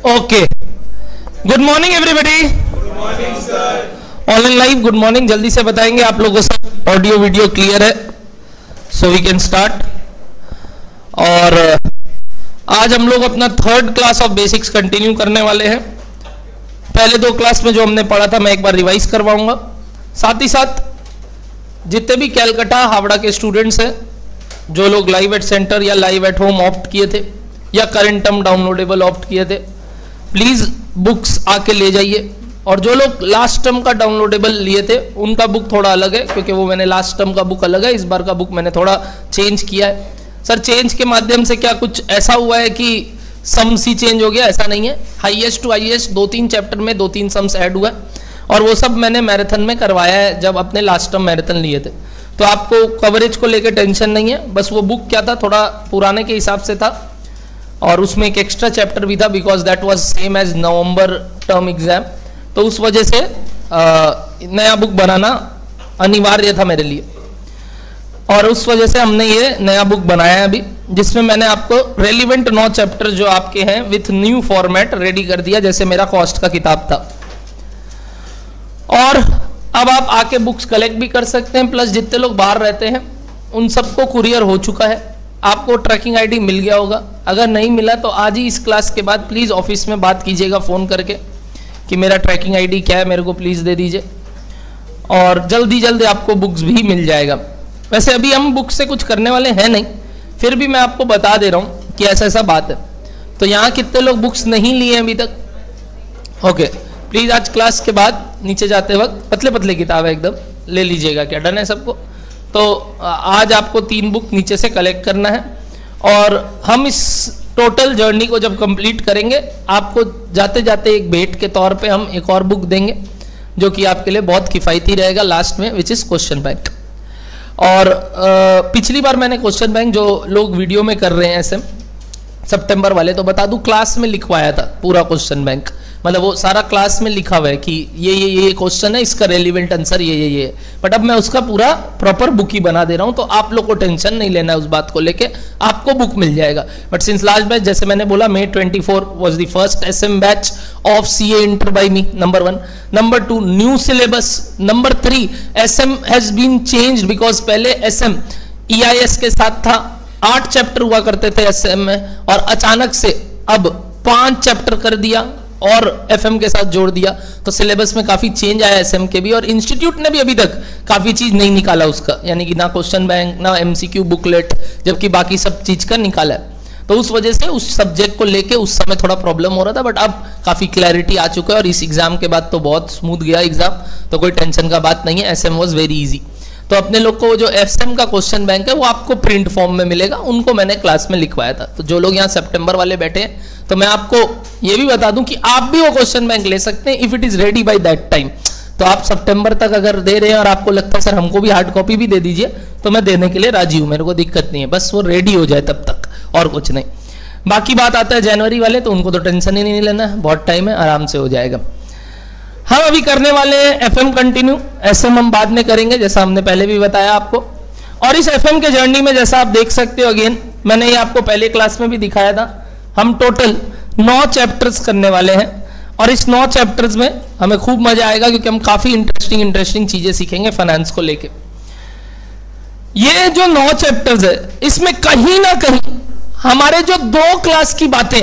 Okay, good morning everybody. Good morning sir. Online live good morning. जल्दी से बताएंगे आप लोगों से ऑडियो वीडियो क्लियर है, सो वी कैन स्टार्ट। और आज हम लोग अपना third class of basics continue करने वाले हैं। पहले दो क्लास में जो हमने पढ़ा था मैं एक बार रिवाइज करवाऊंगा। साथ ही साथ जितने भी कैलकाटा हावड़ा के स्टूडेंट्स हैं, जो लोग लाइव एट सेंटर या लाइव एट होम ऑप्ट किए थे या करंट टर्म डाउनलोडेबल ऑप्ट किए थे, प्लीज बुक्स आके ले जाइए। और जो लोग लास्ट टर्म का डाउनलोडेबल लिए थे उनका बुक थोड़ा अलग है, क्योंकि वो मैंने लास्ट टर्म का बुक अलग है, इस बार का बुक मैंने थोड़ा चेंज किया है। सर चेंज के माध्यम से क्या कुछ ऐसा हुआ है कि सम्स ही चेंज हो गया? ऐसा नहीं है। हाईएस्ट टू हाईएस्ट 2-3 चैप्टर में 2-3 सम्स ऐड हुआ है, और वो सब मैंने मैराथन में करवाया है जब अपने लास्ट टर्म मैराथन लिए थे। तो आपको कवरेज को लेकर टेंशन नहीं है। बस वो बुक क्या था, थोड़ा पुराने के हिसाब से था, और उसमें एक एक्स्ट्रा चैप्टर भी था, because that was same as November term exam. तो उस वजह से नया बुक बनाना अनिवार्य था मेरे लिए, और उस वजह से हमने ये नया बुक बनाया है अभी, जिसमें मैंने आपको रेलिवेंट 9 चैप्टर जो आपके हैं विथ न्यू फॉर्मेट रेडी कर दिया, जैसे मेरा कॉस्ट का किताब था। और अब आप आके बुक्स कलेक्ट भी कर सकते हैं। प्लस जितने लोग बाहर रहते हैं उन सबको कुरियर हो चुका है। आपको ट्रैकिंग आईडी मिल गया होगा। अगर नहीं मिला तो आज ही इस क्लास के बाद प्लीज़ ऑफिस में बात कीजिएगा फ़ोन करके कि मेरा ट्रैकिंग आईडी क्या है, मेरे को प्लीज़ दे दीजिए, और जल्दी जल्दी आपको बुक्स भी मिल जाएगा। वैसे अभी हम बुक से कुछ करने वाले हैं नहीं, फिर भी मैं आपको बता दे रहा हूँ कि ऐसा ऐसा बात है। तो यहाँ कितने लोग बुक्स नहीं लिए हैं अभी तक? ओके, प्लीज़ आज क्लास के बाद नीचे जाते वक्त पतले पतले किताब है एकदम ले लीजिएगा। क्या डन है सबको? तो आज आपको 3 बुक नीचे से कलेक्ट करना है, और हम इस टोटल जर्नी को जब कंप्लीट करेंगे आपको जाते जाते एक भेंट के तौर पे हम एक और बुक देंगे, जो कि आपके लिए बहुत किफ़ायती रहेगा लास्ट में, विच इज़ क्वेश्चन बैंक। और पिछली बार मैंने क्वेश्चन बैंक जो लोग वीडियो में कर रहे हैं ऐसे सितंबर वाले, तो बता दूं क्लास में लिखवाया था पूरा क्वेश्चन बैंक। मतलब वो सारा क्लास में लिखा हुआ है कि ये क्वेश्चन है, इसका रेलिवेंट आंसर ये। बट अब मैं उसका पूरा प्रॉपर बुक ही बना दे रहा हूं, तो आप लोग को टेंशन नहीं लेना है उस बात को लेके, आपको बुक मिल जाएगा। बट सिंस लास्ट बैच, जैसे मैंने बोला, May 24 was the first SM batch of CA Inter by me, number 1. Number 2, new syllabus. Number 3, SM has been changed because पहले SM EIS के साथ था, 8 चैप्टर हुआ करते थे SM में, और अचानक से अब 5 चैप्टर कर दिया और FM के साथ जोड़ दिया। तो सिलेबस में काफी चेंज आया SM के भी, और इंस्टीट्यूट ने भी अभी तक काफी चीज नहीं निकाला उसका, यानी कि ना क्वेश्चन बैंक ना MCQ बुकलेट, जबकि बाकी सब चीज का निकाला है। तो उस वजह से उस सब्जेक्ट को लेके उस समय थोड़ा प्रॉब्लम हो रहा था, बट अब काफी क्लैरिटी आ चुका है, और इस एग्जाम के बाद तो बहुत स्मूथ गया एग्जाम, तो कोई टेंशन का बात नहीं है। SM was very easy. तो अपने लोग को जो SM का क्वेश्चन बैंक है वो आपको प्रिंट फॉर्म में मिलेगा, उनको मैंने क्लास में लिखवाया था। तो जो लोग यहाँ सितंबर वाले बैठे हैं, तो मैं आपको ये भी बता दूं कि आप भी वो क्वेश्चन बैंक ले सकते हैं if it is ready by that time. तो आप सितंबर तक अगर दे रहे हैं और आपको लगता है सर हमको भी हार्ड कॉपी भी दे दीजिए, तो मैं देने के लिए राजी हूं, मेरे को दिक्कत नहीं है, बस वो रेडी हो जाए तब तक, और कुछ नहीं। बाकी बात आता है जनवरी वाले, तो उनको तो टेंशन ही नहीं लेना है, बहुत टाइम है, आराम से हो जाएगा। हम अभी करने वाले हैं FM कंटिन्यू, SM हम बाद में करेंगे, जैसा हमने पहले भी बताया आपको। और इस FM के जर्नी में जैसा आप देख सकते हो, अगेन मैंने ये आपको पहले क्लास में भी दिखाया था, हम टोटल 9 चैप्टर्स करने वाले हैं, और इस 9 चैप्टर्स में हमें खूब मजा आएगा, क्योंकि हम काफी इंटरेस्टिंग चीजें सीखेंगे फाइनेंस को लेके। ये जो 9 चैप्टर्स है, इसमें कहीं ना कहीं हमारे जो 2 क्लास की बातें,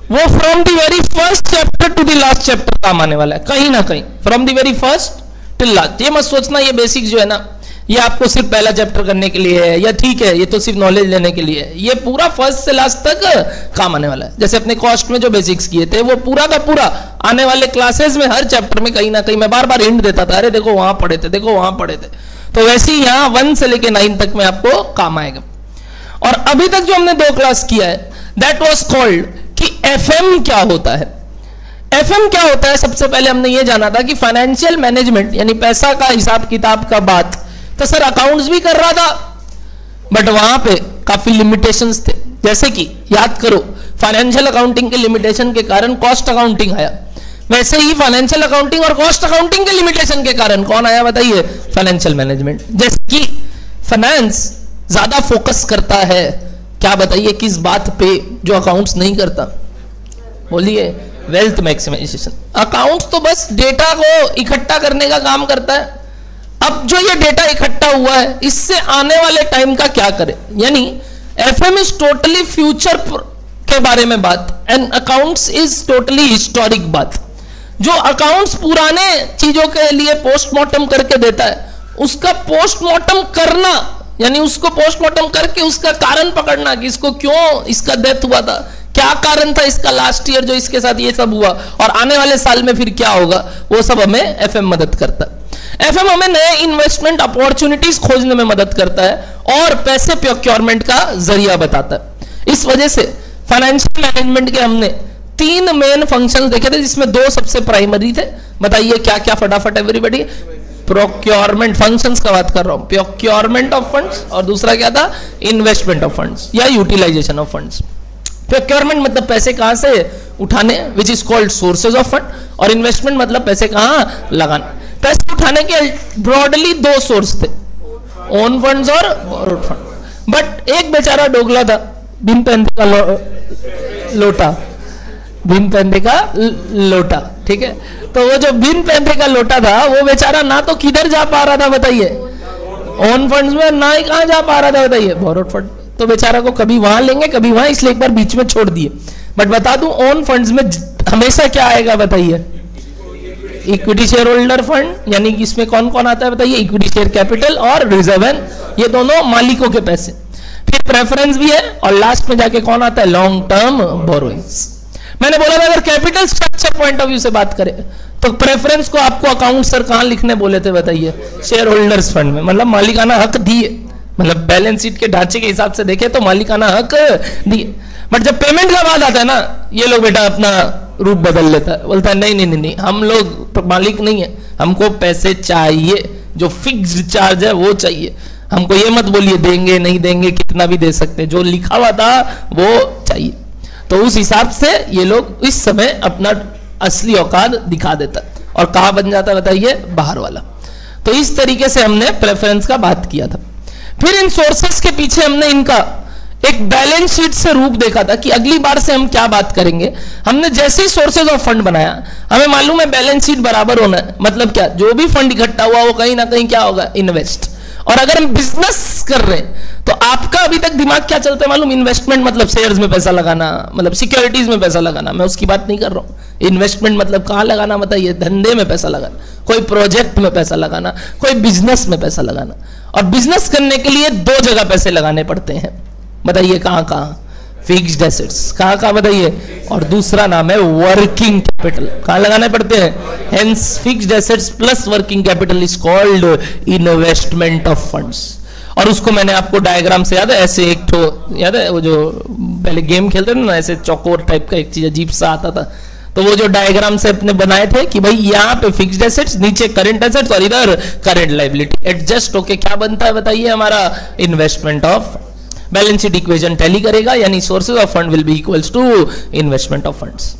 वो from the very first chapter two the last chapter काम आने वाला है, कहीं ना कहीं from the very first till last. ये मत सोचना ये बेसिक्स जो है ना, ये आपको सिर्फ पहला चैप्टर करने के लिए है, या ठीक है ये तो सिर्फ नॉलेज लेने के लिए है। ये पूरा फर्स्ट से लास्ट तक काम आने वाला है। जैसे अपने कॉस्ट में जो बेसिक्स किए थे, वो पूरा का पूरा आने वाले क्लासेस में हर चैप्टर में कहीं ना कहीं मैं बार बार हिंट देता था, अरे देखो वहां पढ़े थे, देखो वहां पढ़े थे। तो वैसे ही यहाँ 1 से लेके 9 तक में आपको काम आएगा। और अभी तक जो हमने 2 क्लास किया है, दैट वॉज कॉल्ड कि FM क्या होता है। FM क्या होता है? सबसे पहले हमने ये जाना था कि फाइनेंशियल मैनेजमेंट, यानी पैसा का हिसाब किताब का बात, तो सर अकाउंट्स भी कर रहा था, बट वहां पे काफी लिमिटेशंस थे। जैसे कि याद करो, फाइनेंशियल अकाउंटिंग के लिमिटेशन के कारण कॉस्ट अकाउंटिंग आया, वैसे ही फाइनेंशियल अकाउंटिंग और कॉस्ट अकाउंटिंग के लिमिटेशन के कारण कौन आया बताइए? Financial management. जैसे कि फाइनेंस ज्यादा फोकस करता है, क्या बताइए किस बात पे, जो अकाउंट्स नहीं करता? बोलिए वेल्थ मैक्सिमाइजेशन। अकाउंट्स तो बस डेटा को इकट्ठा करने का काम करता है। अब जो ये डेटा इकट्ठा हुआ है इससे आने वाले टाइम का क्या करें, यानी एफएम इज टोटली फ्यूचर के बारे में बात and accounts is totally historic बात। जो अकाउंट्स पुराने चीजों के लिए पोस्टमार्टम करके देता है उसका पोस्टमार्टम करना, यानी उसको पोस्टमार्टम करके उसका कारण पकड़ना कि इसको क्यों इसका डेथ हुआ था, क्या कारण था इसका लास्ट ईयर जो इसके साथ ये सब हुआ और आने वाले साल में फिर क्या होगा, वो सब हमें एफएम मदद करता है। एफएम हमें नए इन्वेस्टमेंट अपॉर्चुनिटीज खोजने में मदद करता है और पैसे प्रोक्योरमेंट का जरिया बताता है। इस वजह से फाइनेंशियल मैनेजमेंट के हमने 3 मेन फंक्शंस देखे थे जिसमें 2 सबसे प्राइमरी थे। बताइए क्या क्या फटाफट एवरीबॉडी। प्रोक्योरमेंट फंक्शंस का बात कर रहा हूं, प्रोक्योरमेंट ऑफ फंड्स, और दूसरा क्या था, इन्वेस्टमेंट ऑफ फंड्स या यूटिलाइजेशन ऑफ फंड्स। प्रोक्योरमेंट मतलब पैसे कहां से उठाने, विच is called sources of fund, और इन्वेस्टमेंट मतलब पैसे कहां लगाना। पैसे उठाने के ब्रॉडली 2 सोर्स थे, ओन फंड्स और बोरोड फंड। बट एक बेचारा डोगला था, बिन पैंदे का लोटा, बिन पैंदे का लोटा, ठीक है। तो वो जो बिन पैंदे का लोटा था वो बेचारा ना तो किधर जा पा रहा था बताइए, ओन फंड्स में, ना ही कहां जा पा रहा था बताइए, बोरोड फंड। तो बेचारा को कभी वहां लेंगे कभी वहां, इसलिए एक बार बीच में छोड़ दिए। बट बता दूं ओन फंड्स में हमेशा क्या आएगा बताइए, इक्विटी शेयर होल्डर फंड, यानी कि इसमें कौन कौन आता है बताइए, इक्विटी शेयर कैपिटल और रिजर्व, ये दोनों मालिकों के पैसे। फिर प्रेफरेंस भी है और लास्ट में जाके कौन आता है, लॉन्ग टर्म बोरोइंग्स। मैंने बोला था अगर capital structure point of view से बात करें तो प्रेफरेंस को आपको अकाउंट सर कहां लिखने बोले थे बताइए, शेयर होल्डर्स फंड में, मतलब मालिकाना हक दिए, मतलब बैलेंस शीट के ढांचे के हिसाब से देखे तो मालिकाना हक दिए। बट जब पेमेंट का बात आता है ना, ये लोग बेटा अपना रूप बदल लेता है, बोलता है नहीं नहीं नहीं, हम लोग मालिक नहीं है, हमको पैसे चाहिए, जो फिक्स्ड चार्ज है वो चाहिए, हमको ये मत बोलिए देंगे नहीं देंगे, कितना भी दे सकते, जो लिखा हुआ था वो चाहिए। तो उस हिसाब से ये लोग इस समय अपना असली औकात दिखा देता है और कहां बन जाता है बताइए, बाहर वाला। तो इस तरीके से हमने प्रेफरेंस का बात किया था। फिर इन सोर्सेस के पीछे हमने इनका एक बैलेंस शीट से रूप देखा था कि अगली बार से हम क्या बात करेंगे। हमने जैसे ही सोर्सेज ऑफ फंड बनाया, हमें मालूम है बैलेंस शीट बराबर होना है, मतलब क्या, जो भी फंड इकट्ठा हुआ वो कहीं ना कहीं क्या होगा, इन्वेस्ट। और अगर हम बिजनेस कर रहे हैं तो आपका अभी तक दिमाग क्या चलता है मालूम, इन्वेस्टमेंट मतलब शेयर्स में पैसा लगाना, मतलब सिक्योरिटीज में पैसा लगाना, मैं उसकी बात नहीं कर रहा हूं। इन्वेस्टमेंट मतलब कहां लगाना बताइए, धंधे में पैसा लगाना, कोई प्रोजेक्ट में पैसा लगाना, कोई बिजनेस में पैसा लगाना। और बिजनेस करने के लिए 2 जगह पैसे लगाने पड़ते हैं, बताइए कहां कहां, फिक्स्ड एसेट्स, कहां कहां बताइए, और दूसरा नाम है वर्किंग कैपिटल, कहां लगाने पड़ते हैं, hence fixed assets plus working capital is called investment of funds. और उसको मैंने आपको डायग्राम से याद है, ऐसे एक ठो याद है, वो जो पहले गेम खेलते थे ना, ऐसे चौकोर टाइप का एक चीज अजीब सा आता था, तो वो जो डायग्राम से अपने बनाए थे कि भाई यहाँ पे फिक्स्ड एसेट्स, नीचे करंट एसेट्स और इधर करंट लायबिलिटी, एडजस्ट होके क्या बनता है बताइए, हमारा investment of. Balance sheet equation tally करेगा, यानी sources of fund will be equals to investment of funds.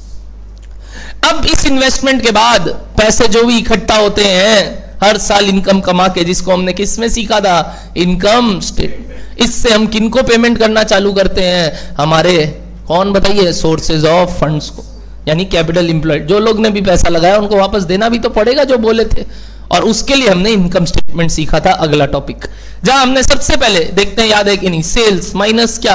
अब इस इन्वेस्टमेंट के बाद पैसे जो भी इकट्ठा होते हैं हर साल इनकम कमा के, जिसको हमने किस में सीखा था, इनकम स्टेटमेंट, इससे हम किनको पेमेंट करना चालू करते हैं, हमारे कौन बताइए, सोर्सेज ऑफ फंड्स को, यानी कैपिटल एम्प्लॉयड, जो लोग ने भी पैसा लगाया उनको वापस देना भी तो पड़ेगा जो बोले थे। और उसके लिए हमने इनकम स्टेटमेंट सीखा था, अगला टॉपिक, जहां हमने सबसे पहले देखते हैं, याद है कि नहीं, सेल्स माइनस क्या,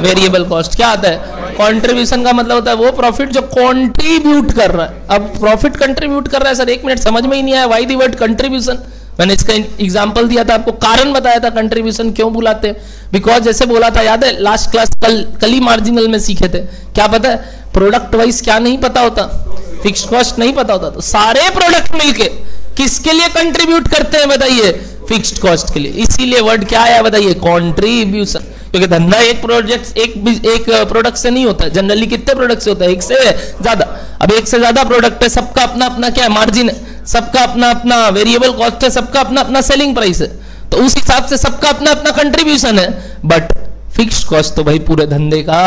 वेरिएबल कॉस्ट, क्या आता है, कंट्रीब्यूशन का मतलब होता है वो प्रॉफिट जो कंट्रीब्यूट कर रहा है। अब प्रॉफिट कंट्रीब्यूट कर रहा है सर, 1 मिनट समझ में ही नहीं आया, व्हाई द वर्ड कंट्रीब्यूशन, मैंने इसका एग्जांपल दिया था आपको, कारण बताया था कंट्रीब्यूशन क्यों बुलाते हैं, बिकॉज जैसे बोला था याद है लास्ट क्लास, कल ही मार्जिनल में सीखे थे, क्या पता है, प्रोडक्ट वाइज क्या नहीं पता होता, फिक्स्ड कॉस्ट नहीं पता होता, तो सारे प्रोडक्ट मिलके किसके लिए कंट्रीब्यूट करते हैं बताइए, फिक्स्ड कॉस्ट के लिए, इसीलिए वर्ड क्या आया बताइए, कंट्रीब्यूशन। क्योंकि धंधा एक प्रोजेक्ट एक प्रोडक्ट से नहीं होता है, जनरली कितने प्रोडक्ट से होता है, 1 से ज्यादा। अब 1 से ज्यादा प्रोडक्ट है, सबका अपना अपना क्या है, मार्जिन है, सबका अपना अपना वेरिएबल कॉस्ट है, सबका अपना अपना सेलिंग प्राइस है, तो उस हिसाब से सबका अपना अपना कंट्रीब्यूशन है। बट फिक्स्ड कॉस्ट तो भाई पूरे धंधे का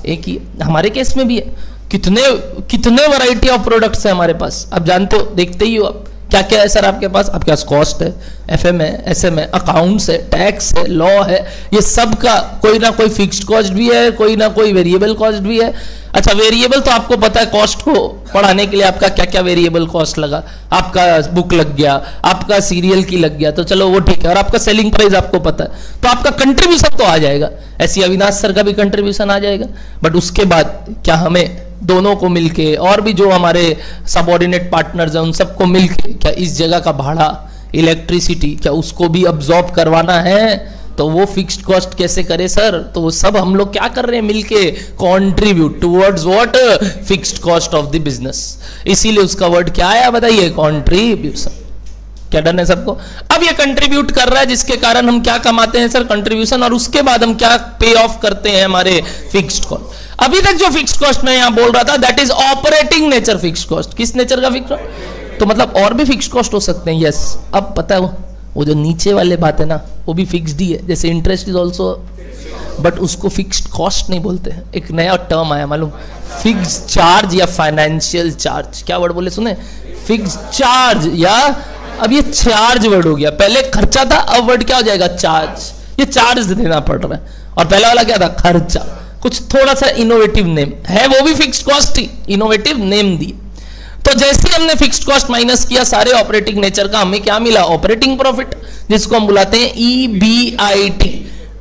एक ही, हमारे केस में भी है, कितने वैरायटी ऑफ प्रोडक्ट्स है हमारे पास, आप जानते हो, देखते ही हो आप, क्या क्या है सर आपके पास? आपके पास कॉस्ट है, एफएम है, एसएम है, अकाउंट्स है, टैक्स है, लॉ है, ये सब का कोई ना कोई फिक्स्ड कॉस्ट भी है, कोई ना कोई वेरिएबल कॉस्ट भी है। अच्छा वेरिएबल तो आपको पता है, कॉस्ट को पढ़ाने के लिए आपका क्या क्या वेरिएबल कॉस्ट लगा, आपका बुक लग गया, आपका सीरियल की लग गया, तो चलो वो ठीक है, और आपका सेलिंग प्राइस आपको पता है, तो आपका कंट्रीब्यूशन तो आ जाएगा, ऐसी अविनाश सर का भी कंट्रीब्यूशन आ जाएगा। बट उसके बाद क्या हमें दोनों को मिलके और भी जो हमारे सबऑर्डिनेट पार्टनर्स हैं उन सबको मिलके क्या इस जगह का भाड़ा, इलेक्ट्रिसिटी, क्या उसको भी अब्जॉर्ब करवाना है? तो वो फिक्स्ड कॉस्ट कैसे करे सर? तो वो सब हम लोग क्या कर रहे हैं मिलके, contribute towards what, fixed cost of the business. इसीलिए उसका वर्ड क्या आया बताइए, कंट्रीब्यूशन। क्या डन है सबको? अब ये कंट्रीब्यूट कर रहा है जिसके कारण हम क्या कमाते हैं सर, कंट्रीब्यूशन, और उसके बाद हम क्या पे ऑफ करते हैं हमारे फिक्स्ड कॉस्ट। अभी तक जो फिक्स्ड कॉस्ट मैं यहां बोल रहा था that is operating nature fixed cost. किस नेचर का फिक्स्ड कॉस्ट? तो मतलब और भी फिक्स्ड कॉस्ट हो सकते हैं, यस। अब पता है वो जो नीचे वाले बात है ना वो भी फिक्स्ड ही है, जैसे इंटरेस्ट इज ऑल्सो, बट उसको फिक्स्ड कॉस्ट नहीं बोलते हैं। एक नया टर्म आया मालूम, फिक्स्ड चार्ज या फाइनेंशियल चार्ज। क्या वर्ड बोले सुने? फिक्स्ड चार्ज, या अब ये चार्ज वर्ड हो गया, पहले खर्चा था, अब वर्ड क्या हो जाएगा, चार्ज। ये चार्ज देना पड़ रहा है, और पहला वाला क्या था, खर्चा। कुछ थोड़ा सा इनोवेटिव नेम है, वो भी fixed cost he, innovative name the. तो जैसे हमने फिक्स्ड कॉस्ट माइनस किया सारे ऑपरेटिंग नेचर का, हमें क्या मिला, ऑपरेटिंग प्रॉफिट, जिसको हम बुलाते हैं EBIT,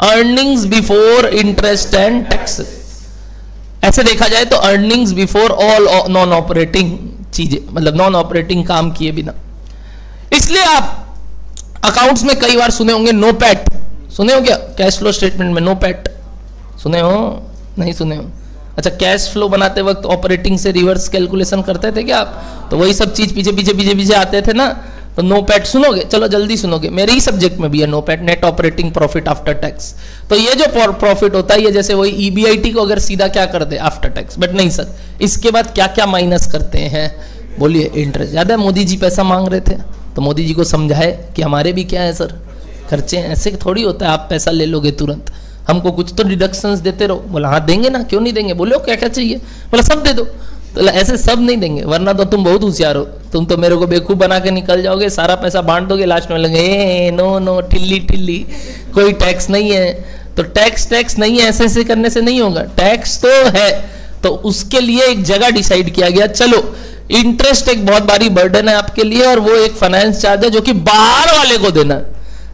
earnings before interest and taxes. ऐसे देखा जाए तो earnings before all non operating चीजें, मतलब नॉन ऑपरेटिंग काम किए बिना। इसलिए आप अकाउंट्स में कई बार सुने होंगे नो पैट, सुने हो क्या? कैश फ्लो स्टेटमेंट में नो पैट सुने हो? नहीं सुने हो? अच्छा, कैश फ्लो बनाते वक्त ऑपरेटिंग से रिवर्स कैलकुलेशन करते थे क्या आप? तो वही सब चीज पीछे पीछे पीछे पीछे आते थे ना, तो नो पैट सुनोगे, चलो जल्दी सुनोगे, मेरे ही सब्जेक्ट में भी है NOPAT, net operating profit after tax. तो ये जो प्रॉफिट होता है ये जैसे वही EBIT को अगर सीधा क्या कर दे, आफ्टर टैक्स, बट नहीं सर, इसके बाद क्या क्या माइनस करते हैं बोलिए, इंटरेस्ट। याद है मोदी जी पैसा मांग रहे थे, तो मोदी जी को समझाए कि हमारे भी क्या है सर, खर्चे, ऐसे थोड़ी होता है आप पैसा ले लोगे तुरंत, हमको कुछ तो डिडक्शंस देते रहो। बोला हाँ देंगे ना, क्यों नहीं देंगे, बोलो क्या क्या चाहिए, बोला सब दे दो। तो ऐसे सब नहीं देंगे, वरना तो तुम बहुत होशियार हो, तुम तो मेरे को बेवकूफ बना के निकल जाओगे, सारा पैसा बांट दोगे, लास्ट में लगे नो नो ठिल्ली ठिल्ली, कोई टैक्स नहीं है। तो टैक्स नहीं है, ऐसे ऐसे करने से नहीं होगा, टैक्स तो है। तो उसके लिए एक जगह डिसाइड किया गया, चलो इंटरेस्ट एक बहुत भारी बर्डन है आपके लिए, और वो एक फाइनेंस चार्ज है जो कि बाहर वाले को देना।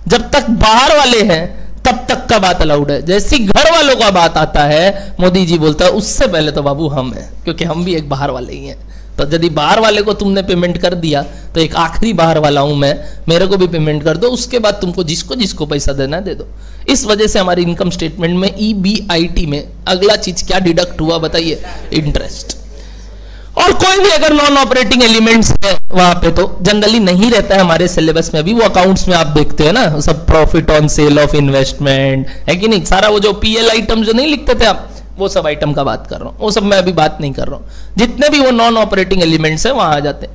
जब तक बाहर वाले हैं तब तक का बात अलाउड है, जैसी घर वालों का बात आता है मोदी जी बोलता है उससे पहले तो बाबू हम हैं, क्योंकि हम भी एक बाहर वाले ही हैं। तो यदि बाहर वाले को तुमने पेमेंट कर दिया तो एक आखिरी बाहर वाला हूं मैं, मेरे को भी पेमेंट कर दो, उसके बाद तुमको जिसको जिसको पैसा देना है दे दो। इस वजह से हमारी इनकम स्टेटमेंट में EBIT में अगला चीज क्या डिडक्ट हुआ बताइए, इंटरेस्ट। और कोई भी अगर नॉन ऑपरेटिंग एलिमेंट्स है वहां पे तो जनरली नहीं रहता है हमारे सिलेबस में, अभी वो अकाउंट्स में आप देखते हैं ना, सब profit on sale of investment है कि नहीं, सारा वो जो PL आइटम जो नहीं लिखते थे आप, वो सब आइटम का बात कर रहा हूं, वो सब मैं अभी बात नहीं कर रहा हूं। जितने भी वो नॉन ऑपरेटिंग एलिमेंट्स है वहां आ जाते हैं।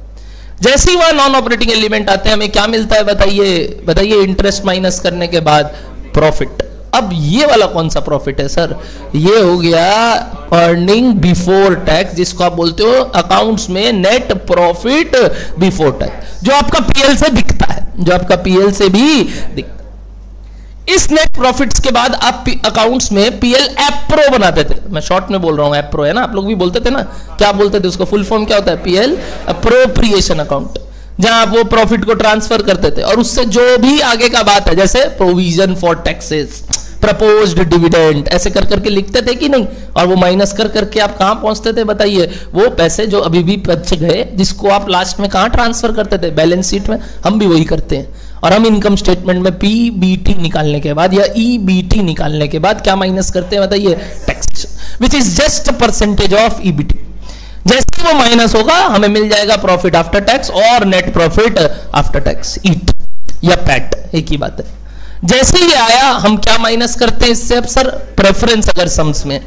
जैसे ही वहां नॉन ऑपरेटिंग एलिमेंट आते हैं हमें क्या मिलता है बताइए, इंटरेस्ट माइनस करने के बाद प्रॉफिट। अब ये वाला कौन सा प्रॉफिट है सर, ये हो गया अर्निंग बिफोर टैक्स, जिसको आप बोलते हो अकाउंट्स में नेट प्रॉफिट बिफोर टैक्स, जो आपका PL से दिखता है, जो आपका PL से भी दिखता है। इस नेट प्रॉफिट्स के बाद आप अकाउंट्स में PL एप्रो बनाते थे, मैं शॉर्ट में बोल रहा हूं, एप्रो है ना, आप लोग भी बोलते थे ना, क्या बोलते थे उसको, फुल फॉर्म क्या होता है, PL अप्रोप्रिएशन अकाउंट, जहां आप वो प्रॉफिट को ट्रांसफर करते थे, और उससे जो भी आगे का बात है, जैसे provision for taxes, proposed dividend, ऐसे कर करके लिखते थे कि नहीं, और वो माइनस कर करके आप कहां पहुंचते थे बताइए, वो पैसे जो अभी भी बच गए जिसको आप लास्ट में कहां ट्रांसफर करते थे, बैलेंस शीट में। हम भी वही करते हैं, और हम इनकम स्टेटमेंट में PBT निकालने के बाद या EBT निकालने के बाद क्या माइनस करते हैं बताइए, tax, which is just percentage of EBT। जैसे वो माइनस होगा हमें मिल जाएगा प्रॉफिट आफ्टर टैक्स और नेट प्रॉफिट आफ्टर टैक्स, ईट या पैट, एक ही बात है। जैसे ही आया हम क्या माइनस करते हैं इससे, अब सर प्रेफरेंस, अगर सम्स में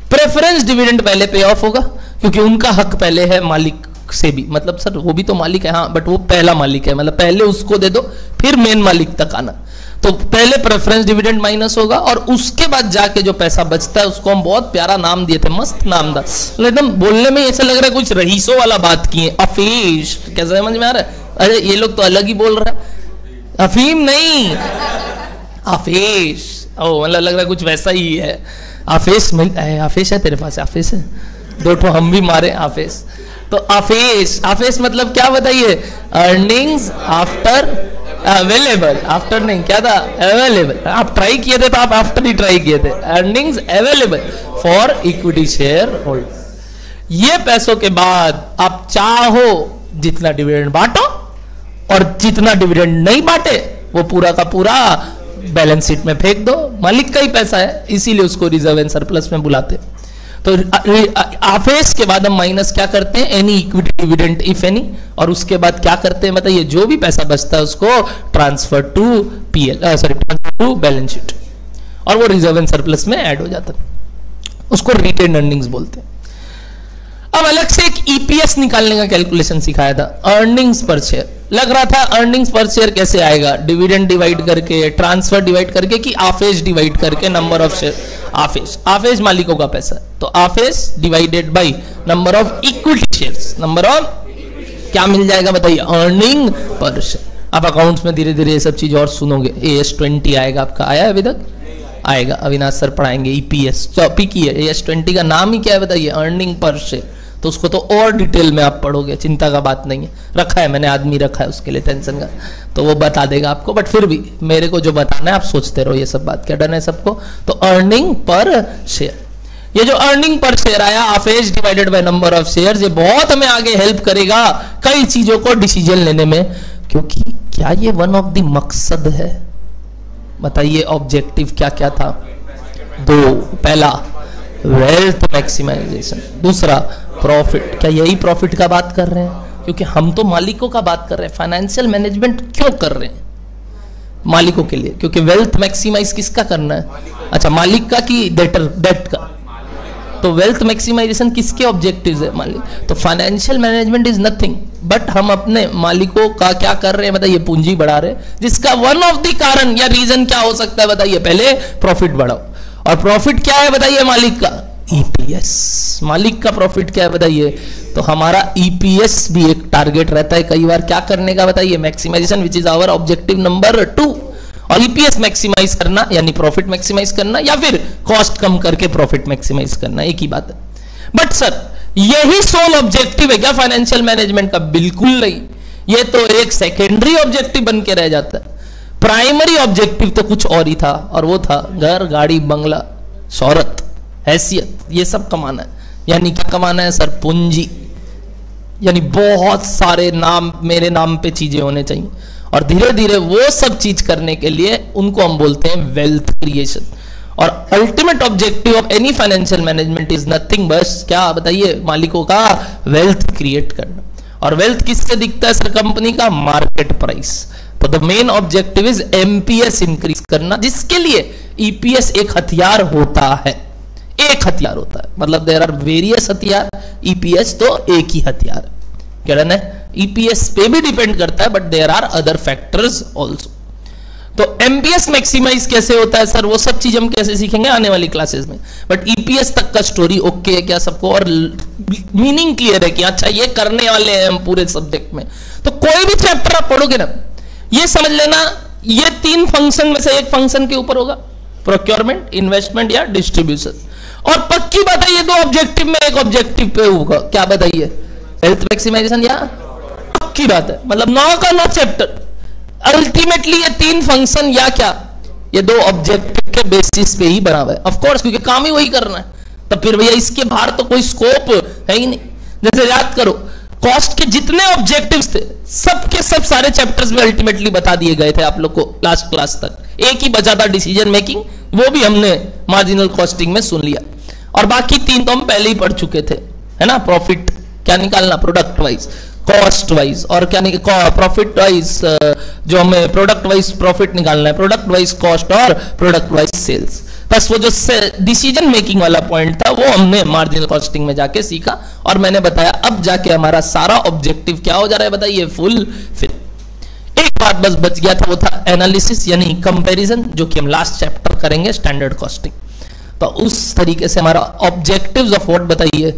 प्रेफरेंस डिविडेंड पहले पे ऑफ होगा, क्योंकि उनका हक पहले है मालिक से भी, मतलब सर वो भी तो मालिक है हाँ, बट वो पहला मालिक है, मतलब पहले उसको दे दो फिर मेन मालिक तक आना। तो पहले प्रेफरेंस डिविडेंड माइनस होगा, और उसके बाद जाके जो पैसा बचता है उसको हम बहुत प्यारा नाम दिए थे, मस्त नाम था, एकदम बोलने में ऐसा लग रहा है कुछ रईसों वाला बात किए, अफीश, कैसे समझ में आ रहा है, अरे ये लोग तो अलग ही बोल रहे हैं, अफीम नहीं, आफेश। ओ मतलब लग रहा है कुछ वैसा ही है। आफेश है, आफेश है तेरे पास? आफेश है, दो ठो हम भी मारे आफेश। तो आफेश, आफेश मतलब क्या बताइए? अर्निंग्स आफ्टर अवेलेबल, आफ्टर नहीं क्या था? अवेलेबल। आप ट्राई किए थे तो आप आफ्टर ही ट्राई किए थे। Earnings available for equity share holder. ये पैसों के बाद आप चाहो जितना डिविडेंड बांटो और जितना डिविडेंड नहीं बांटे वो पूरा का पूरा बैलेंस शीट में फेंक दो। मालिक का ही पैसा है, इसीलिए उसको रिजर्व एंड सरप्लस में बुलाते। तो आफेस के बाद हम माइनस क्या करते हैं? Any equity dividend if any, और उसके बाद क्या करते हैं बताइए? जो भी पैसा बचता है उसको transfer to PL, sorry transfer to balance sheet, और वो रिजर्व एंड सरप्लस में ऐड हो जाता है। उसको रिटेन अर्निंग्स बोलते हैं। अब अलग से एक ईपीएस निकालने का कैलकुलेशन सिखाया था, अर्निंग्स पर शेयर। लग रहा था अर्निंग्स पर शेयर कैसे आएगा? डिविडेंड डिवाइड करके, ट्रांसफर डिवाइड करके, कि आफेज डिवाइड करके नंबर ऑफ शेयर। आफेज, आफेज मालिकों का पैसा है, तो आफेज divided by number of equity shares, number of क्या मिल जाएगा बताइए? Earning per share. अब अकाउंट्स में धीरे धीरे ये सब चीज और सुनोगे। AS20 आएगा आपका, आया है अभी तक? आएगा, अविनाश सर पढ़ाएंगे। ईपीएस टॉपिक ही है। AS20 का नाम ही क्या है बताइए? Earning per share. तो उसको तो और डिटेल में आप पढ़ोगे, चिंता का बात नहीं है। रखा है मैंने, आदमी रखा है उसके लिए, टेंशन का, तो वो बता देगा आपको। बट फिर भी मेरे को जो बताना है आप सोचते रहो, ये सब बात क्या डन है सबको। तो अर्निंग पर शेयर, ये जो अर्निंग पर शेयर आया, आफेज divided by number of shares, ये बहुत हमें आगे हेल्प करेगा कई चीजों को डिसीजन लेने में। क्योंकि क्या ये वन ऑफ द मकसद है? बताइए ऑब्जेक्टिव क्या क्या था? दो, पहला वेल्थ मैक्सिमाइजेशन, दूसरा प्रॉफिट। क्या यही प्रॉफिट का बात कर रहे हैं? क्योंकि हम तो मालिकों का बात कर रहे हैं। फाइनेंशियल मैनेजमेंट क्यों कर रहे हैं? मालिकों के लिए, क्योंकि वेल्थ मैक्सिमाइज किसका करना है? अच्छा, मालिक का कि डेटर, डेट का? तो वेल्थ मैक्सिमाइजेशन किसके ऑब्जेक्टिव्स है? मालिक। तो financial management is nothing but हम अपने मालिकों का क्या कर रहे हैं बताइए? पूंजी बढ़ा रहे हैं, जिसका वन ऑफ द कारण या रीजन क्या हो सकता है बताइए? पहले प्रॉफिट बढ़ाओ। और प्रॉफिट क्या है बताइए मालिक का? ईपीएस। मालिक का प्रॉफिट क्या है बताइए? तो हमारा ईपीएस भी एक टारगेट रहता है कई बार क्या करने का बताइए? Maximization, which is our objective number 2। और ईपीएस मैक्सिमाइज करना यानी प्रॉफिट मैक्सिमाइज करना, या फिर कॉस्ट कम करके प्रॉफिट मैक्सिमाइज करना, एक ही बात है। बट सर यही सोल ऑब्जेक्टिव है क्या फाइनेंशियल मैनेजमेंट का? बिल्कुल नहीं, ये तो एक सेकेंडरी ऑब्जेक्टिव बन के रह जाता है। प्राइमरी ऑब्जेक्टिव तो कुछ और ही था, और वो था घर, गाड़ी, बंगला, शोहरत, हैसियत, ये सब कमाना है। यानी क्या कमाना है सर? पूंजी। यानी बहुत सारे नाम, मेरे नाम पे चीजें होने चाहिए, और धीरे धीरे वो सब चीज करने के लिए उनको हम बोलते हैं वेल्थ क्रिएशन। और ultimate objective of any financial management is nothing, बस क्या बताइए? मालिकों का वेल्थ क्रिएट करना। और वेल्थ किससे दिखता है सर? कंपनी का मार्केट प्राइस। तो the main objective is MPS increase करना, जिसके लिए ईपीएस एक हथियार होता है। एक हथियार होता है, मतलब देयर आर वेरियस हथियार, ईपीएस तो एक ही हथियार है। क्या है? ईपीएस पे भी डिपेंड करता है, but there are other factors also. तो एमपीएस मैक्सिमाइज कैसे होता है सर? वो सब चीज हम कैसे सीखेंगे आने वाली क्लासेस में। बट ईपीएस तक का स्टोरी ओके है क्या सबको? और मीनिंग क्लियर है कि अच्छा ये करने वाले हैं हम पूरे सब्जेक्ट में। तो कोई भी चैप्टर आप पढ़ोगे ना, ये समझ लेना ये 3 फंक्शन में से एक फंक्शन के ऊपर होगा, प्रोक्योरमेंट, इन्वेस्टमेंट या डिस्ट्रीब्यूशन। और पक्की बात है ये 2 ऑब्जेक्टिव में एक ऑब्जेक्टिव पे होगा, क्या बताइए? वेल्थ मैक्सिमाइजेशन, या पक्की बात है, मतलब 9 का 9 चैप्टर अल्टीमेटली ये 3 फंक्शन या क्या, ये 2 ऑब्जेक्टिव के बेसिस पे ही बना हुआ है। ऑफ कोर्स क्योंकि काम ही वही करना है, तो फिर भैया इसके बाहर तो कोई स्कोप है ही नहीं। जैसे याद करो, कॉस्ट के जितने ऑब्जेक्टिव्स थे सबके सब सारे चैप्टर्स में अल्टीमेटली बता दिए गए थे आप लोग को लास्ट क्लास तक। एक ही बचा था डिसीजन मेकिंग, वो भी हमने मार्जिनल कॉस्टिंग में सुन लिया, और बाकी 3 तो हम पहले ही पढ़ चुके थे, है ना? प्रॉफिट क्या निकालना प्रोडक्ट वाइज, कॉस्ट वाइज, और क्या प्रॉफिट वाइज जो हमें प्रोडक्ट वाइज प्रॉफिट निकालना है, प्रोडक्ट वाइज कॉस्ट और प्रोडक्ट वाइज सेल्स। बस वो जो डिसीजन मेकिंग वाला पॉइंट था वो हमने मार्जिनल कॉस्टिंग में जाके सीखा, और मैंने बताया अब जाके हमारा सारा ऑब्जेक्टिव क्या हो जा रहा है बताइए? फुलफिल। एक बात बस बच गया था, वो था एनालिसिस यानी कंपैरिजन, जो कि हम लास्ट चैप्टर करेंगे स्टैंडर्ड कॉस्टिंग। तो उस तरीके से हमारा ऑब्जेक्टिव्स ऑफ व्हाट बताइए?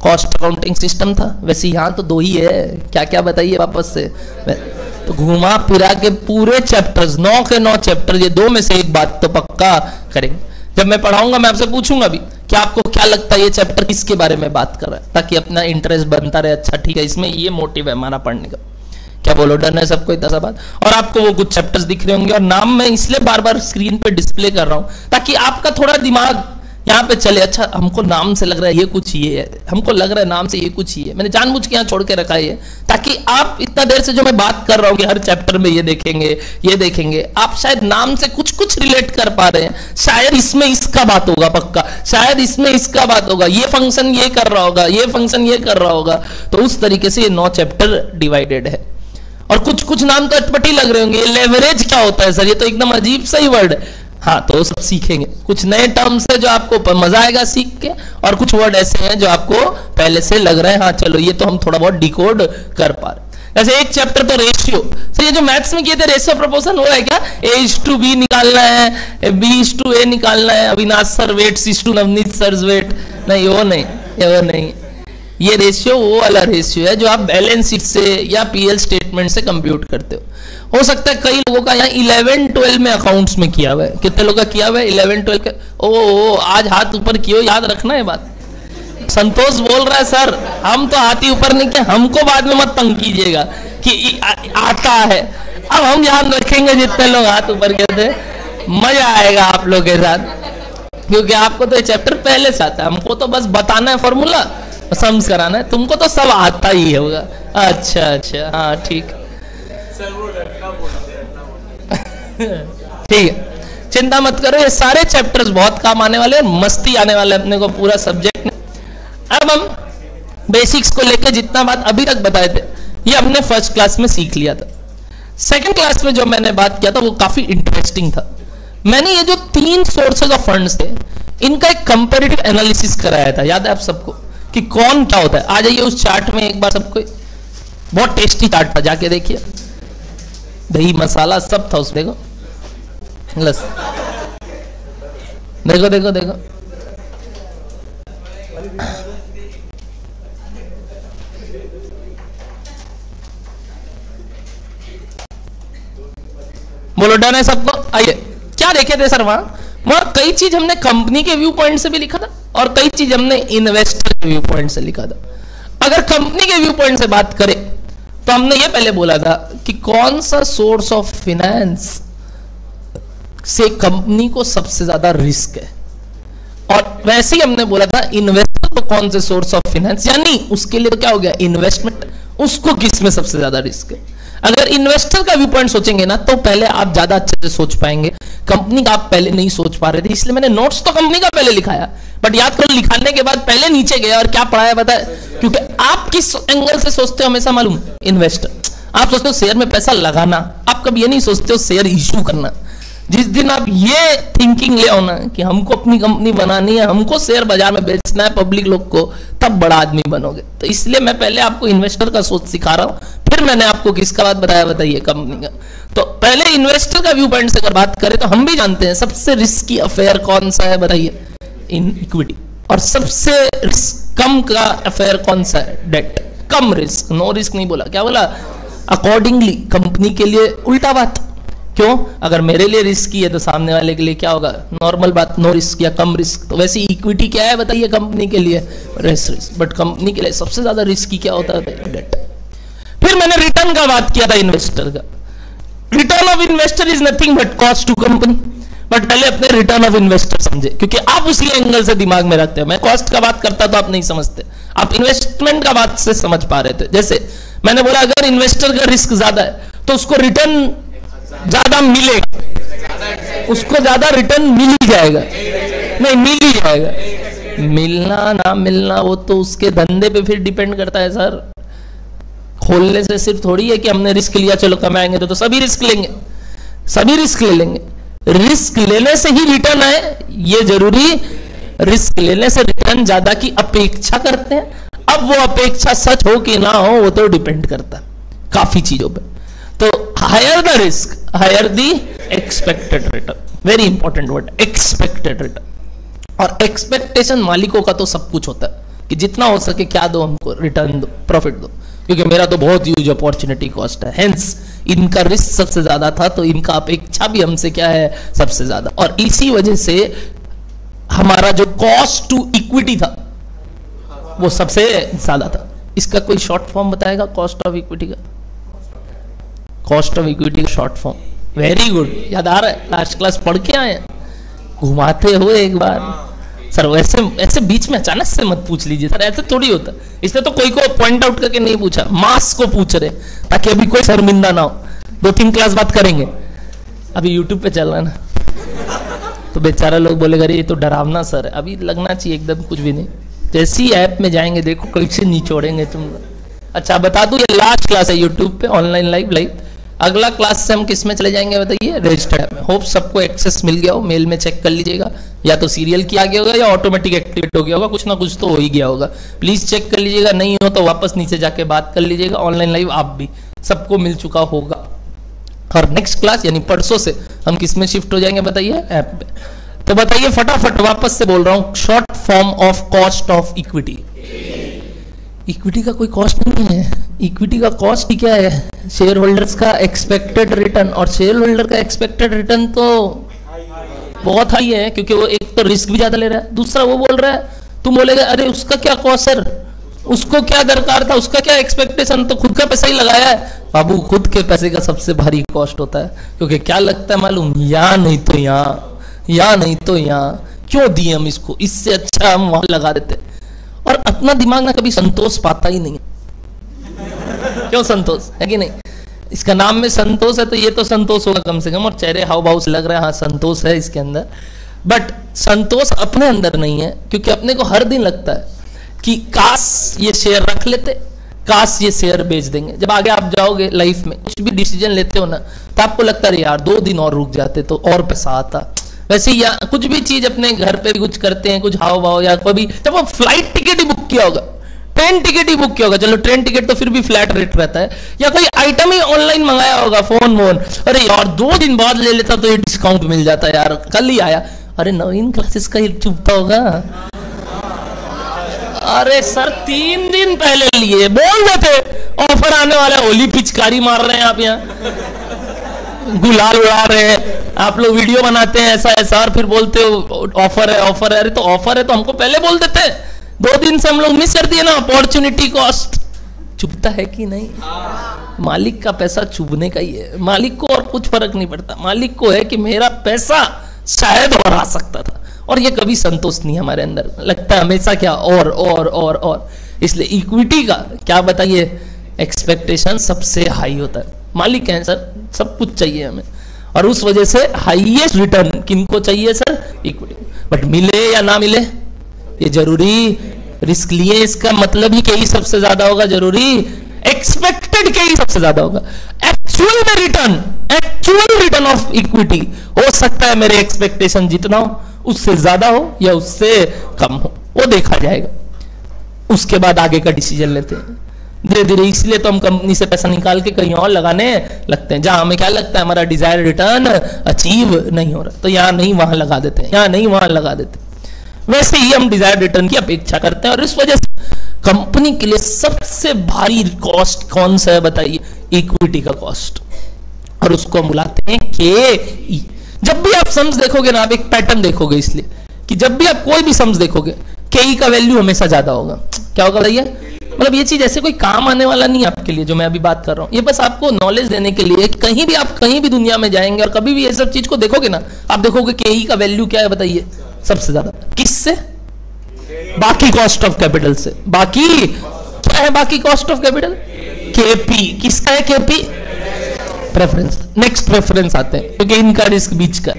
कॉस्ट अकाउंटिंग सिस्टम था, वैसे यहाँ तो 2 ही है, क्या क्या बताइए वापस से। तो घुमा फिरा के पूरे चैप्टर्स 9 के 9 चैप्टर, ये 2 में से एक बात तो पक्का करेंगे। जब मैं पढ़ाऊंगा मैं आपसे पूछूंगा भी कि आपको क्या लगता है ये चैप्टर किसके बारे में बात कर रहा है, ताकि अपना इंटरेस्ट बनता रहे। अच्छा ठीक है, इसमें ये मोटिव है हमारा पढ़ने का। क्या बोलो, डन है सबको इतना सा बात? और आपको वो कुछ चैप्टर्स दिख रहे होंगे, और नाम मैं इसलिए बार बार स्क्रीन पे डिस्प्ले कर रहा हूं ताकि आपका थोड़ा दिमाग यहाँ पे चले। अच्छा हमको नाम से लग रहा है ये कुछ ये है, हमको लग रहा है नाम से ये कुछ ये है, मैंने जानबूझ के यहाँ छोड़ के रखा है, ताकि आप इतना देर से जो मैं बात कर रहा हूँ कि हर चैप्टर में ये देखेंगे, आप शायद नाम से कुछ कुछ रिलेट कर पा रहे हैं। शायद इसमें इसका बात होगा पक्का, शायद इसमें इसका बात होगा, ये फंक्शन ये कर रहा होगा, ये फंक्शन ये कर रहा होगा। तो उस तरीके से ये 9 चैप्टर डिवाइडेड है। और कुछ कुछ नाम तो अटपटी लग रहे होंगे, लेवरेज क्या होता है सर, ये तो एकदम अजीब सा ही वर्ड है। हाँ तो सब सीखेंगे, कुछ नए टर्म्स है जो आपको मजा आएगा सीख के, और कुछ वर्ड ऐसे हैं जो आपको पहले से लग रहा है हाँ चलो ये तो हम थोड़ा बहुत डिकोड कर पा रहे। जैसे एक चैप्टर तो रेशियो, सर ये जो मैथ्स में किए थे रेशियो प्रोपोर्शन वो है क्या? A:B निकालना है, B:A निकालना है, Avinash sir wait / Navneet sir wait, नहीं वो नहीं। ये रेशियो वो वाला रेशियो है जो आप बैलेंस शीट से या पीएल स्टेटमेंट से कंप्यूट करते हो सकता है कई लोगों का यहाँ 11-12 में अकाउंट्स में किया हुआ है। कितने लोगों का किया हुआ है 11-12 के? ओ आज हाथ ऊपर कियो, याद रखना है बात। संतोष बोल रहा है सर हम तो हाथ ही ऊपर नहीं किया, हमको बाद में मत तंग कीजिएगा कि आता है। अब हम ध्यान रखेंगे जितने लोग हाथ ऊपर किए थे, मजा आएगा आप लोग के साथ, क्योंकि आपको तो ये चैप्टर पहले से आता है, हमको तो बस बताना है फॉर्मूला, सम्स कराना है, तुमको तो सब आता ही होगा। अच्छा हाँ ठीक ठीक है, चिंता मत करो, ये सारे चैप्टर्स बहुत काम आने वाले हैं, मस्ती आने वाले अपने को पूरा सब्जेक्ट में। अब हम बेसिक्स को लेके जितना बात अभी तक बताए थे ये हमने फर्स्ट क्लास में सीख लिया था। सेकंड क्लास में जो मैंने बात किया था वो काफी इंटरेस्टिंग था। मैंने ये जो 3 सोर्सेज ऑफ फंड्स थे इनका एक कंपैरेटिव एनालिसिस कराया था, याद है आप सबको कि कौन क्या होता है? आ जाइए उस चार्ट में एक बार सबको, बहुत टेस्टी चार्ट था, जाके देखिए, दही मसाला सब था उसमें, देखो लस देखो देखो देखो बोलो डन है सबको? आइए क्या देखे थे सर वहां कई चीज हमने कंपनी के व्यू पॉइंट से भी लिखा था और कई चीज हमने इन्वेस्टर के व्यू पॉइंट से लिखा था। अगर कंपनी के व्यू पॉइंट से बात करें तो हमने ये पहले बोला था कि कौन सा सोर्स ऑफ फाइनेंस से कंपनी को सबसे ज्यादा रिस्क है, और वैसे ही हमने बोला था इन्वेस्टर को कौन से सोर्स ऑफ फाइनेंस, यानी उसके लिए तो क्या हो गया इन्वेस्टमेंट, उसको किस में सबसे ज्यादा रिस्क है। अगर इन्वेस्टर का व्यू पॉइंट सोचेंगे ना तो पहले आप ज्यादा अच्छे से सोच पाएंगे, कंपनी का आप पहले नहीं सोच पा रहे थे, इसलिए मैंने नोट्स तो कंपनी का पहले लिखाया, बट याद करो लिखाने के बाद पहले नीचे गया और क्या पढ़ाया पता है, क्योंकि आप किस एंगल से सोचते हो हमेशा मालूम, इन्वेस्टर आप सोचते हो शेयर में पैसा लगाना, आप कभी ये नहीं सोचते हो शेयर इश्यू करना। जिस दिन आप ये थिंकिंग ले आओ ना कि हमको अपनी कंपनी बनानी है, हमको शेयर बाजार में बेचना है पब्लिक लोग को, तब बड़ा आदमी बनोगे। तो इसलिए मैं पहले आपको इन्वेस्टर का सोच सिखा रहा हूं, फिर मैंने आपको किसका बात बताया, बताइए कंपनी का। तो पहले इन्वेस्टर का व्यू पॉइंट से अगर बात करें तो हम भी जानते हैं सबसे रिस्की अफेयर कौन सा है, बताइए इन इक्विटी, और सबसे कम का अफेयर कौन सा है, डेट। कम रिस्क, नो रिस्क नहीं बोला, क्या बोला, अकॉर्डिंगली कंपनी के लिए उल्टा बात। क्यों? अगर मेरे लिए रिस्की है तो सामने वाले के लिए क्या होगा, नॉर्मल बात, नो रिस्क या कम रिस्क। तो वैसे इक्विटी क्या है बताइए कंपनी के लिए, रिस्क, बट कंपनी के लिए सबसे ज्यादा रिस्की क्या होता है, डेट। फिर मैंने रिटर्न का बात किया था इन्वेस्टर का। Return of investor is nothing but cost to company, but पहले अपने रिटर्न ऑफ इन्वेस्टर समझे, क्योंकि आप उसी एंगल से दिमाग में रखते हो। मैं कॉस्ट का बात करता तो आप नहीं समझते, आप इन्वेस्टमेंट का बात से समझ पा रहे थे। जैसे मैंने बोला अगर इन्वेस्टर का रिस्क ज्यादा है तो उसको रिटर्न ज्यादा मिलेगा, उसको ज्यादा रिटर्न मिल ही जाएगा, नहीं मिल ही जाएगा, मिलना ना मिलना वो तो उसके धंधे पे फिर डिपेंड करता है सर। खोलने से सिर्फ थोड़ी है कि हमने रिस्क लिया चलो कमाएंगे, तो सभी रिस्क लेंगे, सभी रिस्क ले लेंगे। रिस्क लेने से ही रिटर्न है ये जरूरी, रिस्क लेने से रिटर्न ज्यादा की अपेक्षा करते हैं। अब वो अपेक्षा सच हो कि ना हो वो तो डिपेंड करता है काफी चीजों पे। तो higher the risk higher the expected return, very important word expected return. और एक्सपेक्टेशन मालिकों का तो सब कुछ होता है, कि जितना हो सके क्या दो हमको, रिटर्न दो, प्रॉफिट दो, क्योंकि मेरा तो बहुत ह्यूज अपॉर्चुनिटी कॉस्ट है, हेंस इनका रिस्क सबसे ज्यादा था, तो इनका अपेक्षा भी हमसे क्या है, सबसे ज्यादा। और इसी वजह से हमारा जो कॉस्ट टू इक्विटी था वो सबसे ज्यादा था। इसका कोई शॉर्ट फॉर्म बताएगा कॉस्ट ऑफ इक्विटी का? कॉस्ट ऑफ इक्विटी का शॉर्ट फॉर्म, वेरी गुड, याद आ रहा है, लास्ट क्लास पढ़ के आए, घुमाते हो एक बार सर। वैसे ऐसे बीच में अचानक से मत पूछ लीजिए सर, ऐसे थोड़ी होता। इसलिए तो कोई को पॉइंट आउट करके नहीं पूछा, मास को पूछ रहे, ताकि अभी कोई शर्मिंदा ना हो। 2-3 क्लास बात करेंगे, अभी यूट्यूब पे चल रहा है ना, तो बेचारा लोग बोलेगा अरे ये तो डरावना सर है। अभी लगना चाहिए एकदम कुछ भी नहीं, जैसी ऐप में जाएंगे देखो कैसे निचोड़ेंगे तुम। अच्छा बता दूं, ये लास्ट क्लास है यूट्यूब पे ऑनलाइन लाइव। अगला क्लास से हम किस में चले जाएंगे बताइए, रजिस्टर्ड ऐप में। होप सबको एक्सेस मिल गया हो, मेल में चेक कर लीजिएगा, या तो सीरियल किया गया होगा या ऑटोमेटिक एक्टिवेट हो गया होगा, कुछ ना कुछ तो हो ही गया होगा। प्लीज चेक कर लीजिएगा, नहीं हो तो वापस नीचे जाके बात कर लीजिएगा। ऑनलाइन लाइव आप भी सबको मिल चुका होगा। और नेक्स्ट क्लास यानी परसों से हम किस में शिफ्ट हो जाएंगे बताइए, ऐप पे। तो बताइए फटाफट, वापस से बोल रहा हूं, short form of cost of equity. Equity का कोई कॉस्ट नहीं है, इक्विटी का कॉस्ट ही क्या है, शेयर होल्डर्स का एक्सपेक्टेड रिटर्न। और शेयर होल्डर का एक्सपेक्टेड रिटर्न तो बहुत हाई है, क्योंकि वो एक तो रिस्क भी ज्यादा ले रहा है, दूसरा वो बोल रहा है, तुम बोलेगा अरे उसका क्या कॉस्ट सर, उसको क्या दरकार था, उसका क्या एक्सपेक्टेशन, तो खुद का पैसा ही लगाया है। बाबू खुद के पैसे का सबसे भारी कॉस्ट होता है, क्योंकि क्या लगता है मालूम, या नहीं तो यहाँ, या नहीं तो यहाँ, क्यों दिए हम इसको, इससे अच्छा हम वहां लगा देते। और अपना दिमाग ना कभी संतोष पाता ही नहीं, क्यों संतोष है कि नहीं? इसका नाम में संतोष है, तो ये तो संतोष होगा कम से कम, और चेहरे हाव भाव से लग रहा है हाँ संतोष है इसके अंदर। बट संतोष अपने अंदर नहीं है, क्योंकि अपने को हर दिन लगता है कि काश ये शेयर रख लेते, काश ये शेयर बेच देंगे। जब आगे आप जाओगे लाइफ में, कुछ भी डिसीजन लेते हो ना, तो आपको लगता है यार 2 दिन और रुक जाते तो और पैसा आता। वैसे या कुछ भी चीज अपने घर पे भी कुछ करते हैं, कुछ हाव भाव, या कभी जब आप फ्लाइट टिकट ही बुक किया होगा, ट्रेन टिकट ही बुक किया होगा, चलो ट्रेन टिकट तो फिर भी फ्लैट रेट रहता है, या कोई आइटम ही ऑनलाइन मंगाया होगा, फोन, अरे यार 2 दिन बाद ले लेता तो ये डिस्काउंट मिल जाता है यार, कल ही आया, अरे 9 क्लासेस का ही चुभता होगा, अरे सर 3 दिन पहले लिए, बोल देते ऑफर आने वाला है, होली पिचकारी मार रहे हैं आप, यहाँ गुलाल उड़ा रहे हैं आप लोग, वीडियो बनाते हैं ऐसा ऐसा, और फिर बोलते हो ऑफर है, ऑफर है। अरे तो ऑफर है तो हमको पहले बोल देते, 2 दिन से हम लोग मिस कर दिए ना, अपॉर्चुनिटी कॉस्ट। चुभता है कि नहीं? मालिक का पैसा चुभने का ही है, मालिक को और कुछ फर्क नहीं पड़ता, मालिक को है कि मेरा पैसा शायद और आ सकता था, और ये कभी संतोष नहीं हमारे अंदर, लगता है हमेशा क्या और। इसलिए इक्विटी का क्या बताइए, एक्सपेक्टेशन सबसे हाई होता है। मालिक हैं सर, सब कुछ चाहिए हमें, और उस वजह से हाईएस्ट रिटर्न किनको चाहिए सर, इक्विटी। बट मिले या ना मिले ये जरूरी, रिस्क लिए इसका मतलब ही कि ही सबसे ज्यादा होगा, जरूरी एक्सपेक्टेड के ही सबसे ज्यादा होगा। एक्चुअल में return, actual return of equity हो सकता है मेरे एक्सपेक्टेशन जितना हो उससे ज्यादा हो या उससे कम हो, वो देखा जाएगा, उसके बाद आगे का डिसीजन लेते हैं धीरे धीरे। इसलिए तो हम कंपनी से पैसा निकाल के कहीं और लगाने लगते हैं, जहां हमें क्या लगता है हमारा डिजायर रिटर्न अचीव नहीं हो रहा, तो यहां नहीं वहां लगा देते हैं, यहां नहीं वहां लगा देते। वैसे ही हम डिजायर रिटर्न की अपेक्षा करते हैं, और इस वजह से कंपनी के लिए सबसे भारी कॉस्ट कौन सा है बताइए, इक्विटी का कॉस्ट, और उसको हम बुलाते हैं के। जब भी आप सम्स देखोगे ना, आप एक पैटर्न देखोगे, इसलिए कि जब भी आप कोई भी सम्स देखोगे, के का वैल्यू हमेशा ज्यादा होगा। क्या होगा बताइए, मतलब ये चीज ऐसे कोई काम आने वाला नहीं आपके लिए जो मैं अभी बात कर रहा हूं, ये बस आपको नॉलेज देने के लिए। कहीं भी आप कहीं भी दुनिया में जाएंगे और कभी भी ये सब चीज को देखोगे ना, आप देखोगे के का वैल्यू क्या है बताइए, सबसे ज्यादा किससे, बाकी कॉस्ट ऑफ कैपिटल से। बाकी क्या है, बाकी कॉस्ट ऑफ कैपिटल, केपी। किसका है केपी, प्रेफरेंस। नेक्स्ट प्रेफरेंस आते हैं, क्योंकि इनका रिस्क बीच का,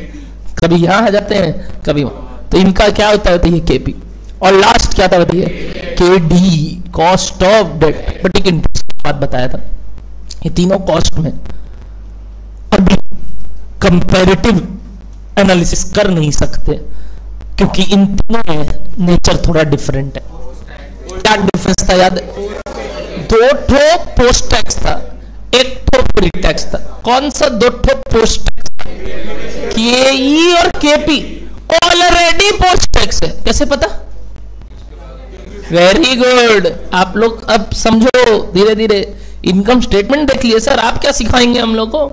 कभी यहां आ जाते हैं कभी वहां, तो इनका क्या होता है बताइए, केपी। और लास्ट क्या था बताइए, KD, cost of debt. But एक इंटरेस्टिंग बात बताया था, ये तीनों कॉस्ट में अभी कंपैरेटिव एनालिसिस कर नहीं सकते, क्योंकि इन तीनों में नेचर थोड़ा डिफरेंट है। क्या डिफरेंस था याद, 2 ठो पोस्ट टैक्स था, 1 ठो प्री टैक्स था। कौन सा 2 ठो पोस्ट टैक्स था, केई और केपी ऑलरेडी पोस्ट टैक्स है। कैसे पता, वेरी गुड। आप लोग अब समझो धीरे धीरे। इनकम स्टेटमेंट देख लिए सर, आप क्या सिखाएंगे हम लोग को?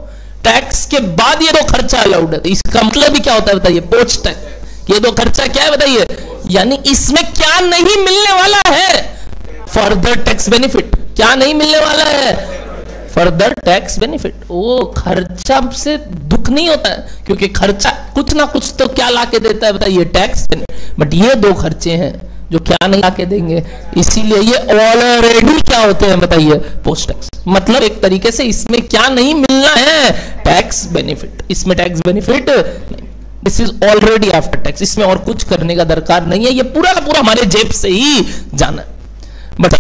टैक्स के बाद ये दो खर्चा अलाउड है, तो इसका मतलब भी क्या होता है बताइए? Post tax. ये दो खर्चा क्या है बताइए? यानी इसमें क्या नहीं मिलने वाला है? Further tax benefit. क्या नहीं मिलने वाला है? Further tax benefit. वो खर्चा से दुख नहीं होता है, क्योंकि खर्चा कुछ ना कुछ तो क्या लाके देता है बताइए? टैक्स। बट ये दो खर्चे हैं जो क्या नहीं लाके देंगे, इसीलिए ये ऑलरेडी क्या होते हैं बताइए? Post tax. मतलब एक तरीके से इसमें क्या नहीं मिलना है? Tax benefit. इसमें टैक्स बेनिफिट नहीं, this is already after tax. इसमें और कुछ करने का दरकार नहीं है, ये पूरा का पूरा हमारे जेब से ही जाना है। बट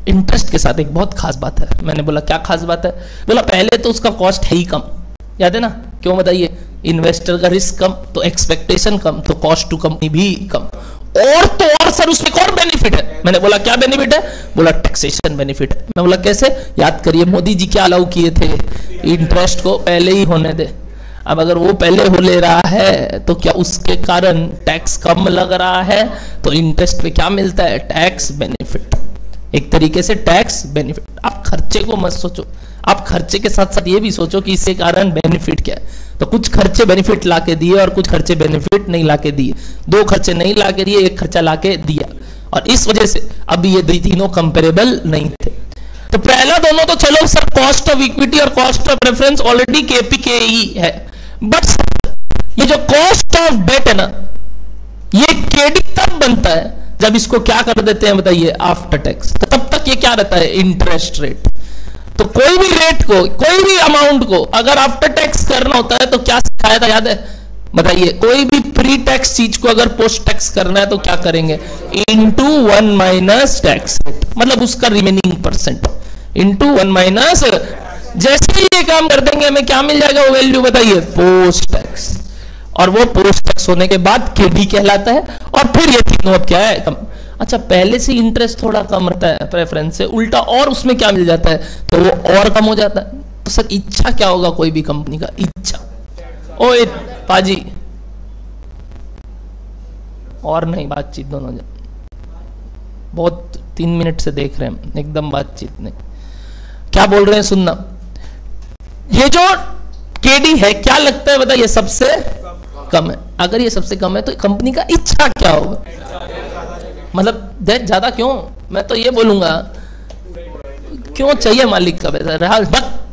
इंटरेस्ट के साथ एक बहुत खास बात है। मैंने बोला क्या खास बात है? बोला पहले तो उसका कॉस्ट है ही कम, याद है ना? क्यों बताइए? इन्वेस्टर का रिस्क कम, तो एक्सपेक्टेशन कम, तो कॉस्ट टू कंपनी भी कम। और तो और सर उसमें एक और बेनिफिट है। मैंने बोला क्या बेनिफिट है? बोला टैक्सेशन बेनिफिट है। मैं बोला कैसे? याद करिए मोदी जी क्या अलाउ किए थे? इंटरेस्ट को पहले ही होने दे। अब अगर वो पहले हो ले रहा है तो क्या उसके कारण टैक्स कम लग रहा है? तो इंटरेस्ट पे क्या मिलता है? Tax benefit. एक तरीके से टैक्स बेनिफिट। आप खर्चे को मत सोचो, आप खर्चे के साथ साथ ये भी सोचो कि इसके कारण बेनिफिट क्या है। तो कुछ खर्चे बेनिफिट लाके दिए और कुछ खर्चे बेनिफिट नहीं लाके दिए। दो खर्चे नहीं लाके दिए, एक खर्चा लाके दिया, और इस वजह से अभी ये तीनों कंपेरेबल नहीं थे। तो पहला दोनों तो चलो सर, कॉस्ट ऑफ इक्विटी और कॉस्ट ऑफ रेफरेंस ऑलरेडी केपीकेई है। बट ये जो कॉस्ट ऑफ डेट है ना, ये केडी तब बनता है जब इसको क्या कर देते हैं बताइए? After tax. तो तब तक ये क्या रहता है? Interest rate. तो कोई भी रेट को, कोई भी अमाउंट को अगर आफ्टर टैक्स करना होता है तो क्या सिखाया था याद है बताइए? कोई भी प्री टैक्स चीज को अगर पोस्ट टैक्स करना है तो क्या करेंगे? इनटू 1 माइनस टैक्स रेट, मतलब उसका रिमेनिंग परसेंट इनटू 1 माइनस। जैसे ही ये काम कर देंगे हमें क्या मिल जाएगा? वो वैल्यू बताइए? Post tax. और वो पोस्ट टैक्स होने के बाद केडी कहलाता है। और फिर ये तीनों अब क्या है? कम। अच्छा, पहले से इंटरेस्ट थोड़ा कम रहता है प्रेफरेंस से, उल्टा और उसमें क्या मिल जाता है? तो वो और कम हो जाता है। तो सर इच्छा क्या होगा कोई भी कंपनी का? इच्छा ओ पाजी और नहीं बातचीत, दोनों जन बहुत 3 मिनट से देख रहे हैं, एकदम बातचीत नहीं। क्या बोल रहे हैं सुनना। ये जो केडी है क्या लगता है बताइए? सबसे कम है। अगर ये सबसे कम है तो कंपनी का इच्छा क्या होगा? मतलब डेट ज्यादा क्यों? मैं तो ये बोलूंगा क्यों चाहिए मालिक का पैसा?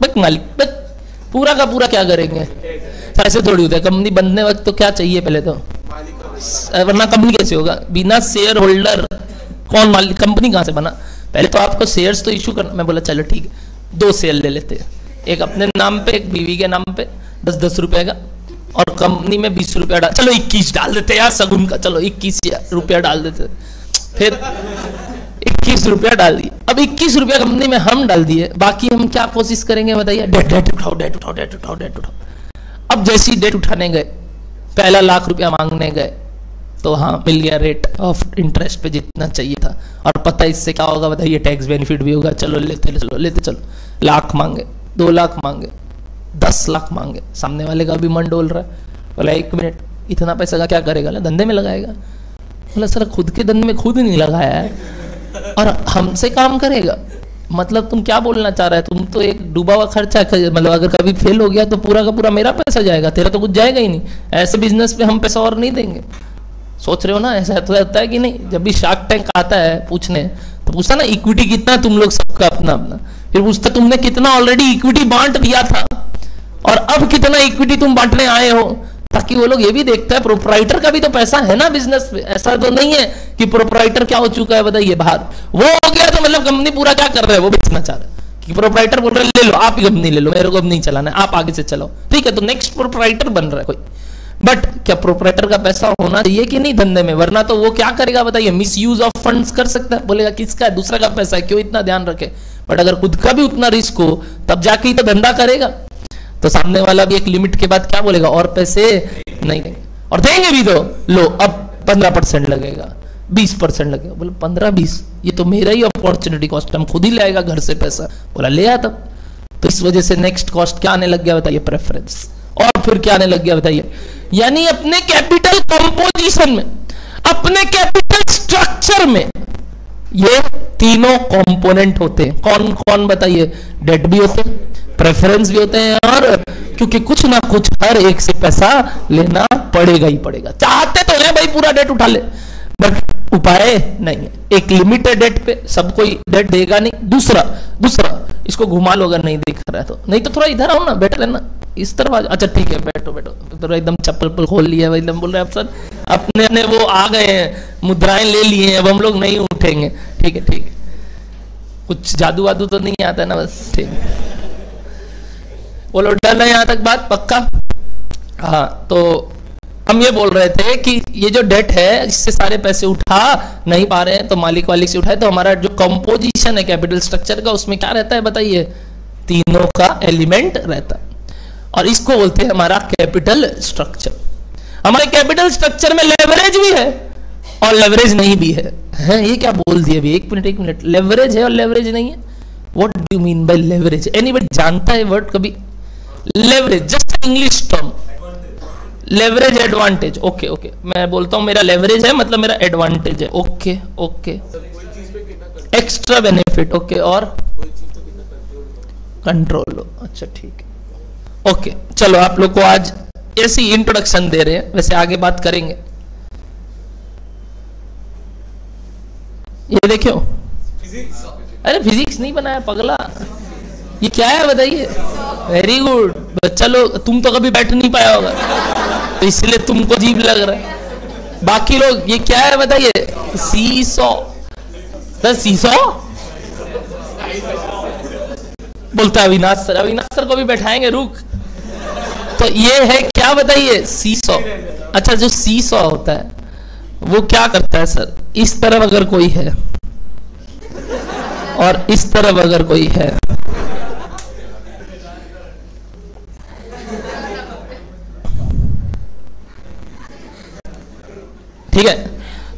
बक मालिक बक, पूरा का पूरा क्या करेंगे? ऐसे थोड़ी होता है। कंपनी बनने वक्त तो क्या चाहिए पहले तो? वरना कंपनी कैसे होगा? बिना शेयर होल्डर कौन मालिक? कंपनी कहां से बना? पहले तो आपको शेयर्स तो इशू करना। मैं बोला चलो ठीक है, 2 शेयर ले लेते हैं, एक अपने नाम पे, एक बीवी के नाम पे, 10-10 रुपए का, और कंपनी में 20 रुपया डाल, चलो 21 डाल देते यार सगुन का, चलो 21 रुपया डाल देते। फिर 21 रुपया डाल दिए। अब 21 रुपया कंपनी में हम डाल दिए, बाकी हम क्या कोशिश करेंगे बताइए? डेट उठाओ। अब जैसे ही डेट उठाने गए, पहला लाख रुपया मांगने गए, तो हाँ मिल गया रेट ऑफ इंटरेस्ट पे जितना चाहिए था। और पता इससे क्या होगा बताइए? टैक्स बेनिफिट भी होगा। चलो लेते चलो। लाख मांगे, 2 लाख मांगे, 10 लाख मांगे। सामने वाले का भी मन डोल रहा है। बोला 1 मिनट, इतना पैसा का क्या करेगा? धंधे में लगाएगा। बोला सर खुद के धंधे में खुद नहीं लगाया है और हमसे काम करेगा? मतलब तुम क्या बोलना चाह रहा है? तुम तो एक डूबा हुआ खर्चा है, मतलब अगर कभी फेल हो गया तो पूरा का पूरा मेरा पैसा जाएगा, तेरा तो कुछ जाएगा ही नहीं। ऐसे बिजनेस पे हम पैसा और नहीं देंगे। सोच रहे हो ना? ऐसा तो होता है कि नहीं? जब भी शार्क टैंक आता है पूछने, तो पूछता ना इक्विटी कितना तुम लोग सबका अपना अपना, फिर पूछता तुमने कितना ऑलरेडी इक्विटी बांट दिया था और अब कितना इक्विटी तुम बांटने आए हो, ताकि वो लोग ये भी देखता है प्रोप्राइटर का भी तो पैसा है ना बिजनेस पे। ऐसा तो नहीं है कि प्रोप्राइटर क्या हो चुका है बताइए? बाहर वो हो गया तो मतलब कंपनी पूरा क्या कर रहा है? वो बेचना चाह रहा है। कि प्रोप्राइटर बोल रहा है ले लो, आप ही कंपनी ले लो, मेरे को अब नहीं चलाना है, आप आगे से चलाओ, ठीक है? तो नेक्स्ट प्रोप्राइटर बन रहा है कोई। बट क्या प्रोप्राइटर का पैसा होना चाहिए कि नहीं धंधे में? वरना तो वो क्या करेगा बताइए? मिस यूज ऑफ फंड्स कर सकता है। बोलेगा किसका है? दूसरा का पैसा है, क्यों इतना ध्यान रखे? बट अगर खुद का भी उतना रिस्क हो तब जाके ही तो धंधा करेगा। तो सामने वाला भी एक लिमिट के बाद क्या बोलेगा? और पैसे नहीं देंगे, और देंगे भी तो लो अब 15% लगेगा, 20% लगेगा। बोले 15-20 ये तो मेरा ही अपॉर्चुनिटी कॉस्ट, हम खुद ही लाएगा घर से पैसा। बोला ले आ तब। तो इस वजह से नेक्स्ट कॉस्ट क्या आने लग गया बताइए? प्रेफरेंस। और फिर क्या आने लग गया बताइए? यानी अपने कैपिटल कंपोजिशन में, अपने कैपिटल स्ट्रक्चर में ये तीनों कंपोनेंट होते हैं। कौन कौन बताइए? डेट भी होते हैं, प्रेफरेंस भी होते हैं, और क्योंकि कुछ ना कुछ हर एक से पैसा लेना पड़ेगा ही पड़ेगा। चाहते तो है भाई पूरा डेट उठा ले, बट उपाय नहीं है। एक लिमिटेड डेट पे सब कोई डेट देगा नहीं। दूसरा इसको घुमा लो अगर नहीं दिख रहा है तो, नहीं तो थोड़ा इधर आओ ना, बैठ लेना इस तरफ। अच्छा ठीक है, बैठो बैठो। तो एकदम चप्पल पर खोल लिया भाई, एकदम बोल रहे अफसर अपने वो आ गए हैं, मुद्राएं ले लिए हैं, अब हम लोग नहीं उठेंगे। ठीक है ठीक है, कुछ जादू वादू तो नहीं आता ना, बस ठीक है। बोलो डन है यहाँ तक बात? पक्का? हाँ, तो हम ये बोल रहे थे कि ये जो डेट है इससे सारे पैसे उठा नहीं पा रहे हैं तो मालिक वालिक से उठाए, तो हमारा जो कंपोजिशन है कैपिटल स्ट्रक्चर का उसमें क्या रहता है बताइए? तीनों का एलिमेंट रहता है, और इसको बोलते हैं हमारा कैपिटल स्ट्रक्चर। हमारे कैपिटल स्ट्रक्चर में लेवरेज भी है और लेवरेज नहीं भी है। ये क्या बोल दिया अभी? एक मिनट, लेवरेज है और लेवरेज नहीं है? What do you mean by leverage? Anybody जानता है वर्ड कभी? Leverage just English term, leverage advantage. Okay okay, मैं बोलता हूं मेरा लेवरेज है मतलब मेरा एडवांटेज है। Okay okay, extra benefit. Okay, और कंट्रोल। अच्छा ठीक है, ओके। चलो आप लोग को आज ऐसी इंट्रोडक्शन दे रहे हैं, वैसे आगे बात करेंगे। ये देखियो, अरे फिजिक्स नहीं बनाया पगला, ये क्या है बताइए? वेरी गुड बच्चा लोग, तुम तो कभी बैठ नहीं पाया होगा तो इसलिए तुमको अजीब लग रहा है। बाकी लोग ये क्या है बताइए? सीसॉ। सीसॉ बोलता है अविनाश सर, अविनाश सर को भी बैठाएंगे, रुक। तो ये है क्या बताइए? सीसॉ। अच्छा, जो सीसॉ होता है वो क्या करता है सर? इस तरफ अगर कोई है और इस तरफ अगर कोई है, ठीक है,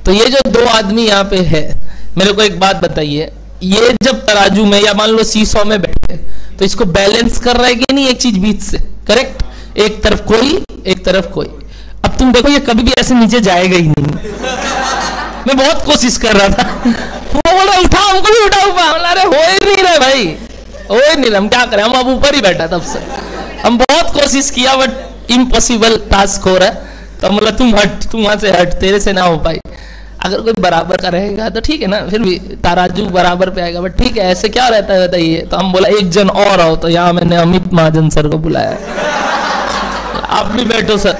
तो ये जो दो आदमी यहाँ पे है, मेरे को एक बात बताइए, ये जब तराजू में या मान लो सीसॉ में बैठे तो इसको बैलेंस कर रहा है कि नहीं एक चीज बीच से? करेक्ट, एक तरफ कोई एक तरफ कोई। अब तुम देखो ये कभी भी ऐसे नीचे जाएगा ही नहीं। मैं बहुत कोशिश कर रहा था, वो बोल रहा उठा, हमको भी उठाओ। अरे हो ही नहीं रहा भाई, हो ही नहीं रहा, हम क्या करें? हम अब ऊपर ही बैठा तब से, हम बहुत कोशिश किया बट इम्पॉसिबल टास्क हो रहा है। तो बोला तुम हट, तुम वहां से हट, तेरे से ना हो पाई। अगर कोई बराबर का रहेगा तो ठीक है ना, फिर भी तराजू बराबर पे आएगा, बट ठीक है ऐसे क्या रहता है बताइए? तो हम बोला एक जन और आओ, तो यहाँ मैंने अमित महाजन सर को बुलाया, आप भी बैठो सर।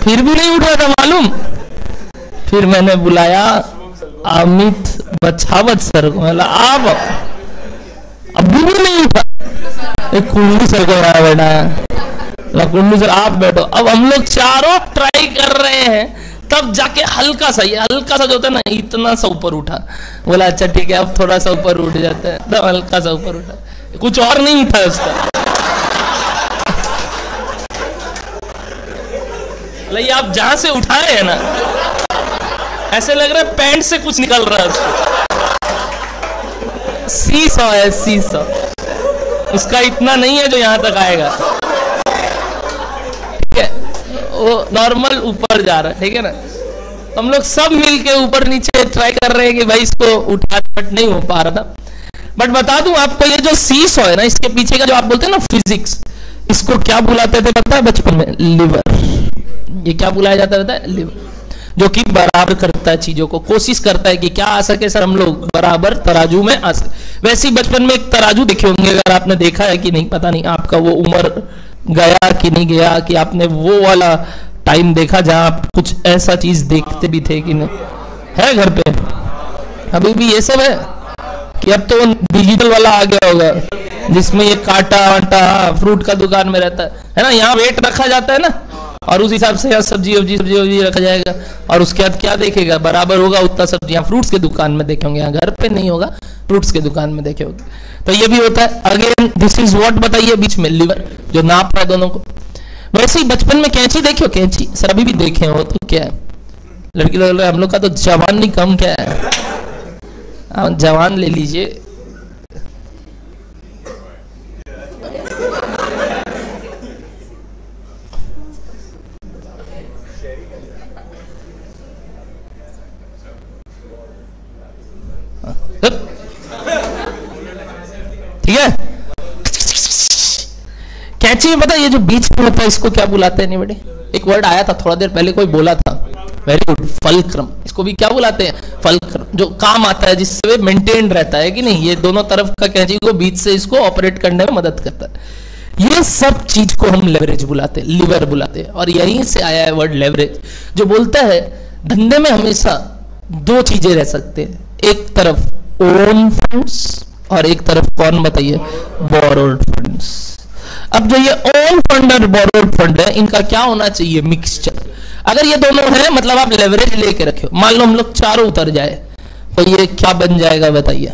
फिर भी नहीं उठ रहा था मालूम, फिर मैंने बुलाया अमित बछावत सर को, बोला आप, अभी भी नहीं उठा। एक कुंडू सर को यहाँ बैठाया, कुंडू सर आप बैठो। अब हम लोग चारों ट्राई कर रहे हैं, तब जाके हल्का सा, ये हल्का सा जो होता है ना, इतना सा ऊपर उठा। बोला अच्छा ठीक है, अब थोड़ा सा ऊपर उठ जाता है, तब हल्का सा ऊपर उठा, कुछ और नहीं उठा उसका। ये आप जहां से उठाए हैं ना, ऐसे लग रहा है पैंट से कुछ निकल रहा है उसको। सीसॉ है, सीसॉ, उसका इतना नहीं है जो यहां तक आएगा, ठीक है, वो नॉर्मल ऊपर जा रहा है, ठीक है ना। हम लोग सब मिलके ऊपर नीचे ट्राई कर रहे हैं कि भाई इसको उठा, बट नहीं हो पा रहा था। बट बता दूं आपको, ये जो सीसॉ है ना, इसके पीछे का जो आप बोलते हैं ना फिजिक्स, इसको क्या बुलाते थे पता है बचपन में? लिवर। ये क्या बुलाया जाता रहता है? लिवर, जो कि बराबर करता है चीजों को, कोशिश करता है कि क्या आ सके सर हम लोग बराबर तराजू में आ सके। वैसे ही बचपन में एक तराजू देखे होंगे, अगर आपने देखा है कि नहीं पता नहीं, आपका वो उम्र गया कि नहीं गया, कि आपने वो वाला टाइम देखा जहां आप कुछ ऐसा चीज देखते भी थे कि नहीं? है घर पे अभी भी ये सब है कि अब तो डिजिटल वाला आ गया होगा, जिसमें ये काटा वाटा फ्रूट का दुकान में रहता है ना, यहाँ वेट रखा जाता है ना, और उस हिसाब से यहाँ सब्जी वब्जी रखा जाएगा, और उसके बाद क्या देखेगा? बराबर होगा उतना सब्जी। यहाँ फ्रूट्स के दुकान में देखे होंगे, यहाँ घर पे नहीं होगा, फ्रूट्स के दुकान में देखे होंगे। तो ये भी होता है। अगेन दिस इज व्हाट बताइए, बीच में लिवर जो नाप रहा है दोनों को। वैसे ही बचपन में कैंची देखियो, कैंची सर अभी भी देखे हो तो क्या है, लड़की लोग, हम लोग का तो जवान नहीं कम क्या है, जवान ले लीजिए। कैंची में पता है ये जो बीच में होता है इसको क्या बुलाते हैं? नहीं बेटे, एक वर्ड आया था थोड़ा देर पहले, कोई बोला था, वेरी गुड, फलक्रम। इसको भी क्या बुलाते हैं? फलक्रम, जो काम आता है, जिससे मेंटेन रहता है कि नहीं, ये दोनों तरफ का कैंची को बीच से इसको ऑपरेट करने में मदद करता है। ये सब चीज को हम लेवरेज बुलाते हैं, लीवर बुलाते हैं, और यहीं से आया है वर्ड लेवरेज, जो बोलता है धंधे में हमेशा दो चीजें रह सकते हैं, एक तरफ ओन फंड्स और एक तरफ कौन बताइए? Borrowed funds. अब जो ये ओन फंड और बोरोड फंड है, इनका क्या होना चाहिए? मिक्सचर। अगर ये दोनों है मतलब आप लेवरेज लेके रखे हो, मान लो हम लोग चारों उतर जाए तो ये क्या बन जाएगा बताइए?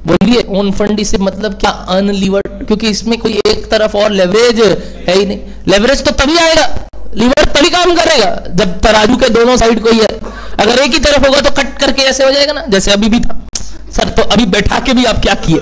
बोलिए। ओन फंड से मतलब क्या? अनलीवर्ड, क्योंकि इसमें कोई एक तरफ और लेवरेज है ही नहीं। लेवरेज तो तभी आएगा, लीवर तभी काम करेगा जब तराजू के दोनों साइड कोई है। अगर एक ही तरफ होगा तो कट करके ऐसे हो जाएगा ना, जैसे अभी भी था। सर तो अभी बैठा के भी आप क्या किए?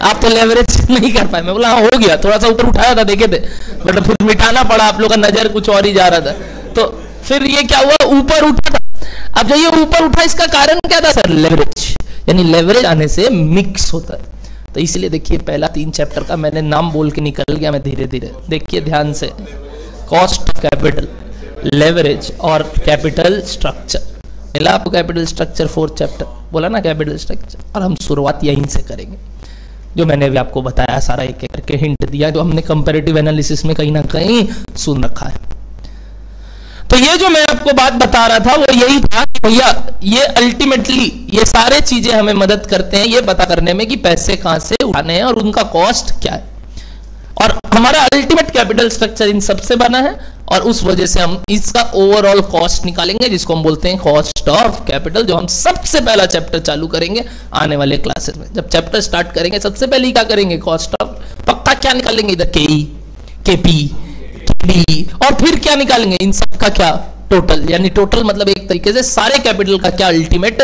आप तो लेवरेज नहीं कर पाए। मैं बोला हाँ हो गया, थोड़ा सा ऊपर उठाया था, देखे थे, बट फिर मिटाना पड़ा, आप लोग का नजर कुछ और ही जा रहा था, तो फिर ये क्या हुआ? ऊपर उठा था। अब जो ये ऊपर उठा, इसका कारण क्या था? सर लेवरेज, यानी लेवरेज आने से मिक्स होता है। तो इसलिए देखिए पहला 3 चैप्टर का मैंने नाम बोल के निकल गया मैं धीरे धीरे, देखिए ध्यान से, कॉस्ट ऑफ कैपिटल, लेवरेज और कैपिटल स्ट्रक्चर। मिला आपको कैपिटल स्ट्रक्चर 4th चैप्टर, बोला ना कैपिटल स्ट्रक्चर, और हम शुरुआत यहीं से करेंगे, जो मैंने भी आपको बताया, सारा एक एक करके हिंट दिया, जो हमने कंपैरेटिव एनालिसिस में कहीं ना कहीं सुन रखा है। तो ये जो मैं आपको बात बता रहा था वो यही था कि भैया ये अल्टीमेटली ये सारे चीजें हमें मदद करते हैं ये पता करने में कि पैसे कहां से उठाने हैं और उनका कॉस्ट क्या है, और हमारा अल्टीमेट कैपिटल स्ट्रक्चर इन सबसे बना है, और उस वजह से हम इसका ओवरऑल कॉस्ट निकालेंगे, जिसको हम बोलते हैं कॉस्ट ऑफ कैपिटल, जो हम सबसे पहला चैप्टर चालू करेंगे आने वाले क्लासेस में। जब चैप्टर स्टार्ट करेंगे सबसे पहले ही क्या करेंगे? कॉस्ट ऑफ, पक्का क्या निकालेंगे? इधर केई, केपी, केडी, और फिर क्या निकालेंगे? इन सब का क्या? टोटल, यानी टोटल मतलब एक तरीके से सारे कैपिटल का क्या अल्टीमेट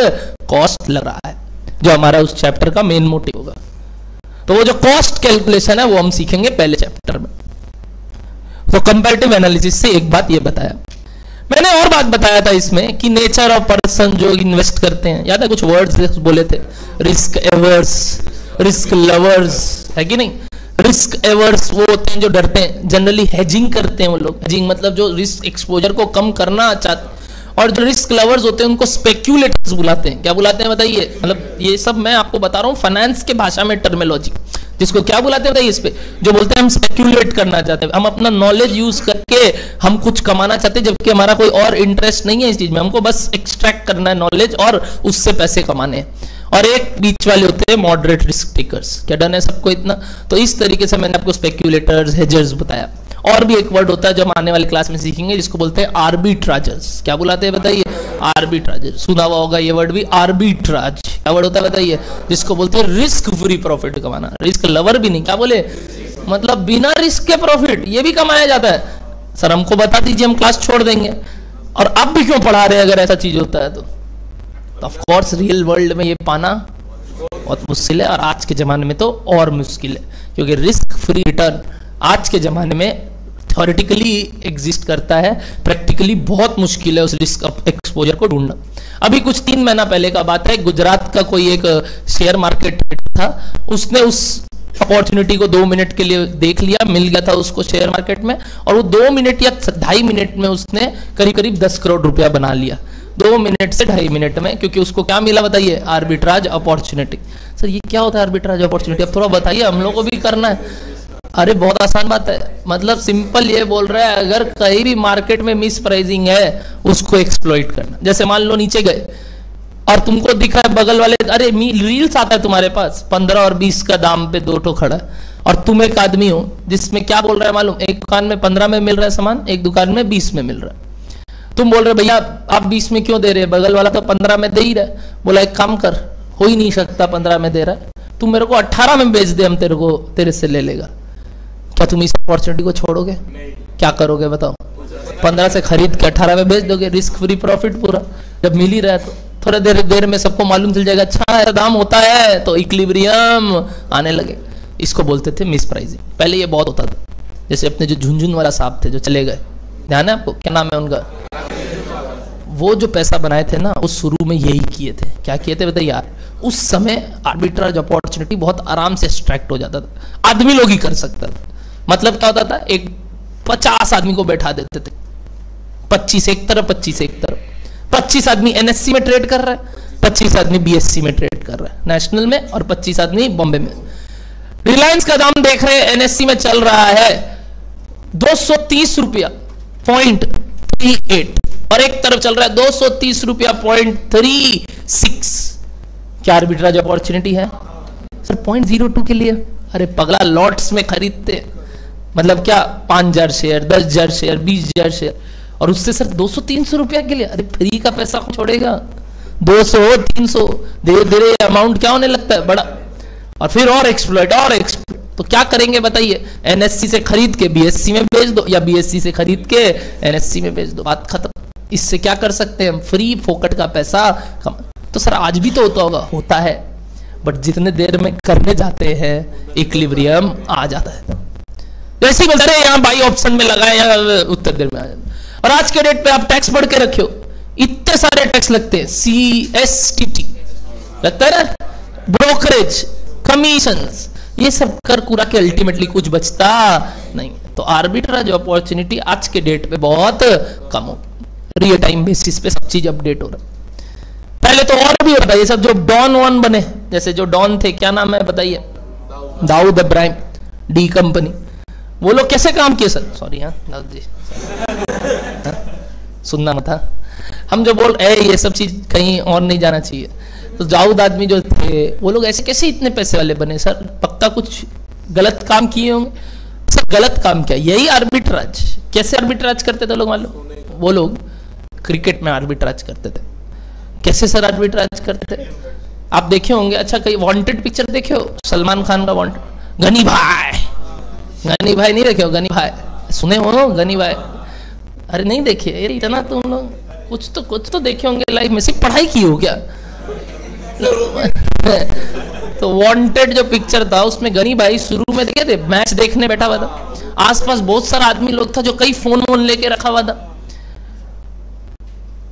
कॉस्ट लग रहा है, जो हमारा उस चैप्टर का मेन मोटिव होगा। तो वो जो कॉस्ट कैलकुलेशन है वो हम सीखेंगे पहले चैप्टर में। तो कंपैरेटिव एनालिसिस से एक बात ये बताया मैंने, और बात बताया था इसमें कि नेचर ऑफ पर्सन जो इन्वेस्ट करते हैं, याद है कुछ वर्ड्स बोले थे? रिस्क एवर्स, रिस्क लवर्स, है कि नहीं? रिस्क एवर्स वो होते हैं जो डरते हैं, जनरली हेजिंग करते हैं वो लोग। हेजिंग मतलब जो रिस्क एक्सपोजर को कम करना चाहते, और जो रिस्क लवर्स होते हैं उनको स्पेक्यूलेटर्स बुलाते हैं। क्या बुलाते हैं बताइए? मतलब ये सब मैं आपको बता रहा हूँ फाइनेंस के भाषा में टर्मिनोलॉजी, जिसको क्या बुलाते हैं बताइए? इस पे जो बोलते हैं हम स्पेक्यूलेट करना चाहते हैं, हम अपना नॉलेज यूज करके हम कुछ कमाना चाहते हैं, जबकि हमारा कोई और इंटरेस्ट नहीं है इस चीज में, हमको बस एक्सट्रैक्ट करना है नॉलेज और उससे पैसे कमाने हैं। और एक बीच वाले होते हैं मॉडरेट रिस्क टेकर्स। क्या डन है सबको इतना? तो इस तरीके से मैंने आपको स्पेक्यूलेटर्स, हेजर्स बताया। और भी एक वर्ड होता है जो हम आने वाले क्लास में सीखेंगे, जिसको बोलते हैं आर्बिट्राजर्स। क्या बुलाते हैं बताइए? आर्बिट्राजर्स। सुना हुआ होगा ये वर्ड भी, आर्बिट्राज। क्या वर्ड होता है बताइए? जिसको बोलते हैं रिस्क फ्री प्रॉफिट कमाना। रिस्क लवर भी नहीं, क्या बोले? मतलब बिना रिस्क के प्रॉफिट ये भी कमाया जाता है। सर हमको बता दीजिए, हम क्लास छोड़ देंगे। और अब भी क्यों पढ़ा रहे अगर ऐसा चीज होता है तो ऑफ कोर्स रियल वर्ल्ड में ये पाना बहुत मुश्किल है, और आज के ज़माने में तो और मुश्किल है, क्योंकि रिस्क फ्री रिटर्न आज के ज़माने में थ्योरेटिकली एग्जिस्ट करता है, प्रैक्टिकली बहुत मुश्किल है उस रिस्क एक्सपोजर को ढूंढना। अभी कुछ 3 महीना पहले का बात है, गुजरात का कोई एक शेयर मार्केट था, उसने उस अपॉर्चुनिटी को 2 मिनट के लिए देख लिया, मिल गया था उसको शेयर मार्केट में, और वो 2 मिनट या 2.5 मिनट में उसने करीब करीब 10 करोड़ रुपया बना लिया। 2 मिनट से 2.5 मिनट में, क्योंकि उसको क्या मिला बताइए? Arbitrage opportunity. सर ये क्या होता है आर्बिट्राज अपॉर्चुनिटी? अब थोड़ा बताइए, हम लोग को भी करना है। अरे बहुत आसान बात है, मतलब सिंपल ये बोल रहा है, अगर कहीं भी मार्केट में मिस प्राइसिंग है उसको एक्सप्लॉइट करना। जैसे मान लो नीचे गए और तुमको दिख रहा है बगल वाले, अरे रील्स आता है तुम्हारे पास 15 और 20 का दाम पे 2 ठो खड़ा है, और तुम एक आदमी हो जिसमें क्या बोल रहा है मालूम? एक दुकान में 15 में मिल रहा है सामान, एक दुकान में 20 में मिल रहा है। तुम बोल रहे भैया आप 20 में क्यों दे रहे हैं, बगल वाला तो 15 में दे ही रहा है। बोला एक काम कर, हो ही नहीं सकता 15 में दे रहा है, तुम मेरे को 18 में बेच दे, हम तेरे से ले लेगा। क्या तुम इस अपॉर्चुनिटी को छोड़ोगे? क्या करोगे बताओ? 15 से खरीद के 18 में बेच दोगे, रिस्क फ्री प्रॉफिट पूरा। जब मिल ही रहा है तो थोड़ा देर में सबको मालूम चल जाएगा, अच्छा ऐसा दाम होता है, तो इक्विलिब्रियम आने लगे। इसको बोलते थे मिस प्राइसिंग। पहले ये बहुत होता था, जैसे अपने जो झुनझुन वाला साहब थे जो चले गए, ध्यान है आपको? क्या नाम है उनका? वो जो पैसा बनाए थे ना, उस शुरू में यही किए थे। क्या किए थे बताइए यार? उस समय आर्बिट्राज अपॉर्चुनिटी बहुत आराम से एक्सट्रैक्ट हो जाता था, आदमी लोग ही कर सकता था। मतलब क्या होता था, एक 50 आदमी को बैठा देते थे, 25 एक तरफ 25 एक तरफ, 25 आदमी एनएससी में ट्रेड कर रहा है, 25 आदमी बीएससी में ट्रेड कर रहा है नेशनल में, और 25 आदमी बॉम्बे में। रिलायंस का दाम देख रहे हैं एनएससी में चल रहा है 230 रुपया .38, और एक तरफ चल रहा है 230 रुपया .36। क्या आर्बिट्राज अपॉर्चुनिटी है सर 0.02 के लिए? अरे पगला, लॉट्स में खरीदते, मतलब क्या 5000 शेयर, 10,000 शेयर, 20,000 शेयर, और उससे सर 200-300 रुपया के लिए? अरे फ्री का पैसा कौन छोड़ेगा? 200-300 धीरे धीरे अमाउंट क्या होने लगता है बड़ा, और फिर और एक्सप्लॉइट। तो क्या करेंगे बताइए? एनएससी से खरीद के बीएससी में बेच दो, या बीएससी से खरीद के एनएससी में बेच दो, बात खत्म। इससे क्या कर सकते हैं हम? फ्री फोकट का पैसा कमा। तो सर आज भी तो होता होगा, होता है, बट जितने देर में करने जाते हैं इक्विलिब्रियम आ जाता है। जैसे ही बोलते हैं यहाँ बाई ऑप्शन में लगाए, यहाँ उत्तर देर में आ जाता है। और आज के डेट पे आप टैक्स बढ़ के रखे हो, इतने सारे टैक्स लगते हैं, CSTT लगता है ना, ब्रोकरेज, कमीशंस, ये सब कर कुरा के अल्टीमेटली कुछ बचता नहीं। तो आर्बिट्राज अपॉर्चुनिटी आज के डेट पे बहुत कम हो, रियल टाइम बेसिस पे सब चीज अपडेट हो रहा है। पहले तो और भी होता है, ये सब जो डॉन वन बने, जैसे जो डॉन थे, क्या नाम है बताइए, दाऊद इब्राहिम, डी कंपनी, वो लोग कैसे काम किए सर? सॉरी हाँ दाऊद जी, सुनना मत था, हम जो बोल रहे ये सब चीज कहीं और नहीं जाना चाहिए। तो दाऊद आदमी जो थे, वो लोग ऐसे कैसे इतने पैसे वाले बने सर? पक्का कुछ गलत काम किए होंगे सर। गलत काम क्या? यही आर्बिट्राज। कैसे आर्बिट्राज करते थे लोग मालूम? वो लोग क्रिकेट में आर्बिट्राज करते थे। कैसे सर आर्बिट्राज करते थे? आप देखे होंगे, अच्छा कहीं वांटेड पिक्चर देखे हो? सलमान खान का वांटेड, गनी भाई, गनी भाई नहीं देखे हो? गनी भाई सुने हो? गनी भाई अरे नहीं देखे? अरे इतना तुम लोग कुछ तो देखे होंगे लाइफ में, सिर्फ पढ़ाई की हो क्या? तो वांटेड जो पिक्चर था उसमें गनी भाई शुरू में देखे थे, मैच देखने बैठा हुआ था, आसपास बहुत सारा आदमी लोग था जो कई फोन लेके रखा हुआ था।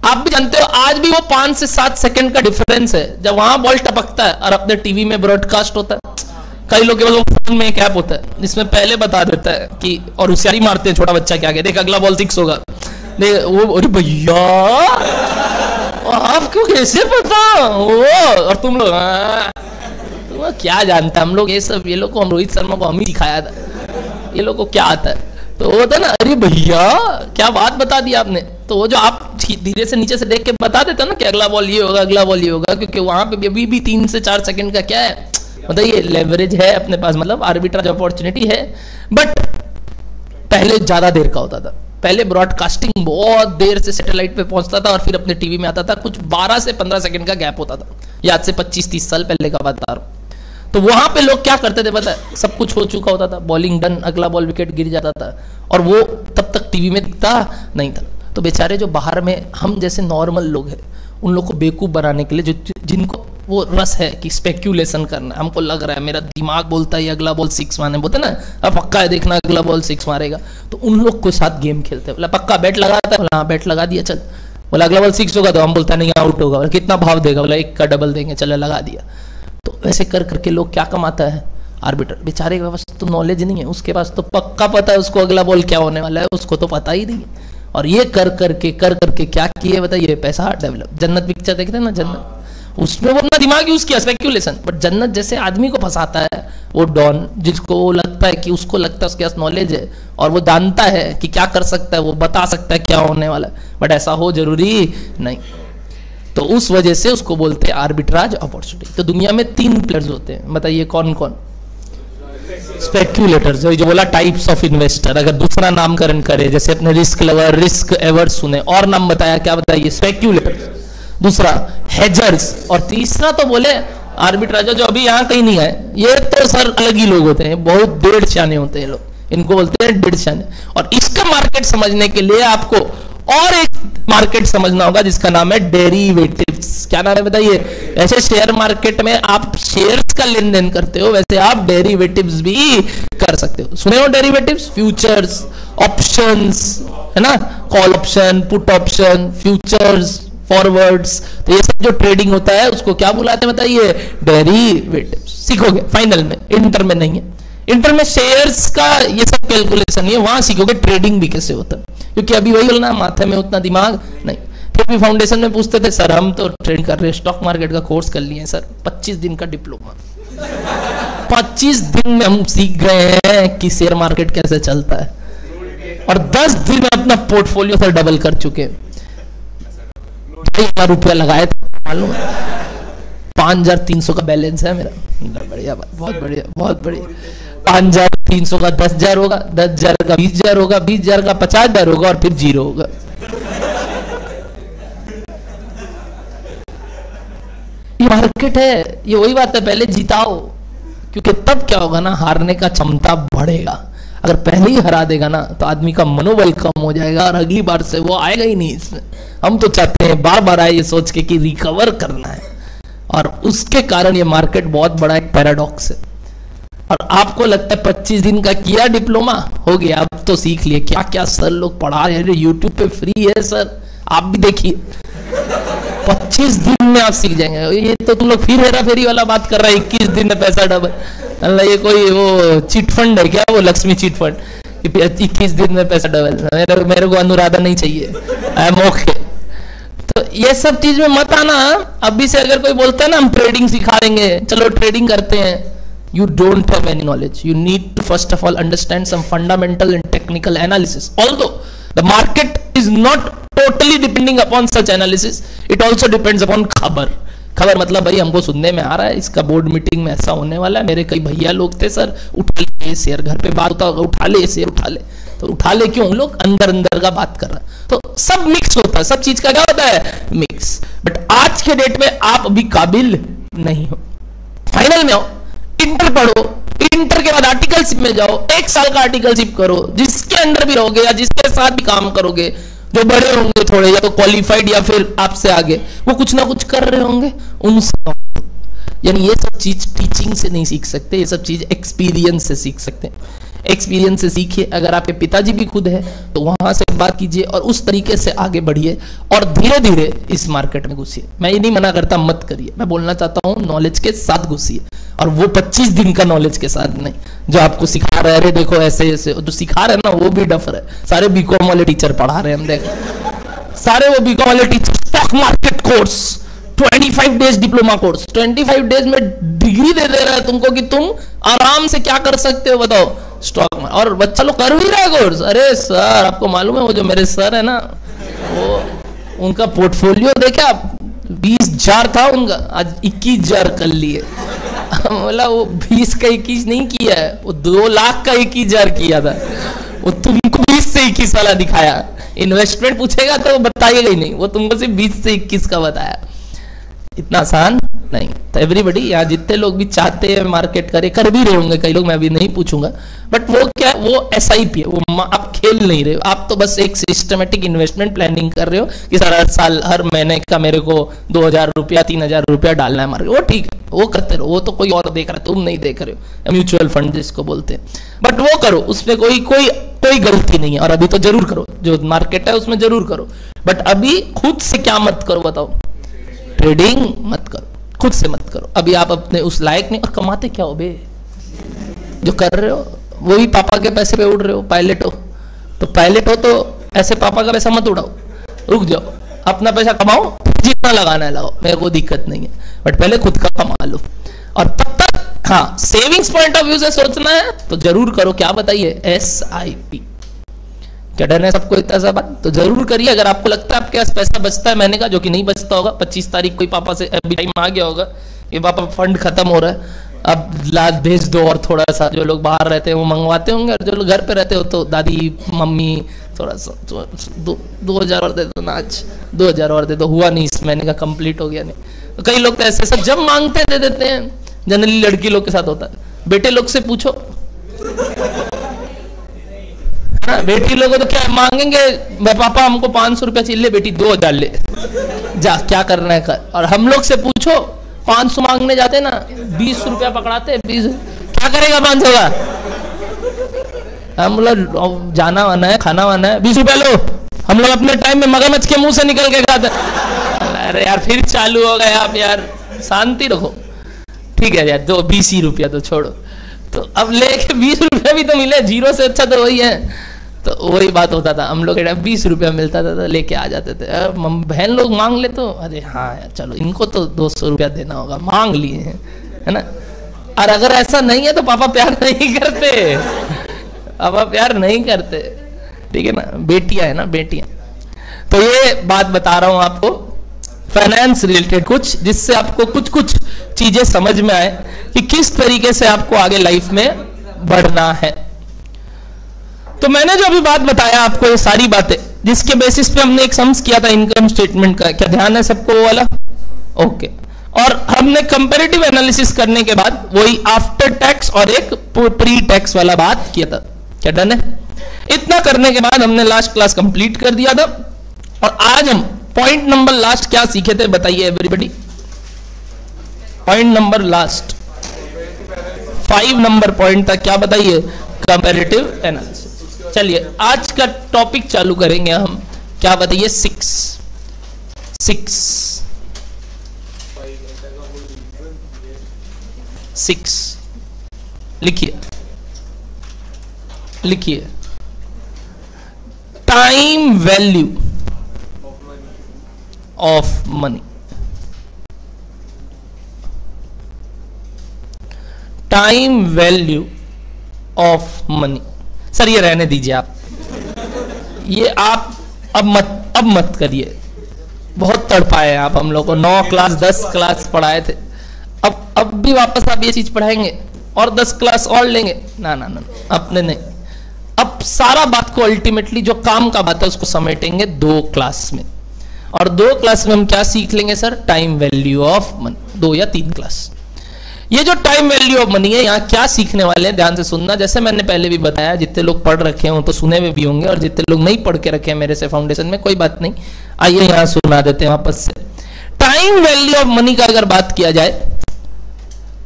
आप भी जानते हो आज भी वो 5 से 7 सेकंड का डिफरेंस है जब वहां बॉल टपकता है और अपने टीवी में ब्रॉडकास्ट होता है। कई लोग केवल फोन में एक ऐप होता है जिसमें पहले बता देता है कि, और होशियारी मारते हैं, छोटा बच्चा क्या देख अगला बॉल 6 होगा, देख वो, अरे भैया आपको कैसे पता वो? और तुम लोग तुम क्या जानता, हम लोग ये सब, ये लोग को हम रोहित शर्मा को हम ही दिखाया था, ये लोग को क्या आता है। तो वो था ना, अरे भैया क्या बात बता दी आपने। तो वो जो आप धीरे से नीचे से देख के बता देते ना कि अगला बॉल ये होगा, अगला बॉल ये होगा, क्योंकि वहां पे अभी भी 3 से 4 सेकंड का क्या है, मतलब ये लेवरेज है अपने पास, मतलब आर्बिट्राज अपॉर्चुनिटी है। बट पहले ज्यादा देर का होता था, पहले ब्रॉडकास्टिंग बहुत देर से सैटेलाइट पे पहुंचता था और फिर अपने टीवी में आता था, कुछ 12 से 15 सेकंड का गैप होता था, याद से 25-30 साल पहले का बता रहा हूं। तो वहां पे लोग क्या करते थे पता है? सब कुछ हो चुका होता था, बॉलिंग डन, अगला बॉल विकेट गिर जाता था, और वो तब तक टीवी में दिखता नहीं था। तो बेचारे जो बाहर में हम जैसे नॉर्मल लोग हैं, उन लोग को बेवकूफ बनाने के लिए, जिनको वो रस है कि स्पेक्यूलेशन करना, हमको लग रहा है, मेरा दिमाग बोलता है अगला बॉल 6 मारने, बोलते ना अब पक्का है देखना अगला बॉल 6 मारेगा, तो उन लोग के साथ गेम खेलते हैं। बोला पक्का बैट लगाता है, बोला हाँ बैट लगा दिया, चल। बोला अगला बॉल 6 होगा, तो हम बोलता नहीं आउट होगा। बोला कितना भाव देगा? बोला 1 का डबल देंगे, चले लगा दिया। तो ऐसे कर करके लोग क्या कमाता है? आर्बिटर। बेचारे के पास तो नॉलेज नहीं है, उसके पास तो पक्का पता है उसको अगला बॉल क्या होने वाला है, उसको तो पता ही नहीं है। और ये कर करके क्या किए बताइए? पैसा डेवलप। जन्नत पिक्चर देखते हैं ना, जन्नत, उसमें वो अपना दिमाग यूज किया, स्पेक्यूलेशन। बट जन्नत जैसे आदमी को फंसाता है वो डॉन, जिसको लगता है कि उसको लगता है उसके पास नॉलेज है और वो जानता है कि क्या कर सकता है, वो बता सकता है क्या होने वाला है, बट ऐसा हो जरूरी नहीं। तो उस वजह से उसको बोलते हैं आर्बिट्राज अपॉर्चुनिटी। तो दुनिया में 3 प्लेयर्स होते हैं, बताइए कौन कौन? स्पेक्यूलेटर्स, जो बोला टाइप्स ऑफ इन्वेस्टर। अगर दूसरा नामकरण करे, जैसे अपने रिस्क लवर, रिस्क एवर सुने, और नाम बताया, क्या बताइए? स्पेक्यूलेटर्स। दूसरा हेजर्स, और तीसरा तो बोले आर्बिट्राज, जो अभी यहाँ कहीं नहीं है। ये तो सर अलग ही लोग होते हैं, बहुत 1.5 सियाने होते हैं लोग, इनको बोलते हैं 1.5 सियाने। और इसका मार्केट समझने के लिए आपको और एक मार्केट समझना होगा जिसका नाम है डेरिवेटिव्स। क्या नाम है बताइए? ऐसे शेयर मार्केट में आप शेयर्स का लेन देन करते हो, वैसे आप डेरिवेटिव्स भी कर सकते हो। सुने हो डेरिवेटिव्स? फ्यूचर्स, ऑप्शंस, है ना, call option, put option, futures, forwards. तो ये सब जो ट्रेडिंग होता है उसको क्या बुलाते हैं बताइए? डेरिवेटिव्स। सीखोगे फाइनल में, इंटर में नहीं है। इंटर में शेयर्स का ये सब कैलकुलेशन नहीं है, वहां सीखोगे ट्रेडिंग भी कैसे होता है, क्योंकि अभी वही बोलना माथे में उतना दिमाग नहीं। फिर भी फाउंडेशन में पूछते थे सर हम तो ट्रेड कर रहे हैं, स्टॉक मार्केट का कोर्स कर लिए सर, 25 दिन का डिप्लोमा। 25 दिन में हम सीख गए हैं कि शेयर मार्केट कैसे चलता है, और 10 दिन में अपना पोर्टफोलियो सर डबल कर चुके हैं। 2,000 रुपया लगाए थे, मालूम है 5,300 का बैलेंस है मेरा। बढ़िया, बहुत बढ़िया, बहुत बढ़िया। 5,300 का 10,000 होगा, 10,000 का 20,000 होगा, 20,000 का 50,000 होगा, और फिर जीरो होगा। ये मार्केट है, ये वही बात है, पहले जिताओ, क्योंकि तब क्या होगा ना, हारने का क्षमता बढ़ेगा। अगर पहले ही हरा देगा ना तो आदमी का मनोबल कम हो जाएगा और अगली बार से वो आएगा ही नहीं इसमें। हम तो चाहते हैं बार बार आए ये सोच के कि रिकवर करना है, और उसके कारण ये मार्केट बहुत बड़ा एक पैराडॉक्स है। और आपको लगता है 25 दिन का किया डिप्लोमा हो गया, अब तो सीख लिए, क्या क्या सर लोग पढ़ा रहे हैं, यूट्यूब पे फ्री है सर, आप भी देखिए। 25 दिन में आप सीख जाएंगे। ये तो तुम लोग फिर हेरा फेरी वाला बात कर रहा है, 21 दिन में पैसा डबल। अल्लाह, ये कोई वो चिट फंड है क्या, वो लक्ष्मी चिट फंड, 21 दिन में पैसा डबल। मेरे को अनुराधा नहीं चाहिए, आई एम ओके। तो ये सब चीज में मत आना। अभी से अगर कोई बोलता है ना हम ट्रेडिंग सिखा देंगे, चलो ट्रेडिंग करते हैं, you don't have any knowledge. You need to first of all understand some fundamental and technical analysis. Although the market is not totally depending upon such analysis, it also depends upon खबर मतलब भाई हमको सुनने में आ रहा है इसका board meeting में ऐसा होने वाला है, मेरे कई भैया लोग थे सर, उठा ले शेयर, घर पे बात होता होगा उठा ले शेयर, उठा ले, तो उठा ले क्यों, लोग अंदर अंदर का बात कर रहा है। तो सब मिक्स होता है, सब चीज का क्या होता है, मिक्स। बट आज के डेट में आप अभी काबिल नहीं हो, फाइनल में हो, इंटर पढ़ो, इंटर के बाद आर्टिकलशिप में जाओ, 1 साल का आर्टिकलशिप करो, जिसके अंदर भी रहोगे या जिसके साथ भी काम करोगे, जो बड़े होंगे थोड़े या तो क्वालिफाइड या फिर आपसे आगे, वो कुछ ना कुछ कर रहे होंगे, उनसे। यानी ये सब चीज टीचिंग से नहीं सीख सकते, ये सब चीज एक्सपीरियंस से सीख सकते हैं। एक्सपीरियंस से सीखिए। अगर आपके पिताजी भी खुद है तो वहां से बात कीजिए और उस तरीके से आगे बढ़िए और धीरे धीरे इस मार्केट में घुसिए। मैं ये नहीं मना करता मत करिए, मैं बोलना चाहता हूँ नॉलेज के साथ घुसिए, और वो 25 दिन का नॉलेज के साथ नहीं जो आपको सिखा रहे हैं, देखो ऐसे ऐसे जो सिखा रहे हैं ना वो भी डफर है। सारे बीकॉम वाले टीचर पढ़ा रहे हैं, हम देखो सारे वो बीकॉम वाले teacher, stock market course 25 days diploma course, 25 days में डिग्री दे रहा है तुमको कि तुम आराम से क्या कर सकते हो बताओ स्टॉक में। और बच्चा लोग कर भी रहा है कोर्स। अरे सर आपको मालूम है वो जो मेरे सर है ना, वो उनका पोर्टफोलियो देखे आप, 20,000 था उनका, आज 21,000 कर लिए। बोला वो 20 का 21 नहीं किया है, वो 2 लाख का 21,000 किया था। वो तुमको 20 से 21 वाला दिखाया। इन्वेस्टमेंट पूछेगा तो बताइएगा ही नहीं, वो तुमको सिर्फ 20 से 21 का बताया। इतना आसान नहीं। तो एवरीबडी यहाँ जितने लोग भी चाहते हैं मार्केट करे, कर भी रहे होंगे कई लोग, मैं अभी नहीं पूछूंगा, बट वो क्या, वो SIP है, वो आप खेल नहीं रहे हो, आप तो बस एक सिस्टमेटिक इन्वेस्टमेंट प्लानिंग कर रहे हो कि सर हर साल हर महीने का मेरे को 2,000 रुपया 3,000 रुपया डालना है मार्केट। वो ठीक है, वो करते रहो, वो तो कोई और देख रहा है, तुम नहीं देख रहे हो, म्यूचुअल फंड जिसको बोलते हैं, बट वो करो, उसमें कोई गलती नहीं है। और अभी तो जरूर करो, जो मार्केट है उसमें जरूर करो, बट अभी खुद से क्या मत करो बताओ, ट्रेडिंग मत करो, खुद से मत करो। अभी आप अपने उस लायक नहीं। और कमाते क्या हो बे, जो कर रहे हो वही पापा के पैसे पे उड़ रहे हो, पायलट हो तो पायलट हो तो ऐसे पापा का पैसा मत उड़ाओ, रुक जाओ, अपना पैसा कमाओ, जितना लगाना है लगाओ, मेरे को दिक्कत नहीं है, बट पहले खुद का कमा लो। और तब तक हाँ सेविंग्स पॉइंट ऑफ व्यू से सोचना है तो जरूर करो। क्या बताइए, SIP। क्या डर है सबको इतना सा बात, तो जरूर करिए। अगर आपको लगता है आपके पास पैसा बचता है महीने का, जो कि नहीं बचता होगा, 25 तारीख कोई पापा से अभी टाइम आ गया होगा कि पापा फंड खत्म हो रहा है, अब लाद भेज दो, और थोड़ा सा जो लोग बाहर रहते हैं वो मंगवाते होंगे, और जो लोग घर पे रहते हो तो दादी मम्मी थोड़ा सा 2,000 और दे दो ना, आज 2,000 और दे दो, हुआ नहीं इस महीने का कंप्लीट हो गया नहीं। तो कई लोग तो ऐसे सब जब मांगते हैं दे देते हैं, जनरली लड़की लोग के साथ होता है। बेटे लोग से पूछो, बेटी लोगों तो क्या मांगेंगे, पापा हमको 500 रुपया चाहिए, बेटी 2,000 ले जा, क्या करना है कर। और हम लोग से पूछो 500 मांगने जाते ना, 20 रुपया पकड़ाते, 20 क्या करेगा 500 का, हम लोग जाना वाना है, खाना वाना है, 20 रुपया लो। हम लोग अपने टाइम में मगरमच्छ के मुंह से निकल के खाते। अरे यार फिर चालू हो गया आप, यार शांति रखो, ठीक है यार, 20 ही रुपया तो छोड़ो। तो अब लेके 20 रुपया भी तो मिले, जीरो से अच्छा तो वही है। तो वही बात होता था, हम लोग 20 रुपया मिलता था तो लेके आ जाते थे। बहन लोग मांग ले तो अरे हाँ यार चलो इनको तो 200 रुपया देना होगा, मांग लिए हैं, है ना। और अगर ऐसा नहीं है तो पापा प्यार नहीं करते, पापा प्यार नहीं करते, ठीक है ना। बेटियां है ना, बेटियां। तो ये बात बता रहा हूं आपको फाइनेंस रिलेटेड कुछ, जिससे आपको कुछ कुछ चीजें समझ में आए कि किस तरीके से आपको आगे लाइफ में बढ़ना है। तो मैंने जो अभी बात बताया आपको, ये सारी बातें जिसके बेसिस पे हमने एक सम्स किया था इनकम स्टेटमेंट का, क्या ध्यान है सबको वो वाला? ओके। और हमने कंपैरेटिव एनालिसिस करने के बाद वही आफ्टर टैक्स और एक प्री टैक्स वाला बात किया था। क्या डन है? इतना करने के बाद हमने लास्ट क्लास कंप्लीट कर दिया था। और आज हम पॉइंट नंबर लास्ट क्या सीखे थे बताइए everybody. Point number last 5 number point तक क्या बताइए? Comparative analysis. चलिए आज का टॉपिक चालू करेंगे हम, क्या बताइए? 6 लिखिए, लिखिए। Time value of money. Time value of money. Sir ये रहने दीजिए आप, ये आप अब मत करिए। बहुत तड़पाए आप हम लोग को, 9 क्लास 10 क्लास पढ़ाए थे, अब भी वापस आप ये चीज पढ़ाएंगे और 10 क्लास और लेंगे? ना ना ना, अपने नहीं। अब सारा बात को अल्टीमेटली जो काम का बात है उसको समेटेंगे 2 क्लास में। और 2 क्लास में हम क्या सीख लेंगे sir? Time value of money. 2 या 3 क्लास। ये जो टाइम वैल्यू ऑफ मनी है, यहाँ क्या सीखने वाले हैं ध्यान से सुनना। जैसे मैंने पहले भी बताया, जितने लोग पढ़ रखे हों तो सुने हुए भी होंगे, और जितने लोग नहीं पढ़ के रखे हैं मेरे से फाउंडेशन में, कोई बात नहीं, आइए यहाँ सुना देते हैं वापस से। टाइम वैल्यू ऑफ मनी का अगर बात किया जाए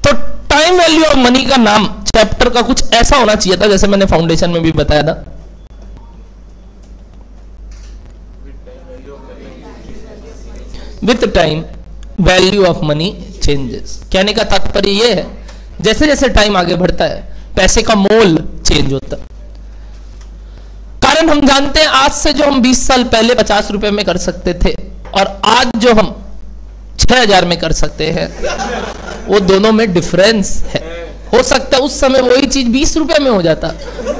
तो टाइम वैल्यू ऑफ मनी का नाम चैप्टर का कुछ ऐसा होना चाहिए था, जैसे मैंने फाउंडेशन में भी बताया था, with time value of money changes. कहने का तात्पर्य यह है, जैसे जैसे टाइम आगे बढ़ता है पैसे का मोल चेंज होता है। कारण हम जानते हैं, आज से जो हम 20 साल पहले 50 रुपए में कर सकते थे और आज जो हम 6000 में कर सकते हैं, वो दोनों में डिफरेंस है। हो सकता है उस समय वही चीज 20 रुपए में हो जाता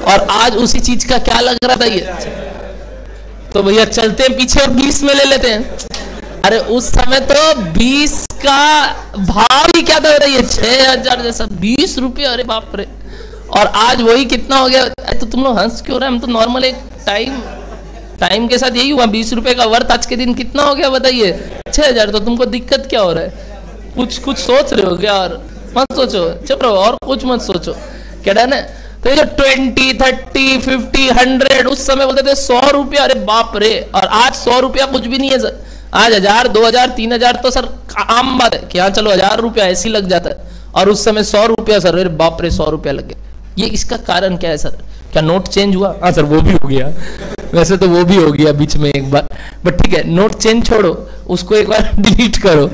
और आज उसी चीज का क्या लग रहा था ये, तो भैया चलते हैं पीछे और 20 में ले लेते हैं। अरे उस समय तो 20 का भाव ही क्या था, ये 6000 जैसा 20 रुपये, अरे बाप रे। और आज वही कितना हो गया? तो तुम लोग हंस क्यों रहे? हम तो नॉर्मल एक टाइम के साथ यही हुआ। 20 रुपए का वर्थ आज के दिन कितना हो गया बताइए? 6000। तो तुमको दिक्कत क्या हो रहा है? कुछ सोच रहे हो क्या? और मत सोचो, चुप रहो और कुछ मत सोचो। क्या डन है? तो ये जो 20, 30, 50, 100 उस समय बोलते थे 100 रुपया, अरे बाप रे। और आज 100 रुपया कुछ भी नहीं है सर। आज 1000, 2000, 3000 तो सर आम बात है कि हाँ चलो 1000 रुपया ऐसे ही लग जाता है। और उस समय 100 रुपया सर, अरे बाप रे 100 रुपया लग गया। ये इसका कारण क्या है सर? क्या नोट चेंज हुआ? हाँ सर वो भी हो गया, वैसे तो वो भी हो गया बीच में एक बार, बट ठीक है, नोट चेंज छोड़ो, उसको एक बार डिलीट करो।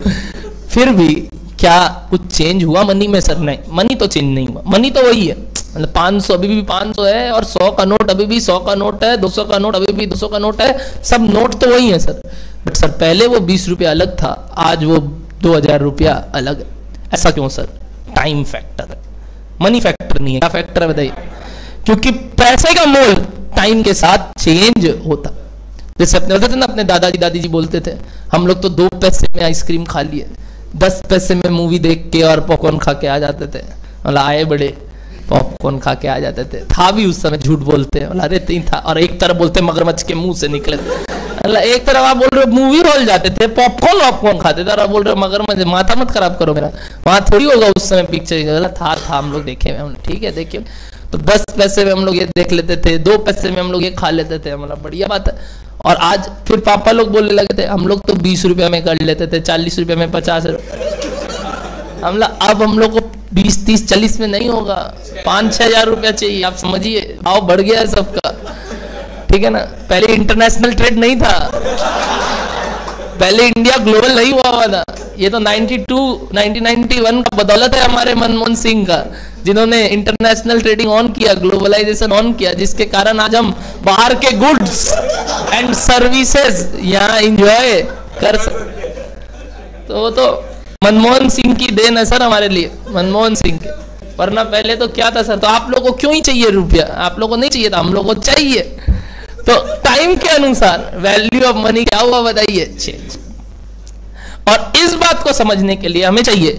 फिर भी क्या कुछ चेंज हुआ मनी में सर? नहीं, मनी तो चेंज नहीं हुआ, मनी तो वही है। मतलब 500 अभी भी 500 है, और 100 का नोट अभी भी 100 का नोट है, 200 का नोट अभी भी 200 का नोट है, सब नोट तो वही है सर। बट सर पहले वो 20 रुपया अलग था, आज वो 2000 रुपया अलग है। ऐसा क्यों सर? टाइम फैक्टर है, मनी फैक्टर नहीं है। क्या फैक्टर है बताइए? क्योंकि पैसे का मोल टाइम के साथ चेंज होता। जैसे अपने बोलते थे ना, अपने दादाजी बोलते थे, हम लोग तो 2 पैसे में आइसक्रीम खा लिए, 10 पैसे में मूवी देख के और पॉपकॉर्न खा के आ जाते थे। मतलब आए बड़े पॉपकॉर्न खा के आ जाते थे, था भी उस समय, झूठ बोलते हैं, अरे तीन था। और एक तरफ बोलते मगरमच्छ के मुंह से निकले, मतलब एक तरफ आप बोल रहे हो मूवी हॉल जाते थे, पॉपकॉर्न खाते थे, और आप बोल रहे हो मगरमच्छ। माथा मत खराब करो मेरा, वहां थोड़ी होगा उस समय पिक्चर। था हम लोग देखे हुए, हम ठीक है देखिए। तो 10 पैसे में हम लोग ये देख लेते थे, 2 पैसे में हम लोग ये खा लेते थे, मतलब बढ़िया बात है। और आज फिर पापा लोग बोलने लगे थे, हम लोग तो 20 रुपया में कर लेते थे, 40 रुपये में, 50 अब हम लोग को 20, 30, 40 में नहीं होगा, 5-6 हजार रुपया चाहिए। आप समझिए भाव बढ़ गया है सबका, ठीक है ना। पहले इंटरनेशनल ट्रेड नहीं था, पहले इंडिया ग्लोबल नहीं हुआ था, ये तो 1991 का बदौलत है हमारे मनमोहन सिंह का, जिन्होंने इंटरनेशनल ट्रेडिंग ऑन किया, ग्लोबलाइजेशन ऑन किया, जिसके कारण आज हम बाहर के गुड्स एंड सर्विसेज यहाँ इंजॉय कर सकते। तो वो तो मनमोहन सिंह की देन है सर हमारे लिए, मनमोहन सिंह के, वरना पहले तो क्या था सर। तो आप लोगों को क्यों ही चाहिए रुपया? आप लोगों को नहीं चाहिए था, हम लोगों को चाहिए। तो टाइम के अनुसार वैल्यू ऑफ मनी क्या हुआ बताइए? चेंज। और इस बात को समझने के लिए हमें चाहिए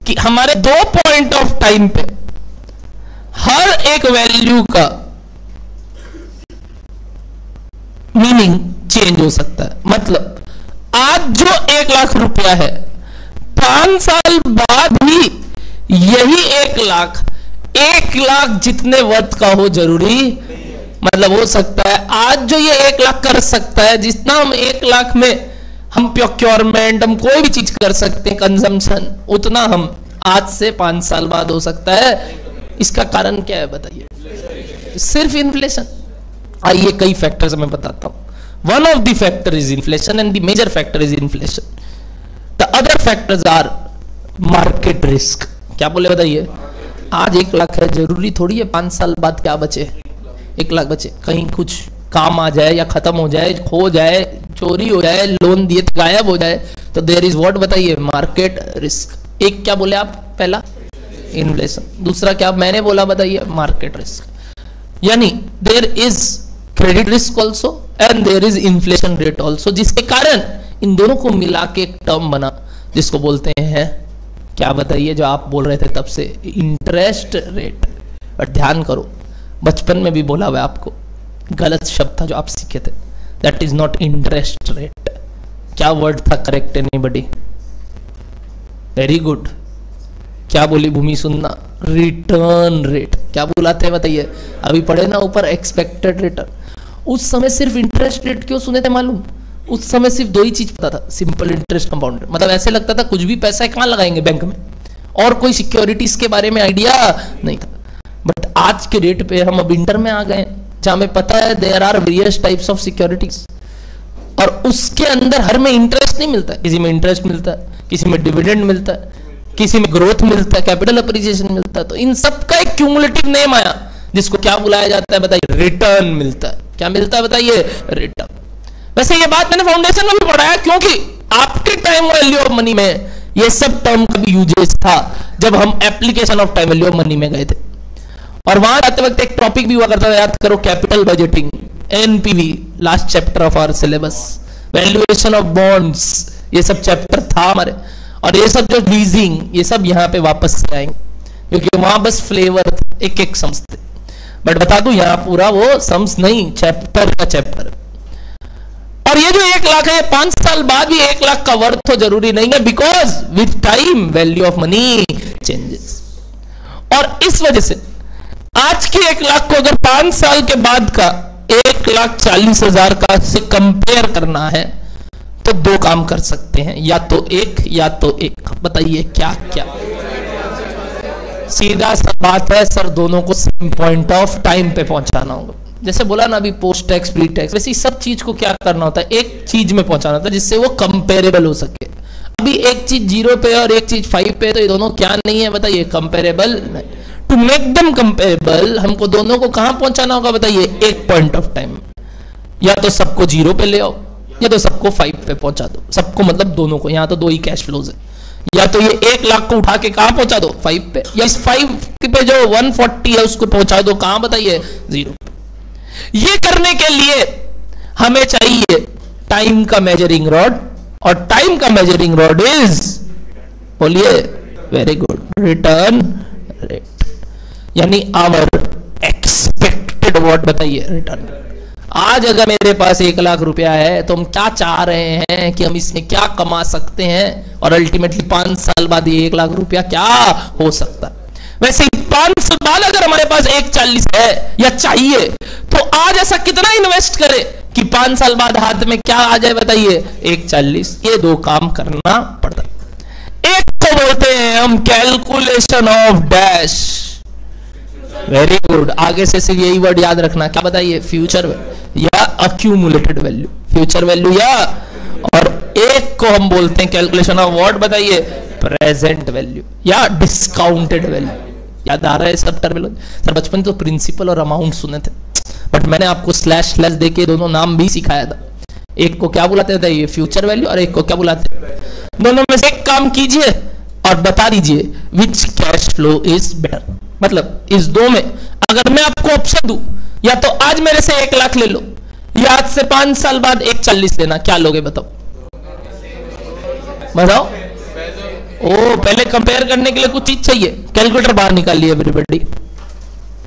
कि हमारे 2 पॉइंट ऑफ टाइम पे हर एक वैल्यू का मीनिंग चेंज हो सकता है। मतलब आज जो 1 लाख रुपया है, 5 साल बाद भी यही 1 लाख जितने वर्थ का हो जरूरी, मतलब हो सकता है आज जो ये 1 लाख कर सकता है, जितना हम 1 लाख में हम प्रोक्योरमेंट, हम कोई भी चीज कर सकते हैं कंजम्पशन, उतना हम आज से 5 साल बाद हो सकता है। इसका कारण क्या है बताइए? सिर्फ इन्फ्लेशन। आइए कई फैक्टर्स मैं बताता हूं। One of the factor is inflation and the major factor is inflation. The other factors are market risk. क्या बोले बताइए? आज 1 लाख है, जरूरी थोड़ी है 5 साल बाद क्या बचे, 1 लाख बचे, कहीं कुछ काम आ जाए या खत्म हो जाए, खो जाए, चोरी हो जाए, लोन दिए तो गायब हो जाए, तो देयर इज व्हाट बताइए? Market risk. एक क्या बोले आप? पहला इन्फ्लेशन, दूसरा क्या मैंने बोला बताइए? Market risk. यानी there is credit risk also and there is inflation rate also, जिसके कारण इन दोनों को मिला के एक टर्म बना जिसको बोलते हैं, क्या बताइए, जो आप बोल रहे थे तब से, इंटरेस्ट रेट। बट ध्यान करो, बचपन में भी बोला हुआ आपको, गलत शब्द था जो आप सीखे थे, that is not interest rate. क्या वर्ड था करेक्ट? एनीबॉडी? Very good. क्या बोली भूमि सुनना? Return rate. क्या बुलाते बताइए? अभी पढ़े ना ऊपर, एक्सपेक्टेड रिटर्न। उस समय सिर्फ इंटरेस्ट रेट क्यों सुने थे मालूम? उस समय सिर्फ 2 ही चीज पता था, सिंपल इंटरेस्ट, कंपाउंड। मतलब ऐसे लगता था कुछ भी पैसा कहां लगाएंगे बैंक में, और कोई सिक्योरिटीज के बारे में आइडिया नहीं था। बट आज के डेट पे हम अब इंटर में आ गए, जहां हमें पता है there are various types of securities, और उसके अंदर हर में इंटरेस्ट नहीं मिलता है। किसी में इंटरेस्ट मिलता है, किसी में डिविडेंड मिलता है, किसी में ग्रोथ मिलता है, कैपिटल अप्रिसिएशन मिलता है। तो इन सब का एक क्यूमुलेटिव नेम आया, जिसको क्या बुलाया जाता है बताइए? रिटर्न मिलता है। क्या मिलता है बताइए? रिटर्न। वैसे ये बात मैंने फाउंडेशन में भी पढ़ाया, क्योंकि आपके टाइम वैल्यू ऑफ मनी में ये सब टर्म का भी यूजेस था जब हम application of time value of money में गए थे। और वहां जाते वक्त एक टॉपिक भी हुआ करता था, याद करो, capital budgeting, NPV, last chapter of our syllabus, valuation of bonds, ये सब चैप्टर था हमारे। और ये सब जो लीजिंग, ये सब यहाँ पे वापस से आएंगे, क्योंकि वहां बस फ्लेवर एक एक सम्स थे। बट बता दूं, यहाँ पूरा वो सम्स नहीं, चैप्टर का चैप्टर। और ये जो 1 लाख है, 5 साल बाद भी 1 लाख का वर्थ तो जरूरी नहीं है, because with time value of money changes. और इस वजह से आज के 1 लाख को अगर 5 साल के बाद का 1,40,000 का से कंपेयर करना है, तो 2 काम कर सकते हैं, या तो एक। बताइए क्या क्या? सीधा सा बात है सर, दोनों को सेम पॉइंट ऑफ टाइम पे पहुंचाना होगा। जैसे बोला ना अभी, पोस्ट टैक्स, प्री टैक्स, वैसे सब चीज को क्या करना होता है? एक चीज में पहुंचाना होता है जिससे वो कंपेरेबल हो सके। अभी एक चीज 0 पे और एक चीज 5 पे, तो ये दोनों क्या नहीं है बताइए? कंपेरेबल नहीं। टू मेक देम कंपेरेबल हमको दोनों को कहां पहुंचाना होगा बताइए? एक पॉइंट ऑफ टाइम। या तो सबको 0 पे ले आओ, या तो सबको 5 पे पहुंचा दो। सबको मतलब दोनों को, यहां तो 2 ही कैश फ्लोज है। या तो ये 1 लाख को उठा के कहां पहुंचा दो? 5 पे। या इस 5 पे जो 140 है उसको पहुंचा दो कहां बताइए? 0 पे। ये करने के लिए हमें चाहिए टाइम का मेजरिंग रॉड, और टाइम का मेजरिंग रॉड इज, बोलिए, वेरी गुड, रिटर्न रेट। यानी आवर एक्सपेक्टेड व्हाट बताइए? रिटर्न। आज अगर मेरे पास 1 लाख रुपया है, तो हम क्या चाह रहे हैं कि हम इसमें क्या कमा सकते हैं, और अल्टीमेटली 5 साल बाद ये 1 लाख रुपया क्या हो सकता है। वैसे 5 साल बाद अगर हमारे पास 1,40 है या चाहिए, तो आज ऐसा कितना इन्वेस्ट करें कि 5 साल बाद हाथ में क्या आ जाए बताइए? 1,40। ये 2 काम करना पड़ता। एक तो बोलते हैं हम calculation of dash, very good, आगे से सिर्फ यही वर्ड याद रखना, क्या बताइए? फ्यूचर या अक्यूमुलेटेड वैल्यू, फ्यूचर वैल्यू या। और एक को हम बोलते हैं कैलकुलेशन ऑफ व्हाट, बताइए, प्रेजेंट वैल्यू या डिस्काउंटेड वैल्यू। याद आ रहा है सब टर्मिनोलॉजी? सर बचपन तो प्रिंसिपल और अमाउंट सुने थे, बट मैंने आपको स्लैश स्लैश देके दोनों नाम भी सिखाया था। एक को क्या बुलाते थे, ये फ्यूचर वैल्यू, और एक को क्या बुलाते हैं? दोनों में से एक काम कीजिए और बता दीजिए विच कैश फ्लो इज बेटर। मतलब इस दो में अगर मैं आपको ऑप्शन दूं, या तो आज मेरे से 1 लाख ले लो, या आज से 5 साल बाद 1,40 लेना, क्या लोगे बताओ? बताओ। ओ, पहले कंपेयर करने के लिए कुछ चीज चाहिए। कैलकुलेटर बाहर निकालिए एवरीबॉडी,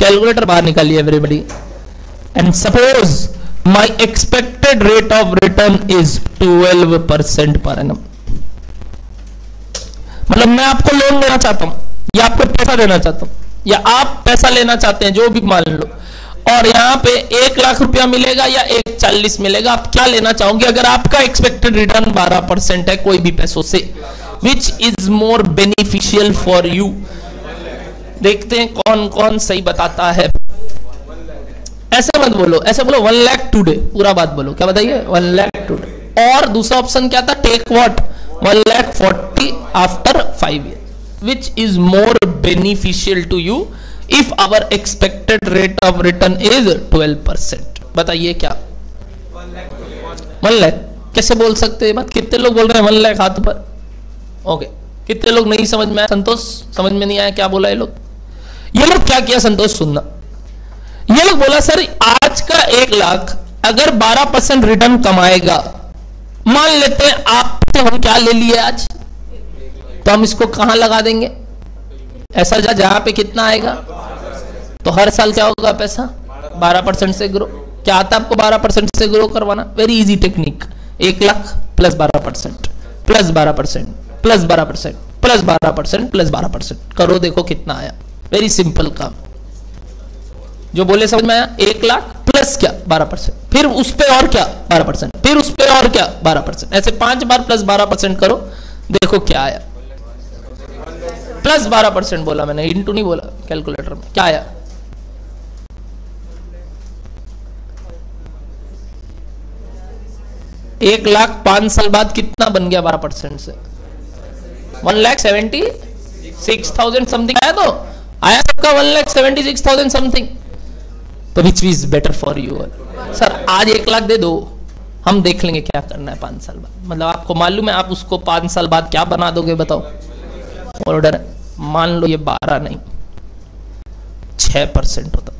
कैलकुलेटर बाहर निकालिए everybody. And suppose my expected rate of return is 12% per annum. मतलब मैं आपको लोन देना चाहता हूं, या आपको पैसा देना चाहता हूं, या आप पैसा लेना चाहते हैं, जो भी मान लो, और यहां पे 1 लाख रुपया मिलेगा या 1,40 मिलेगा, आप क्या लेना चाहोगे? अगर आपका एक्सपेक्टेड रिटर्न 12% है कोई भी पैसों से, which is more beneficial for you? देखते हैं कौन कौन सही बताता है। ऐसे मत बोलो, ऐसे बोलो 1 लाख टुडे, पूरा बात बोलो। क्या बताइए? 1 लाख टुडे। और दूसरा ऑप्शन क्या था? Take what? 1,40,000 after 5 years, which is more beneficial to you if our expected rate of return is 12%? बताइए क्या? 1 लाख कैसे बोल सकते हैं बात? कितने लोग बोल रहे हैं 1 लाख हाथ पर? ओके, कितने लोग नहीं समझ में आया? संतोष, समझ में नहीं आया क्या बोला ये लोग? ये लोग क्या किया संतोष, सुनना। ये लोग बोला सर आज का 1 लाख अगर 12% रिटर्न कमाएगा, मान लेते हैं आपसे हम क्या ले लिए आज, तो हम इसको कहां लगा देंगे? ऐसा जहां पे कितना आएगा, तो हर साल क्या होगा पैसा? 12% से ग्रो। क्या आता है आपको 12% से ग्रो करवाना? Very easy technique. 1 lakh plus 12% plus 12% plus 12% plus 12% plus 12% करो, देखो कितना आया। वेरी सिंपल काम। जो बोले समझ में आया? 1 लाख प्लस क्या? 12%, फिर उस पे और क्या? 12%, फिर उस पे और क्या? 12%, ऐसे 5 बार प्लस 12% करो, देखो क्या आया। प्लस 12% बोला मैंने, इंटू नहीं बोला कैलकुलेटर में। क्या आया? एक लाख 5 साल बाद कितना बन गया 12% से? 1,76,000 समथिंग आया। तो आया सबका 1,76,000 समथिंग। तो which is better for you? Sir आज 1 लाख दे दो, हम देख लेंगे क्या करना है 5 साल बाद। मतलब आपको मालूम है आप उसको 5 साल बाद क्या बना दोगे बताओ? ऑर्डर मान लो ये 12 नहीं 6% होता।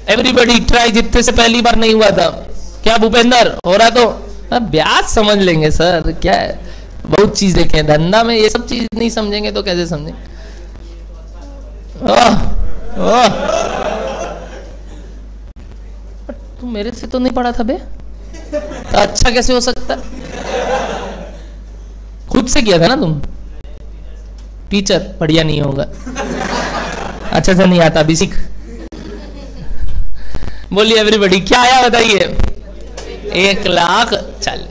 एवरीबडी ट्राई, जितने से पहली बार नहीं हुआ था। क्या भूपेंद्र हो रहा? तो ब्याज समझ लेंगे सर, क्या है, बहुत चीज देखे धंधा में, ये सब चीज नहीं समझेंगे तो कैसे समझेंगे? तू मेरे से तो नहीं पढ़ा था बे, तो अच्छा कैसे हो सकता? खुद से किया था ना तुम? टीचर बढ़िया नहीं होगा, अच्छा से नहीं आता, अभी सीख। बोलिए एवरीबडी क्या आया बताइए? 1,40,000।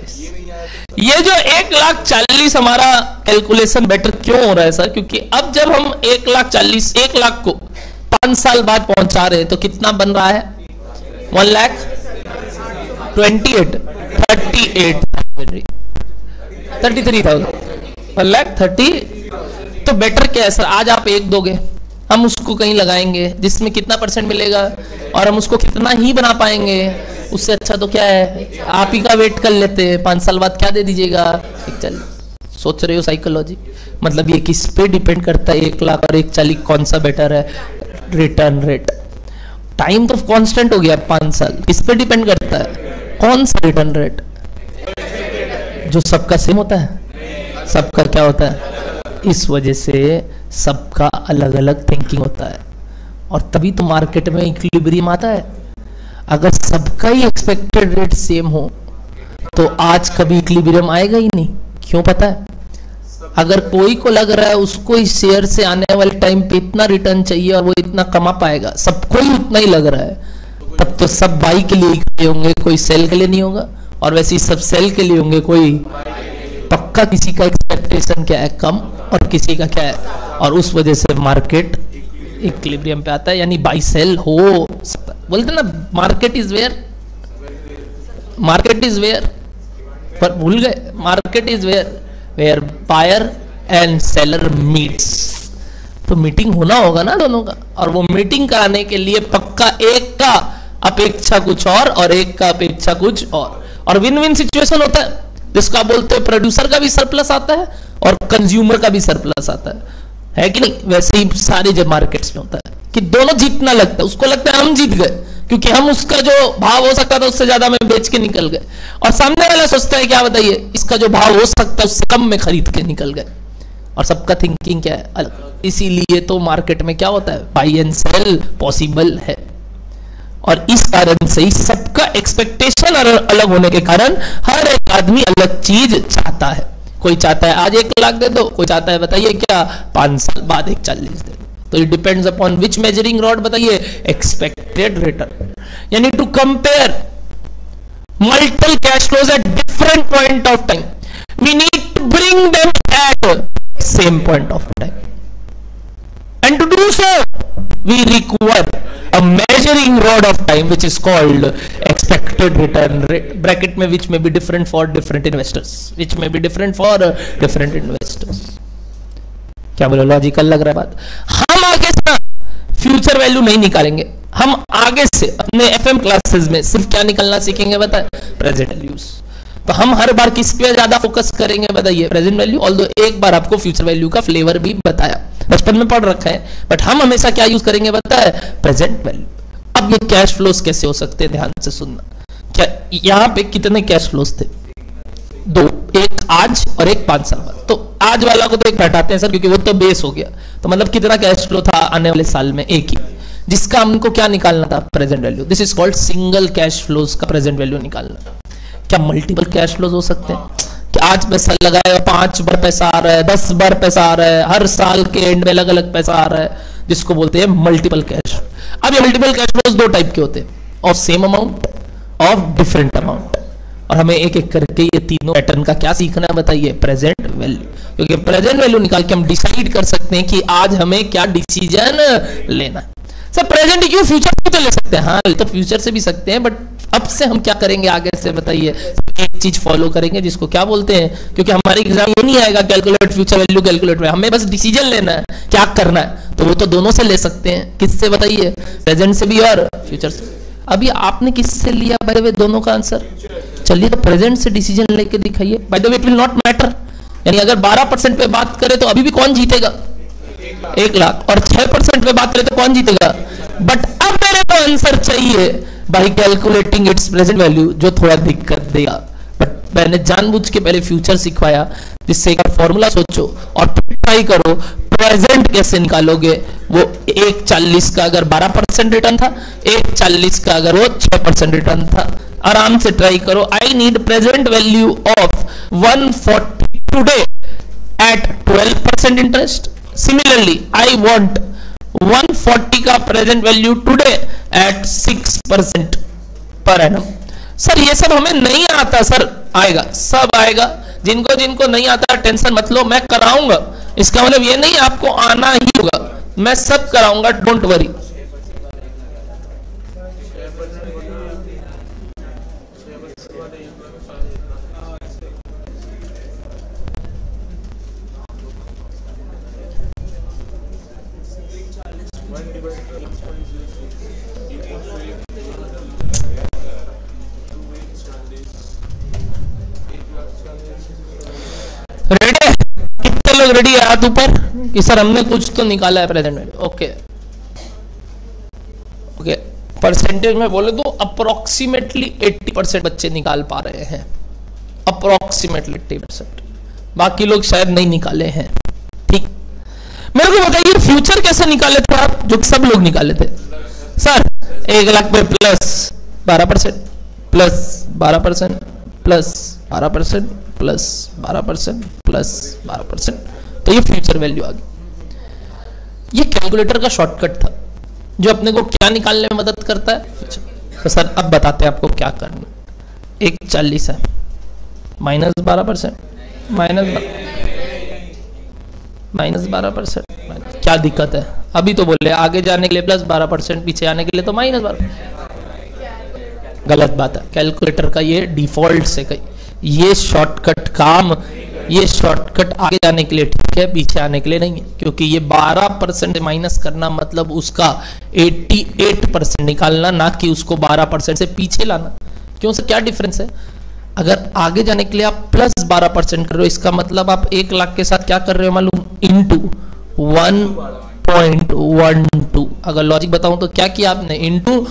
ये जो 1,40,000 हमारा कैलकुलेशन बेटर क्यों हो रहा है सर? क्योंकि अब जब हम 1,40,000 1 लाख को 5 साल बाद पहुंचा रहे हैं तो कितना बन रहा है? 1,38,000 1,30,000। तो बेटर क्या है सर? आज आप 1 दोगे, हम उसको कहीं लगाएंगे जिसमें कितना % मिलेगा, और हम उसको कितना ही बना पाएंगे। उससे अच्छा तो क्या है, आप ही का वेट कर लेते हैं, 5 साल बाद क्या दे दीजिएगा? चल सोच रहे हो साइकोलॉजी? मतलब ये किस पे डिपेंड करता है 1 लाख और 1,40,000 कौन सा बेटर है? Return rate. टाइम तो कांस्टेंट हो गया 5 साल, किस पे डिपेंड करता है? कौन सा रिटर्न रेट? जो सबका सेम होता है, सबका क्या होता है? इस वजह से सबका अलग अलग थिंकिंग होता है, और तभी तो मार्केट में इक्विलिब्रियम आता है। अगर सबका ही एक्सपेक्टेड रेट सेम हो तो आज कभी इक्विलिब्रियम आएगा ही नहीं। क्यों पता है? अगर कोई को लग रहा है उसको इस शेयर से आने वाले टाइम पे इतना रिटर्न चाहिए और वो इतना कमा पाएगा, सबको ही उतना ही लग रहा है, तब तो सब बाई के लिए इकट्ठे होंगे, कोई सेल के लिए नहीं होगा। और वैसे ही सब सेल के लिए होंगे, कोई पक्का किसी का एक्सपेक्टेशन क्या है, कम, और किसी का क्या है, और उस वजह से मार्केट इक्विलिब्रियम पे आता है, यानी बाई सेल हो सकता है। बोलते ना market is where, market is where, पर भूल गए, market is where buyer and seller meets. तो मीटिंग होना होगा ना दोनों का, और वो मीटिंग कराने के लिए पक्का एक का अपेक्षा कुछ और एक का अपेक्षा कुछ और विन विन सिचुएशन होता है, जिसको आप बोलते हैं प्रोड्यूसर का भी सरप्लस आता है और कंज्यूमर का भी सरप्लस आता है कि नहीं। वैसे ही सारे जब मार्केट्स में होता है कि दोनों जीतना लगता है, उसको लगता है हम जीत गए क्योंकि हम उसका जो भाव हो सकता था उससे ज्यादा में बेच के निकल गए, और सामने वाला सोचता है क्या बताइए, इसका जो भाव हो सकता है उससे कम में खरीद के निकल गए, और सबका थिंकिंग क्या है अलग। इसीलिए तो मार्केट में क्या होता है, बाई एंड सेल पॉसिबल है, और इस कारण से ही सबका एक्सपेक्टेशन अलग होने के कारण हर एक आदमी अलग चीज चाहता है। कोई चाहता है आज 1 लाख दे दो, कोई चाहता है बताइए क्या 5 साल बाद 140 दे दो। तो it depends upon which measuring rod, बताइए एक्सपेक्टेड रिटर्न, यानी to compare multiple cash flows at different point of time, we need to bring them at same point of time, and to do so we require a measuring rod of time which is called expected return rate, bracket में which may be different for different investors, which may be different for different investors। क्या बोलो, logical लग रहा है बात। हम आगे से फ्यूचर वैल्यू नहीं निकालेंगे, हम आगे से अपने एफएम क्लासेस में सिर्फ क्या निकालना सीखेंगे बताए, प्रेजेंट वैल्यूज। तो हम हर बार किस पे ज्यादा फोकस करेंगे बताइए, प्रेजेंट वैल्यू। ऑल्दो एक बार आपको फ्यूचर वैल्यू का फ्लेवर भी बताया, बचपन में पढ़ रखा है, बट हम हमेशा क्या यूज करेंगे बताए, प्रेजेंट वैल्यू। अब ये कैश फ्लोज कैसे हो सकते हैं, ध्यान से सुनना। क्या यहाँ पे कितने कैश फ्लोज थे, 2, एक आज और एक 5 साल बाद। तो आज वाला को तो एक हटाते हैं सर क्योंकि वो तो बेस हो गया, तो मतलब कितना कैश फ्लो था आने वाले साल में, एक ही, जिसका हमको क्या निकालना था, present value. This is called single cash flows का प्रेजेंट वैल्यू निकालना। क्या मल्टीपल कैश फ्लोज हो सकते हैं, कि आज पैसा लगाया 5 बार पैसा आ रहा है, 10 बार पैसा आ रहा है, हर साल के एंड में अलग अलग पैसा आ रहा है, जिसको बोलते हैं मल्टीपल कैश। अब ये मल्टीपल कैश फ्लोज 2 टाइप के होते हैं, of same amount, of different amount, और हमें एक एक करके ये तीनों पैटर्न का क्या सीखना है बताइए, प्रेजेंट वैल्यू। क्योंकि प्रेजेंट वैल्यू निकाल के हम डिसाइड कर सकते हैं कि आज हमें क्या डिसीजन लेना है। सर प्रेजेंट क्यों, फ्यूचर भी तो ले सकते हैं, हाँ तो फ्यूचर से भी सकते हैं, बट अब से हम क्या करेंगे आगे से बताइए, एक चीज फॉलो करेंगे जिसको क्या बोलते हैं, क्योंकि हमारे एग्जाम ये नहीं आएगा कैलकुलेट फ्यूचर वैल्यू कैलकुलेट, हमें बस डिसीजन लेना है क्या करना है, तो वो तो दोनों से ले सकते हैं। किससे बताइए, प्रेजेंट से भी और फ्यूचर से। अभी आपने किससे लिया बाय द वे दोनों का आंसर, चलिए तो प्रेजेंट से डिसीजन लेके दिखाइए। By the way it will not matter, यानी अगर 12% पे बात करें तो अभी भी कौन जीतेगा, 1 लाख, और 6% पे बात करें तो कौन जीतेगा। बट अब मेरे को आंसर चाहिए by calculating it's present value, जो थोड़ा दिक्कत देगा, बट मैंने जानबूझ के पहले फ्यूचर सिखवाया, जिससे एक फॉर्मूला सोचो और फिर ट्राई करो प्रेजेंट कैसे निकालोगे। वो 1.40 का अगर 12% रिटर्न था, 1.40 का अगर वो 6% रिटर्न था, आराम से ट्राई करो। I need present value of 140 today at 12% interest. Similarly I want 140 का present value today at 6% per annum. Sir ये सब हमें नहीं आता, सर आएगा, सब आएगा। जिनको जिनको नहीं आता टेंशन मत लो, मैं कराऊंगा। इसका मतलब ये नहीं आपको आना ही होगा, मैं सब कराऊंगा, डोंट वरी। रेडी? कितने लोग रेडी है हाथ ऊपर कि सर हमने कुछ तो निकाला है प्रेजेंट में? ओके ओके, परसेंटेज में बोले तो अप्रोक्सीमेटली 80% बच्चे निकाल पा रहे हैं, अप्रोक्सीमेटली 80%, बाकी लोग शायद नहीं निकाले हैं। ठीक, मेरे को बताइए फ्यूचर कैसे निकाले थे आप, जो सब लोग निकाले थे? सर 1 लाख पे plus 12% plus 12% plus 12% plus 12% plus 12%, तो ये फ्यूचर वैल्यू आ गई। ये कैलकुलेटर का शॉर्टकट था जो अपने को क्या निकालने में मदद करता है। तो सर अब बताते हैं आपको क्या करना। 1.40 है, माइनस 12%, -12%। क्या दिक्कत है? अभी तो बोले आगे जाने के लिए +12%, पीछे आने के लिए तो -12। गलत बात है। कैलकुलेटर का ये डिफॉल्ट से ये शॉर्टकट काम, ये शॉर्टकट आगे जाने के लिए ठीक है, पीछे आने के लिए नहीं है। क्योंकि ये 12% माइनस करना मतलब उसका 88% निकालना, ना कि उसको 12% से पीछे लाना। क्यों सर, क्या डिफरेंस है? अगर आगे जाने के लिए आप +12% कर रहे हो, इसका मतलब आप 1 लाख के साथ क्या कर रहे हो मालूम? इंटू 1.12। अगर लॉजिक बताऊं तो क्या किया आपने? इंटू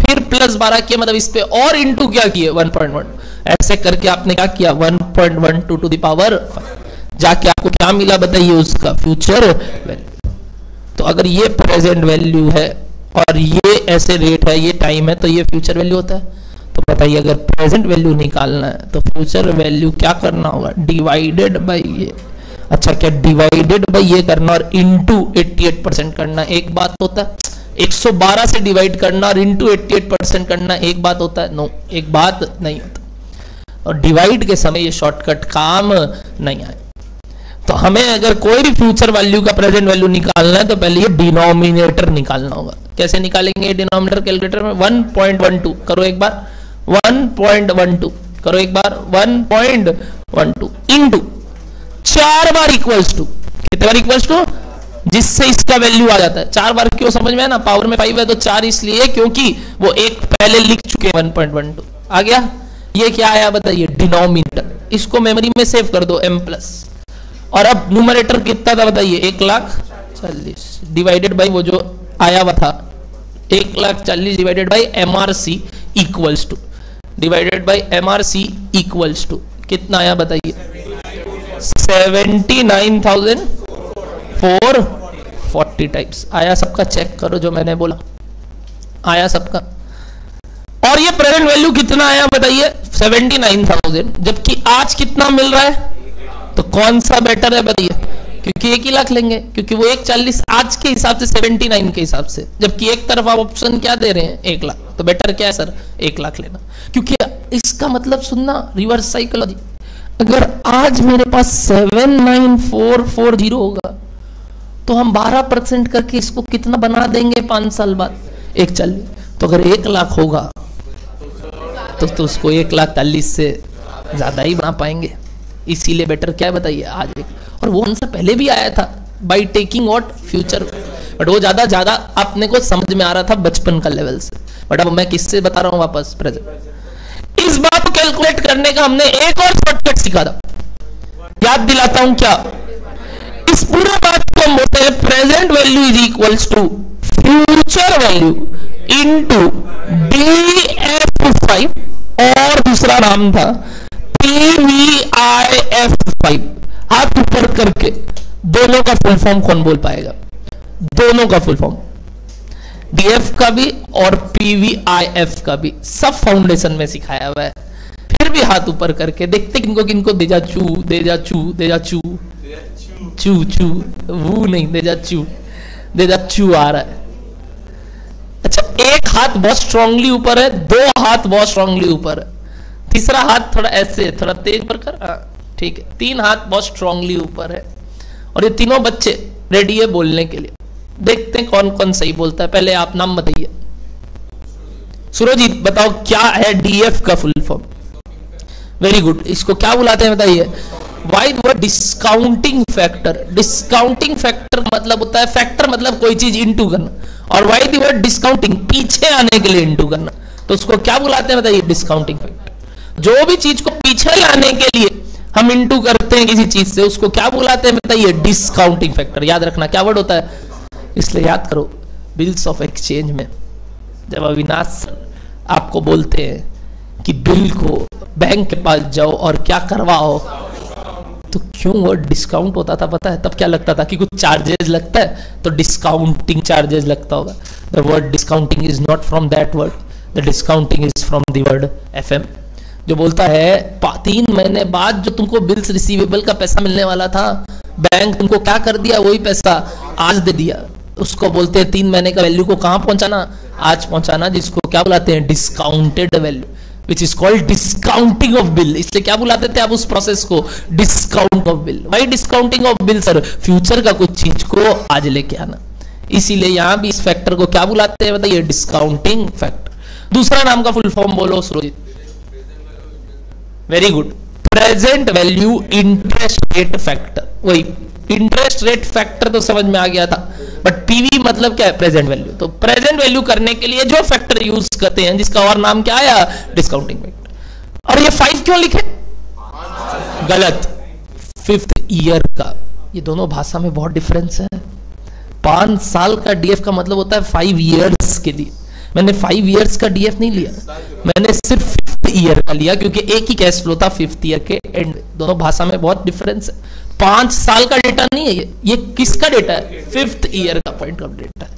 फिर +12 किया, मतलब इस पे और इंटू क्या किए? 1.1। ऐसे करके आपने क्या किया? 1.12 टू द पावर 5। जाके आपको क्या मिला बताइए? उसका फ्यूचर वैल्यू। तो अगर ये प्रेजेंट वैल्यू है और ये ऐसे रेट है, ये टाइम है, तो ये फ्यूचर वैल्यू होता है। तो बताइए अगर प्रेजेंट वैल्यू निकालना है तो फ्यूचर वैल्यू क्या करना होगा? डिवाइडेड बाई ये। अच्छा, क्या डिवाइडेड बाई ये करना और इंटू 88% करना एक बात होता है? 112 से डिवाइड करना और इंटू 88% करना एक बात होता है? नो, एक बात नहीं होता। और डिवाइड के समय ये शॉर्टकट काम नहीं आए। तो हमें अगर कोई भी फ्यूचर वैल्यू का प्रेजेंट वैल्यू निकालना है तो पहले ये डिनोमिनेटर निकालना होगा। कैसे निकालेंगे डिनोमिनेटर कैलकुलेटर में? 1.12 करो एक बार, 1.12 करो एक बार, 1.12 इंटू 4 बार इक्वल्स टू, कितने बार इक्वल्स टू? जिससे इसका वैल्यू आ जाता है 4 बार। क्यों समझ में है ना? पावर में 5 है तो 4 इसलिए क्योंकि वो एक पहले लिख चुके हैं 1.12। आ गया? ये क्या आया बताइए? डिनोमिनेटर। इसको मेमोरी में सेव कर दो m+। और अब न्यूमरेटर कितना था बताइए? 1,40,000 डिवाइडेड बाई वो जो आया हुआ था 1,40,000 divided by MRC equals to, divided by MRC equals to कितना आया बताइए? 79,440 टाइप्स आया। सबका चेक करो जो मैंने बोला, आया सबका। और ये प्रेजेंट वैल्यू कितना आया बताइए? 79,000। जबकि आज कितना मिल रहा है? तो कौन सा बेटर है बताइए? क्योंकि 1 ही लाख लेंगे, क्योंकि वो 1,40,000 आज के हिसाब से 79 के हिसाब से, जबकि एक तरफ आप ऑप्शन क्या दे रहे हैं? 1 लाख। तो बेटर क्या है सर? 1 लाख लेना। क्योंकि इसका मतलब सुनना, रिवर्स साइकोलॉजी। अगर आज मेरे पास 79,440 होगा तो हम 12% करके इसको कितना बना देंगे 5 साल बाद? 1,40,000। तो अगर 1 लाख होगा तो उसको 1,40,000 से ज्यादा ही बना पाएंगे। इसीलिए बेटर क्या है बताइए? आज एक। और वो आंसर पहले भी आया था by taking what? Future. But वो ज्यादा अपने को समझ में आ रहा था बचपन का लेवल से। बट अब मैं किससे बता रहा हूं वापस? प्रेजेंट। इस बात को कैलकुलेट करने का हमने एक और शॉर्टकट सीखा था, याद दिलाता हूं क्या? इस पूरे बात को हम बोलते हैं present value is equals to future value into DF5 और दूसरा नाम था PVIF5। हाथ ऊपर करके दोनों का फुल फॉर्म कौन बोल पाएगा? दोनों का फुल फॉर्म, DF का भी और PVIF का भी, सब फाउंडेशन में सिखाया हुआ है। फिर भी हाथ ऊपर करके देखते किनको किनको दे जा चू, दे जा चू, दे जा चू, चू चू, वो नहीं, दे जा चू, दे जा चू आ रहा है। अच्छा, एक हाथ बहुत स्ट्रांगली ऊपर है, 2 हाथ बहुत स्ट्रांगली ऊपर है, तीसरा हाथ थोड़ा ऐसे, थोड़ा तेज पर कर, ठीक है। 3 हाथ बहुत स्ट्रांगली ऊपर है और ये तीनों बच्चे रेडी है बोलने के लिए। देखते हैं कौन कौन सही बोलता है। पहले आप नाम बताइए। सुरजीत बताओ क्या है DF का फुल फॉर्म? Very good. इसको क्या बुलाते हैं बताइए? Why word? Discounting factor. Discounting factor मतलब होता है, फैक्टर मतलब कोई चीज इंटू करना, और वाई दी वर्ड डिस्काउंटिंग, पीछे आने के लिए इंटू करना। तो उसको क्या बुलाते हैं बताइए? Discounting factor. जो भी चीज को पीछे लाने के लिए हम इंटू करते हैं किसी चीज से, उसको क्या बुलाते हैं बताइए? Discounting factor. याद रखना क्या वर्ड होता है, इसलिए याद करो। बिल्स ऑफ एक्सचेंज में जब अविनाश आपको बोलते हैं कि बिल को बैंक के पास जाओ और क्या करवाओ, तो क्यों वर्ड डिस्काउंट होता था पता है? तब क्या लगता था कि कुछ चार्जेस लगता है, तो डिस्काउंटिंग चार्जेस लगता होगा। The word discounting is not from that word, the discounting is from the word FM, जो बोलता है 3 महीने बाद जो तुमको बिल्स रिसीवेबल का पैसा मिलने वाला था, बैंक तुमको क्या कर दिया? वही पैसा आज दे दिया। उसको बोलते हैं 3 महीने का वैल्यू को कहां पहुंचाना? आज पहुंचाना, जिसको क्या बुलाते हैं? Discounted value. Which is called discounting of bill. इसलिए क्या बुलाते थे आप उस प्रोसेस को? Discount of bill. Why discounting of bill sir? Future का कुछ चीज को आज लेके आना। इसीलिए यहां भी इस फैक्टर को क्या बुलाते हैं बताइए? Discounting factor. दूसरा नाम का फुल फॉर्म बोलो Surjit. Very good, present value interest rate factor. वही इंटरेस्ट रेट फैक्टर तो समझ में आ गया था, बट पीवी मतलब क्या है? Present value. तो प्रेजेंट वैल्यू करने के लिए जो फैक्टर यूज करते हैं जिसका और नाम क्या आया? Discounting factor. और ये 5 क्यों लिखे? गलत, 5th ईयर का। ये दोनों भाषा में बहुत डिफरेंस है। 5 साल का डीएफ का मतलब होता है 5 ईयर्स के लिए। मैंने 5 ईयर्स का डीएफ नहीं लिया, मैंने सिर्फ 5th ईयर का लिया, क्योंकि एक ही कैश फ्लो था 5th ईयर के एंड। दोनों भाषा में बहुत डिफरेंस है। 5 साल का डेटा नहीं है ये किसका डेटा है? 5th ईयर का पॉइंट ऑफ डेटा है।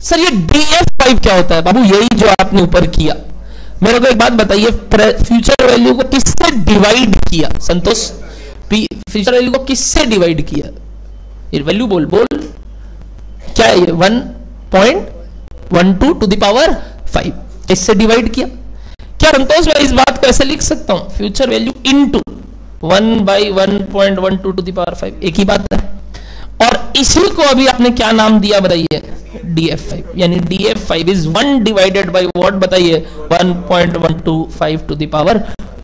सर ये DF5 क्या होता है? बाबू यही जो आपने ऊपर किया। मेरे को एक बात बताइए, फ्यूचर वैल्यू को किससे डिवाइड किया? संतोष, फ्यूचर वैल्यू को किससे डिवाइड किया? ये वैल्यू बोल क्या है ये? 1.12 टू द पावर 5 इससे डिवाइड किया। क्या संतोष मैं इस बात को ऐसे लिख सकता हूं? Future value into 1/1.12 to the power 5, एक ही बात है। और इसी को अभी आपने क्या नाम दिया बताइए? DF5। यानी DF5 is 1 divided by what बताइए? 1.125 टू द पावर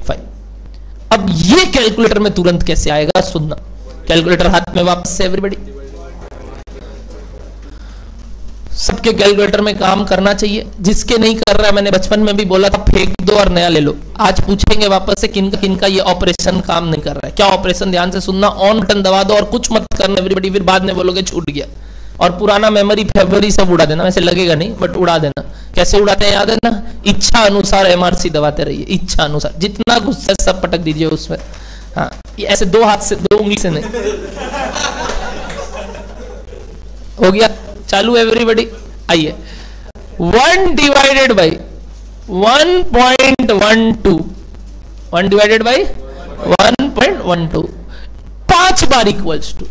5। अब ये कैलकुलेटर में तुरंत कैसे आएगा? सुनना, कैलकुलेटर हाथ में वापस से एवरीबॉडी। सबके कैलकुलेटर में काम करना चाहिए। जिसके नहीं कर रहा है, मैंने बचपन में भी बोला था, फेंक दो और नया ले लो। आज पूछेंगे वापस से किनका किनका ये ऑपरेशन काम नहीं कर रहा है। क्या ऑपरेशन? ध्यान से सुनना, ऑन बटन दबा दो और कुछ मत करना एवरीबॉडी, फिर बाद में बोलोगे छूट गया। और पुराना मेमोरी फेब्रुवरी सब उड़ा देना, वैसे लगेगा नहीं बट उड़ा देना। कैसे उड़ाते हैं याद है ना? इच्छा अनुसार MRC दबाते रहिए, इच्छा अनुसार। जितना गुस्सा सब पटक दीजिए उसमें। हाँ, ऐसे 2 हाथ से, 2 उंगली से नहीं। हो गया चालू एवरीबॉडी। आइए, 1 डिवाइडेड बाई 1.12, 1 डिवाइडेड बाई 1.12 5 बार इक्वल्स टू।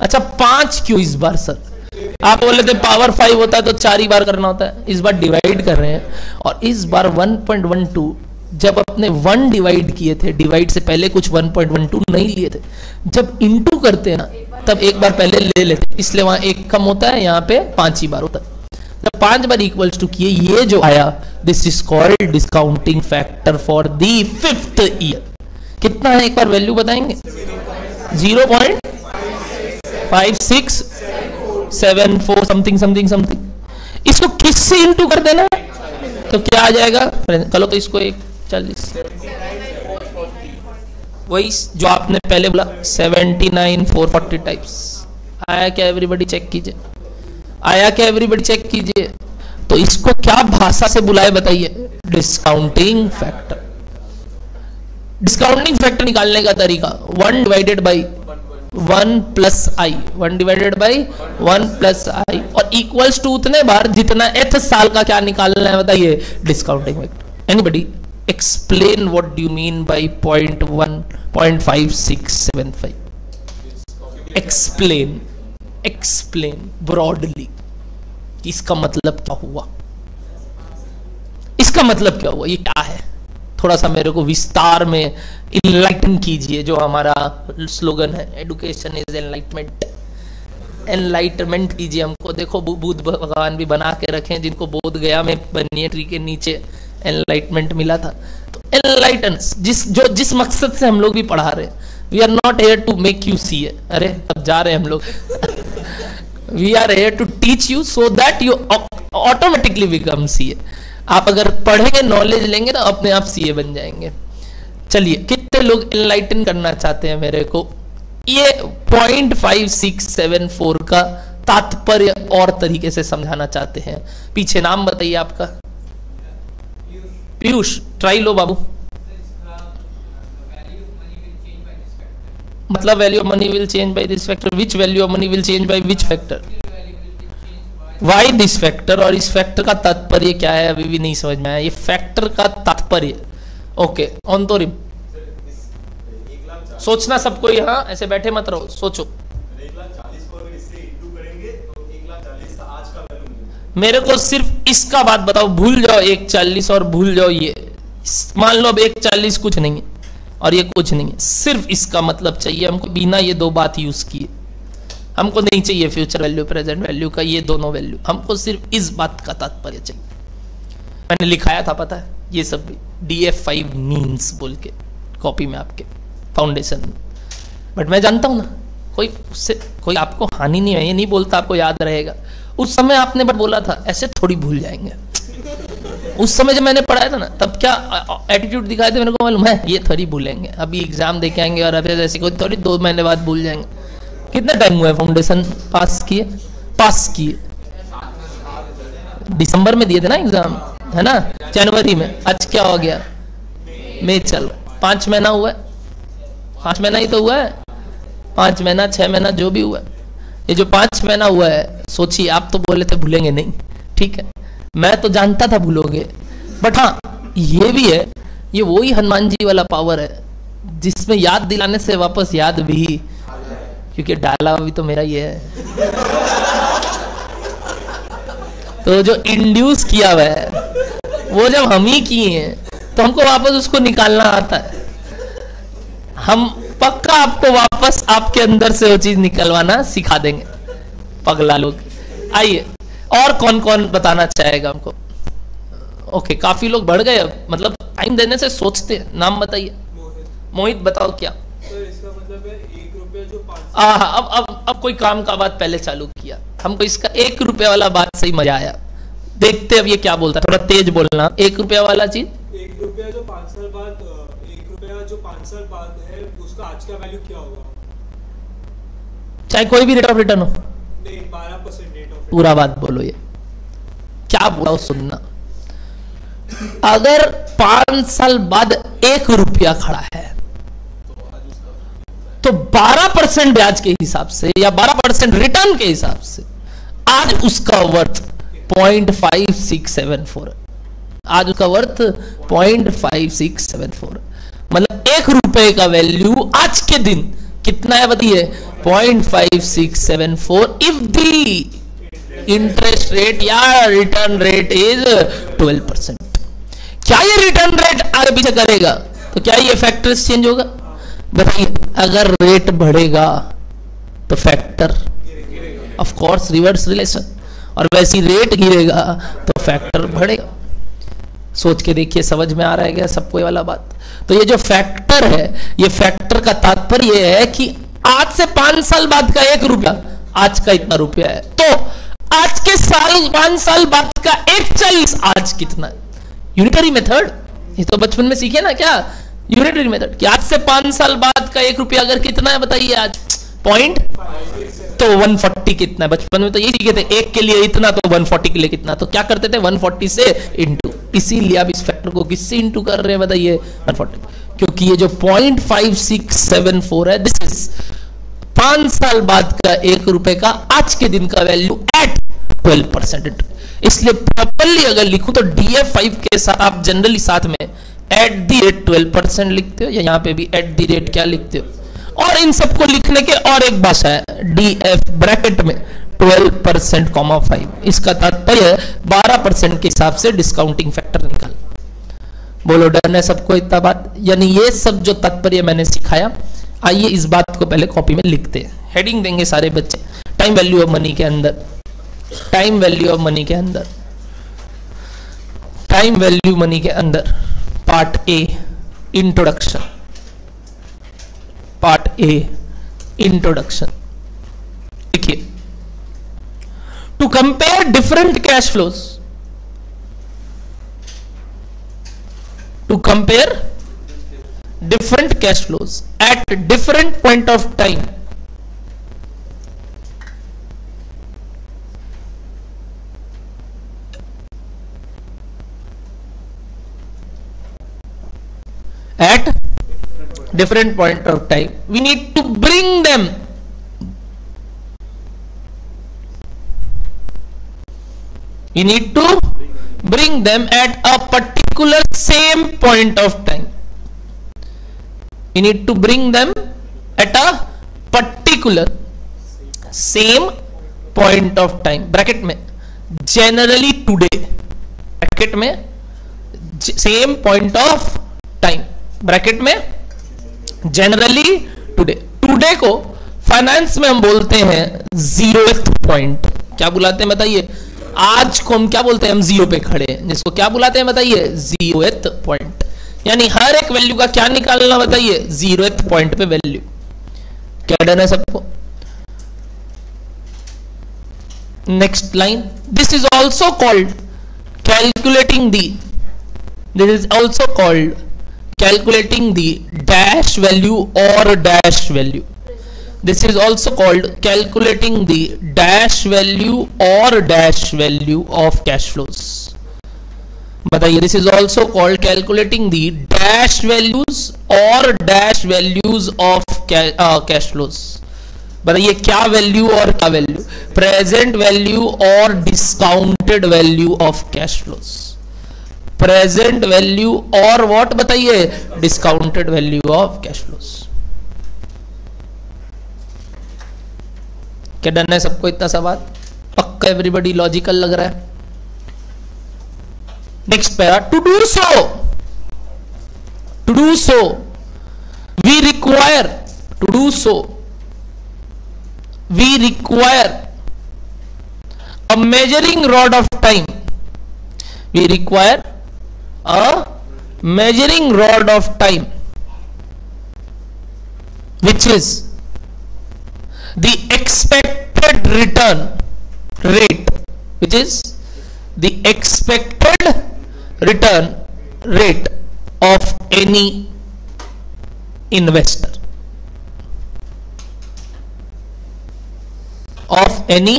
अच्छा 5 क्यों इस बार सर? आप बोले थे पावर 5 होता है तो 4 ही बार करना होता है। इस बार डिवाइड कर रहे हैं, और इस बार 1.12 जब अपने 1 डिवाइड किए थे, डिवाइड से पहले कुछ 1.12 नहीं लिए थे, जब इंटू करते हैं ना तब एक बार पहले ले लेते, इसलिए वहां 1 कम होता है, यहाँ पे 5 ही बार होता है। जब 5 बार इक्वल्स टू किए, ये जो आया, this is called discounting factor for the 5th year. कितना है एक बार वैल्यू बताएंगे? 0.5674 समथिंग समथिंग समथिंग। इसको किससे इंटू कर देना है तो क्या आ जाएगा? चलो तो इसको 140, वही जो आपने पहले बोला 79,440 टाइप्स। आया क्या एवरीबॉडी? चेक कीजिए, आया क्या एवरीबॉडी? चेक कीजिए। तो इसको क्या भाषा से बुलाए बताइए? Discounting factor. डिस्काउंटिंग फैक्टर निकालने का तरीका 1 divided by 1 plus I, 1 divided by 1 plus I, और इक्वल्स टू उतने बार जितना एथ साल का क्या निकालना है बताइए? Discounting factor. Anybody explain what do you mean by 0.5675? explain broadly। इसका मतलब क्या हुआ? इसका मतलब क्या हुआ? ये क्या है? थोड़ा सा मेरे को विस्तार में इनलाइटन कीजिए। जो हमारा स्लोगन है, एडुकेशन इज एनलाइटमेंट। एनलाइटमेंट कीजिए हमको। देखो बुद्ध भगवान भी बना के रखे हैं, जिनको बोध गया में बनिए ट्री के नीचे एनलाइटमेंट मिला था। तो एनलाइटन जिस मकसद से हम लोग भी पढ़ा रहे हैं, we are not here to make you C. अरे अब जा रहे हैं हम लोग। We are here to teach you so that you automatically become C. आप अगर पढ़ेंगे, नॉलेज लेंगे तो अपने आप सीए बन जाएंगे। चलिए, कितने लोग एनलाइटन करना चाहते हैं मेरे को? ये 0.5674 का तात्पर्य और तरीके से समझाना चाहते हैं। पीछे नाम बताइए आपका? पीयूष। ट्राई लो बाबू। मतलब value of money will change by this factor. Which value of money will change by which factor? Why this factor. और इस फैक्टर का तात्पर्य क्या है अभी भी नहीं समझ में आया। ये फैक्टर का तात्पर्य। ओके, ऑन तो रिम सोचना सबको। यहाँ ऐसे बैठे मत रहो, सोचो। मेरे को सिर्फ इसका बात बताओ, भूल जाओ 140 और भूल जाओ ये, मान लो अब 140 कुछ नहीं है और ये कुछ नहीं है, सिर्फ इसका मतलब चाहिए हमको, बिना ये दो बात यूज किए। हमको नहीं चाहिए फ्यूचर वैल्यू प्रेजेंट वैल्यू का ये दोनों वैल्यू, हमको सिर्फ इस बात का तात्पर्य चाहिए। मैंने लिखाया था पता है ये सब भी DF5 मीन्स बोल के कॉपी में आपके फाउंडेशन में, बट मैं जानता हूं ना कोई उससे कोई आपको हानि नहीं है, ये नहीं बोलता आपको याद रहेगा। उस समय आपने बट बोला था ऐसे थोड़ी भूल जाएंगे, उस समय जब मैंने पढ़ाया था ना तब क्या एटीट्यूड दिखाए थे मेरे को मालूम है, ये थोड़ी भूलेंगे, अभी एग्जाम दे के आएंगे और अभी ऐसे कोई थोड़ी 2 महीने बाद भूल जाएंगे। कितना टाइम हुआ है फाउंडेशन पास किए दिसंबर में दिए थे ना एग्जाम, है ना, जनवरी में, आज क्या हो गया मई, चलो 5 महीना हुआ है, 5 महीना ही तो हुआ है, 5 महीना 6 महीना जो भी हुआ है, ये जो 5 महीना हुआ है, सोचिए आप तो बोले थे भूलेंगे नहीं, ठीक है, मैं तो जानता था भूलोगे, बट हाँ ये भी है, ये वही हनुमान जी वाला पावर है जिसमें याद दिलाने से वापस याद भी, क्योंकि डाला भी तो मेरा ये है। तो जो इंड्यूस किया हुआ है वो जब हम ही किए हैं तो हमको वापस उसको निकालना आता है। हम पक्का आपको वापस आपके अंदर से वो चीज निकलवाना सिखा देंगे, पगला लोग। आइए और कौन कौन बताना चाहेगा हमको? ओके, काफी लोग बढ़ गए, मतलब टाइम देने से सोचते हैं। नाम बताइए। मोहित बताओ क्या? सर इसका मतलब है 1 रुपया जो 5 अब कोई काम का बात पहले चालू किया, हमको इसका 1 रुपया वाला बात से ही मजा आया। देखते अब ये क्या बोलता है, थोड़ा तेज बोलना। 1 रुपया वाला चीज, 1 रुपया जो 5 साल बाद 1 रुपया जो 5 साल बाद है उसका आज का वैल्यू क्या होगा? चाहे कोई भी रेट ऑफ रिटर्न हो। नहीं, 12% रेट ऑफ। पूरा बात बोलो, ये क्या बोला सुनना। अगर 5 साल बाद 1 रुपया खड़ा है तो 12% ब्याज के हिसाब से या 12% रिटर्न के हिसाब से आज उसका वर्थ 0.5674, आज उसका वर्थ 0.5674, मतलब 1 रुपए का वैल्यू आज के दिन कितना है बताइए? 0.5674 इफ द इंटरेस्ट रेट या रिटर्न रेट इज 12%। क्या ये रिटर्न रेट आगे पीछे करेगा तो क्या ये फैक्टर्स चेंज होगा? बताइए। अगर रेट बढ़ेगा तो factor of course reverse relation, और वैसी रेट गिरेगा तो फैक्टर बढ़ेगा। सोच के देखिए, समझ में आ रहा है क्या सबको ये वाला बात? तो ये जो फैक्टर है, ये फैक्टर का तात्पर्य ये है कि आज से 5 साल बाद का 1 रुपया आज का इतना रुपया है, तो आज के 5 साल बाद का 1/40 आज कितना है? यूनिटरी मेथड, ये तो बचपन में सीखे ना क्या, यूनिटरी मेथड। कि आज से 5 साल बाद का 1 रुपया अगर कितना है बताइए आज? पॉइंट, तो 140 कितना है? बचपन में तो यही सीखे थे, 1 के लिए इतना तो 140 के लिए कितना, तो क्या करते थे 140 से इंटू। इसीलिए आप इस फैक्टर को किससे इंटू कर रहे हैं बताइए? 140, क्योंकि ये जो 0.5674 है, दिस इज 5 साल बाद का 1 रुपए का आज के दिन का वैल्यू एट 12%। इसलिए प्रॉपर्ली अगर लिखूं तो DF5 के साथ आप जनरली साथ में एट दी रेट 12% लिखते हो, या यहाँ पे भी एट दी रेट क्या लिखते हो। और इन सबको लिखने के और एक भाषा है, DF ब्रैकेट में 12%, 5। इसका तात्पर्य 12% के हिसाब से डिस्काउंटिंग फैक्टर निकाल। बोलो डन है सबको इतना बात? यानी ये सब जो तात्पर्य मैंने सिखाया, आइए इस बात को पहले कॉपी में लिखते हैं। हेडिंग देंगे सारे बच्चे, टाइम वैल्यू ऑफ मनी के अंदर, टाइम वैल्यू ऑफ मनी के अंदर, टाइम वैल्यू मनी के अंदर part A introduction, part A introduction. देखिए, to compare different cash flows, to compare different cash flows at different point of time, at different point of time we need to bring them, we need to bring them at a particular same point of time, we need to bring them at a particular same point of time। Bracket में generally today, bracket में same point of time, bracket में generally today. Today को finance में हम बोलते हैं 0th point. क्या बुलाते हैं बताइए? आज को हम क्या बोलते हैं? हम 0 पे खड़े हैं, जिसको क्या बुलाते हैं बताइए? 0th point. यानी हर एक वैल्यू का क्या निकालना बताइए? 0th पॉइंट पे वैल्यू। क्या डन है सबको? Next line, this is also called calculating the, this is also called calculating the dash value और dash value. This is also called calculating the dash value or dash value of cash flows. बताइए, this is also called calculating the dash values or dash values of cash flows. बताइए क्या value और क्या value? Present value और discounted value of cash flows. Present value और what बताइए? Discounted value of cash flows. क्या done है सबको? इतना सा बात पक्का, एवरीबॉडी लॉजिकल लग रहा है? Next para, to do so we require, to do so we require a measuring rod of time, we require a measuring rod of time which is the expected return rate, which is the expected return rate of any investor, of any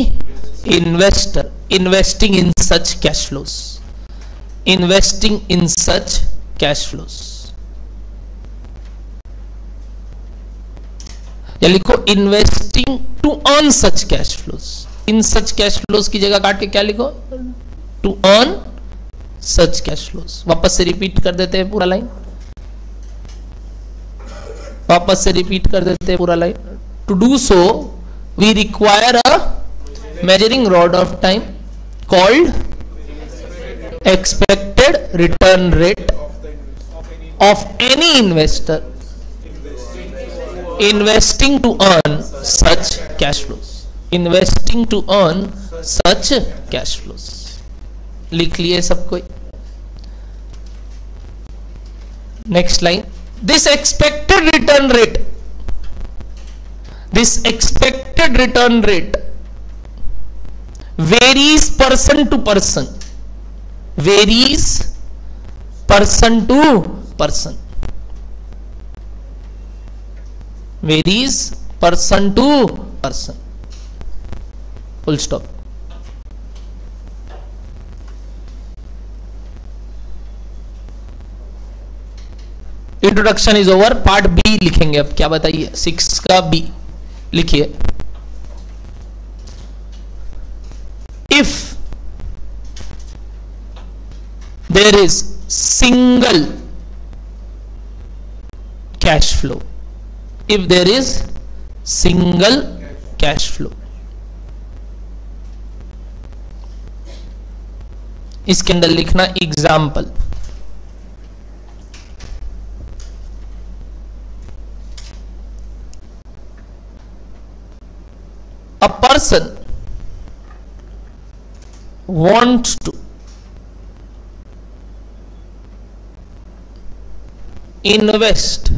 investor investing in such cash flows, investing in such cash flows। या लिखो investing to earn such cash flows. In such cash flows की जगह काट के क्या लिखो? To earn such cash flows. वापस से रिपीट कर देते हैं पूरा लाइन, वापस से रिपीट कर देते हैं पूरा line. To do so we require a measuring rod of time called expected return rate of any investor investing to earn such cash flows, investing to earn such cash flows। लिख लिए सब कोई? Next line, this expected return rate, this expected return rate varies person to person, varies person to person, varies person to person, full stop। Introduction is over, part B लिखेंगे अब। क्या बताइए? 6 का B लिखिए। If there is single cash flow, if there is single cash flow, इसके अंदर लिखना example. A person wants to invest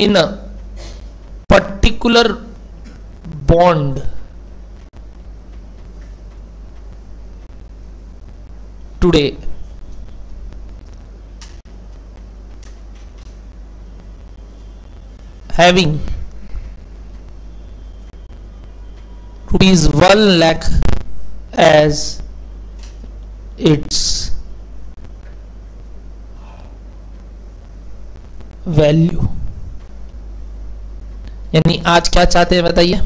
in a particular bond today, having ₹1 lakh as its value। यानी आज क्या चाहते हैं बताइए?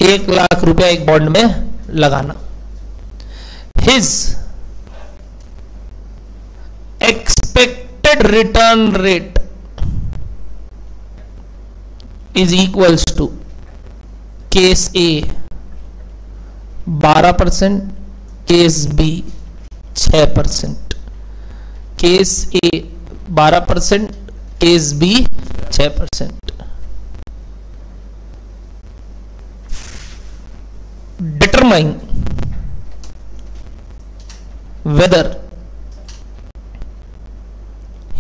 1 लाख रुपया एक बॉन्ड में लगाना। His expected return rate is equals to case A 12%, case B 6%, case A 12%, case B 6%। Determine whether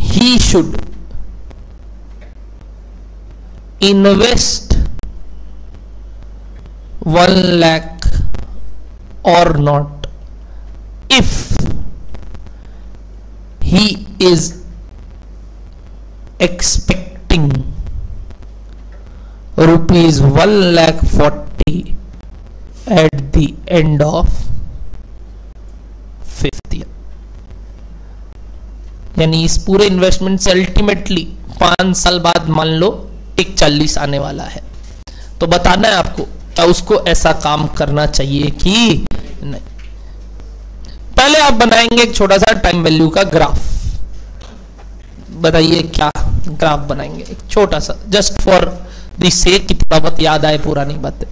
he should invest 1 lakh or not if he is expecting rupees 1,40,000 at the end of 5th year। यानी इस पूरे investment से ultimately 5 साल बाद मान लो 1,40,000 आने वाला है, तो बताना है आपको क्या उसको ऐसा काम करना चाहिए कि नहीं। पहले आप बनाएंगे एक छोटा सा टाइम वैल्यू का ग्राफ। बताइए क्या ग्राफ बनाएंगे, एक छोटा सा, जस्ट फॉर द सेक कि थोड़ा बहुत याद आए पुरानी बातें।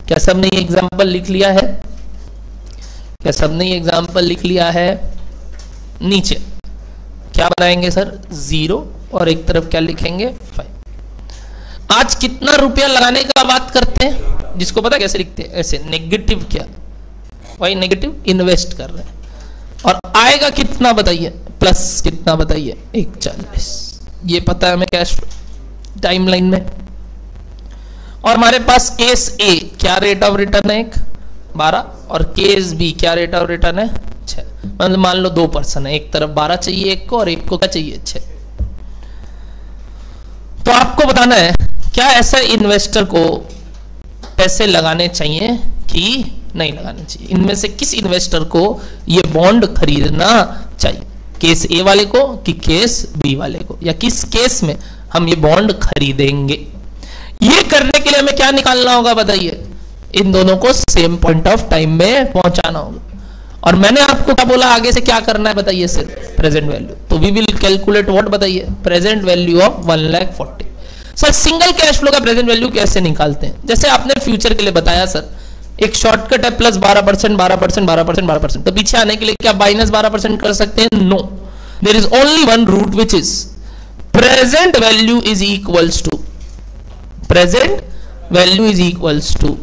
क्या सबने ये एग्जांपल लिख लिया है? क्या सबने ये एग्जांपल लिख लिया है? नीचे क्या बनाएंगे सर? 0 और एक तरफ क्या लिखेंगे? 5। आज कितना रुपया लगाने का बात करते हैं, जिसको पता कैसे लिखते हैं? ऐसे नेगेटिव, क्या भाई नेगेटिव इन्वेस्ट कर रहे हैं, और आएगा कितना बताइए? प्लस कितना बताइए? 1,40,000। ये पता है हमें कैश टाइमलाइन में। और हमारे पास केस ए क्या रेट ऑफ रिटर्न है? 12, और केस बी क्या रेट ऑफ रिटर्न है? 6। मतलब मान लो 2 पर्सन है, एक तरफ 12 चाहिए एक को, और एक को क्या चाहिए? 6। तो आपको बताना है क्या ऐसा इन्वेस्टर को पैसे लगाने चाहिए कि नहीं लगाने चाहिए। इनमें से किस इन्वेस्टर को ये बॉन्ड खरीदना चाहिए? केस ए वाले को कि केस बी वाले को, या किस केस में हम ये बॉन्ड खरीदेंगे? ये करने के लिए हमें क्या निकालना होगा बताइए? इन दोनों को सेम पॉइंट ऑफ टाइम में पहुंचाना होगा। और मैंने आपको क्या बोला आगे से क्या करना है बताइए? सिर्फ प्रेजेंट वैल्यू। तो वी विल कैलकुलेट व्हाट बताइए? Present value of 1,40,000। Sir single cash flow का प्रेजेंट वैल्यू कैसे निकालते हैं? जैसे आपने फ्यूचर के लिए बताया सर, एक शॉर्टकट है प्लस 12%, 12%, 12%, 12%। तो पीछे आने के लिए क्या माइनस 12% कर सकते हैं? No, there is only one route which is present value is equals to, present value is equals to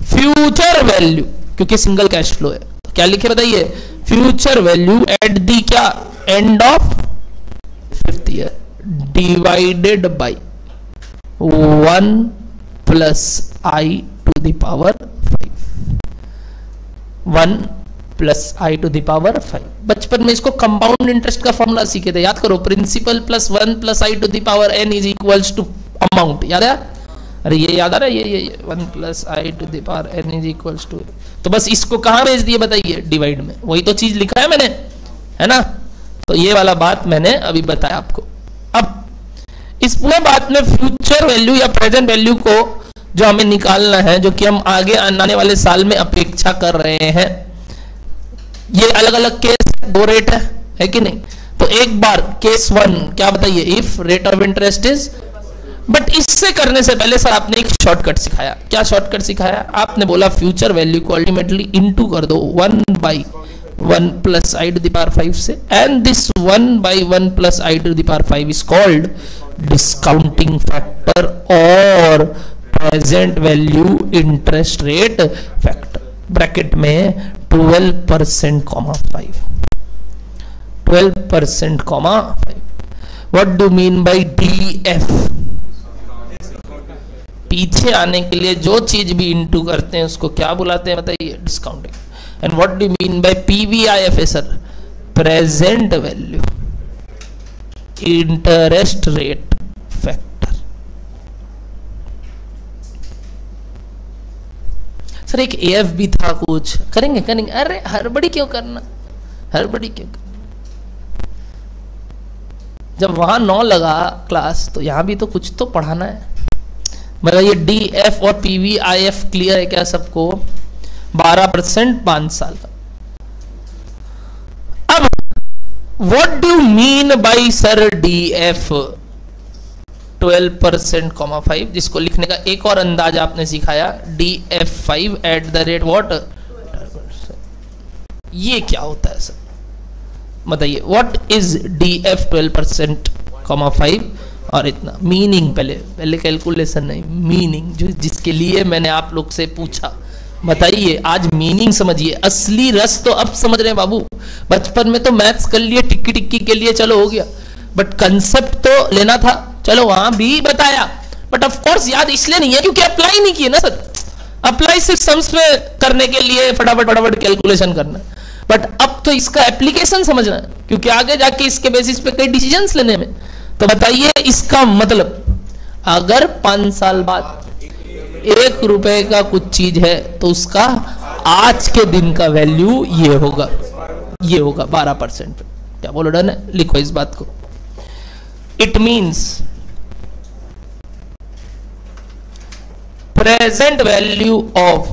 future value, क्योंकि सिंगल कैश फ्लो है। तो क्या लिखे बताइए? फ्यूचर वैल्यू एट दी क्या? End of 5th year divided by 1 plus I to the power 5, 1 plus I to the power 5। बचपन में इसको कंपाउंड इंटरेस्ट का फॉर्मूला सीखे थे, याद करो। Principal plus 1 plus I to the power n is equals to amount, याद है? अरे ये याद आ रहा है? ये 1 plus I to the power n is equals to. तो बस इसको कहां भेज दिए बताइए? डिवाइड में। वही तो चीज लिखा है मैंने, है ना? तो ये वाला बात मैंने अभी बताया आपको। अब इस पूरे बात में फ्यूचर वैल्यू या प्रेजेंट वैल्यू को जो हमें निकालना है, जो कि हम आगे आने वाले साल में अपेक्षा कर रहे हैं, ये अलग अलग केस 2 रेट है कि नहीं? तो एक बार केस 1 क्या बताइए? If rate of interest is, but इससे करने से पहले सर आपने एक शॉर्टकट सिखाया। क्या शॉर्टकट सिखाया? आपने बोला फ्यूचर वैल्यू को अल्टीमेटली इनटू कर दो 1/1 plus I to the power 5 से, and this 1/1 plus I to the power 5 is called discounting factor और present value interest rate factor. Bracket में 12% comma 5, 12% comma 5। What do mean by DF? पीछे आने के लिए जो चीज भी इनटू करते हैं उसको क्या बुलाते हैं बताइए? Discounting. And what do mean bye PVIF sir? Present value interest rate factor. Sir एक AF भी था, कुछ करेंगे? अरे हड़बड़ी क्यों करना, हड़बड़ी क्यों करना? जब वहां 9 लगा क्लास, तो यहां भी तो कुछ तो पढ़ाना है। मतलब ये DF और PVIF क्लियर है क्या सबको? 12% 5 साल का। अब what do mean bye sir DF? 12% comma 5, जिसको लिखने का एक और अंदाज आपने सिखाया, DF5 at the rate what? ये क्या होता है सर, बताइए। व्हाट इज DF 12% 5 और इतना मीनिंग, पहले कैलकुलेशन नहीं, मीनिंग जो जिसके लिए मैंने आप लोग से पूछा, बताइए। आज मीनिंग समझिए, असली रस तो अब समझ रहे हैं बाबू। बचपन में तो मैथ्स कर लिए टिक्की टिक्की के लिए, चलो हो गया, बट कंसेप्ट तो लेना था, चलो वहां भी बताया, बट ऑफ कोर्स याद इसलिए नहीं है क्योंकि अप्लाई नहीं किए ना सर। अप्लाई सिर्फ सम्स पे करने के लिए फटाफट कैलकुलेशन करना, बट अब तो इसका एप्लीकेशन समझना है, क्योंकि आगे जाके इसके बेसिस पे कई डिसीजंस लेने में। तो बताइए इसका मतलब, अगर 5 साल बाद 1 रुपए का कुछ चीज है तो उसका आज के दिन का वैल्यू ये होगा 12%। क्या बोलो, डन है? लिखो इस बात को। It means present value of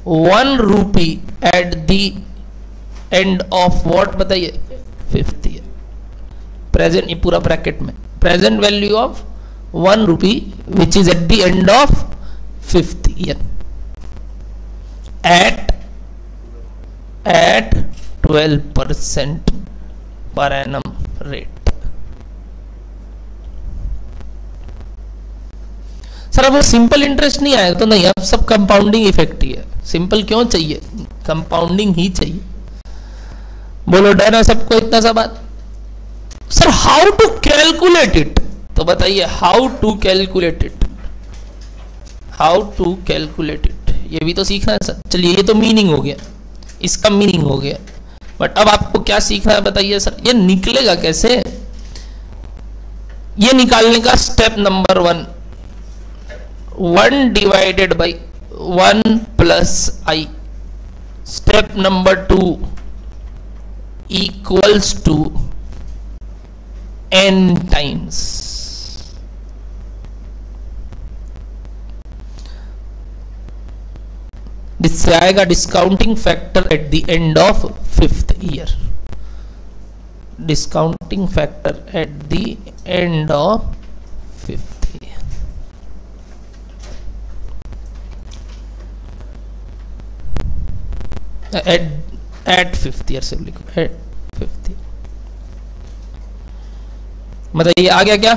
1 rupee eight the end of what, बताइए, 5th ईयर। प्रेजेंट, ये पूरा ब्रैकेट में, present value of 1 rupee which is eight the end of 5th year at 12% per annum rate। Sir अब simple interest नहीं आएगा तो नहीं, अब सब कंपाउंडिंग इफेक्ट ही है। सिंपल क्यों चाहिए, कंपाउंडिंग ही चाहिए। बोलो डर है सबको इतना सा बात। Sir how to calculate it, तो बताइए how to calculate it, how to calculate it, ये भी तो सीखना है सर। चलिए ये तो मीनिंग हो गया, इसका मीनिंग हो गया, बट अब आपको क्या सीखना है बताइए सर। ये निकलेगा कैसे, ये निकालने का step number 1 divided by 1 plus i. Step number 2 equals to n times. इससे आएगा discounting factor at the end of 5th year. Discounting factor at the end of 5th year. At 5th year से लिखो, eight 5th year. बताइए आ गया क्या?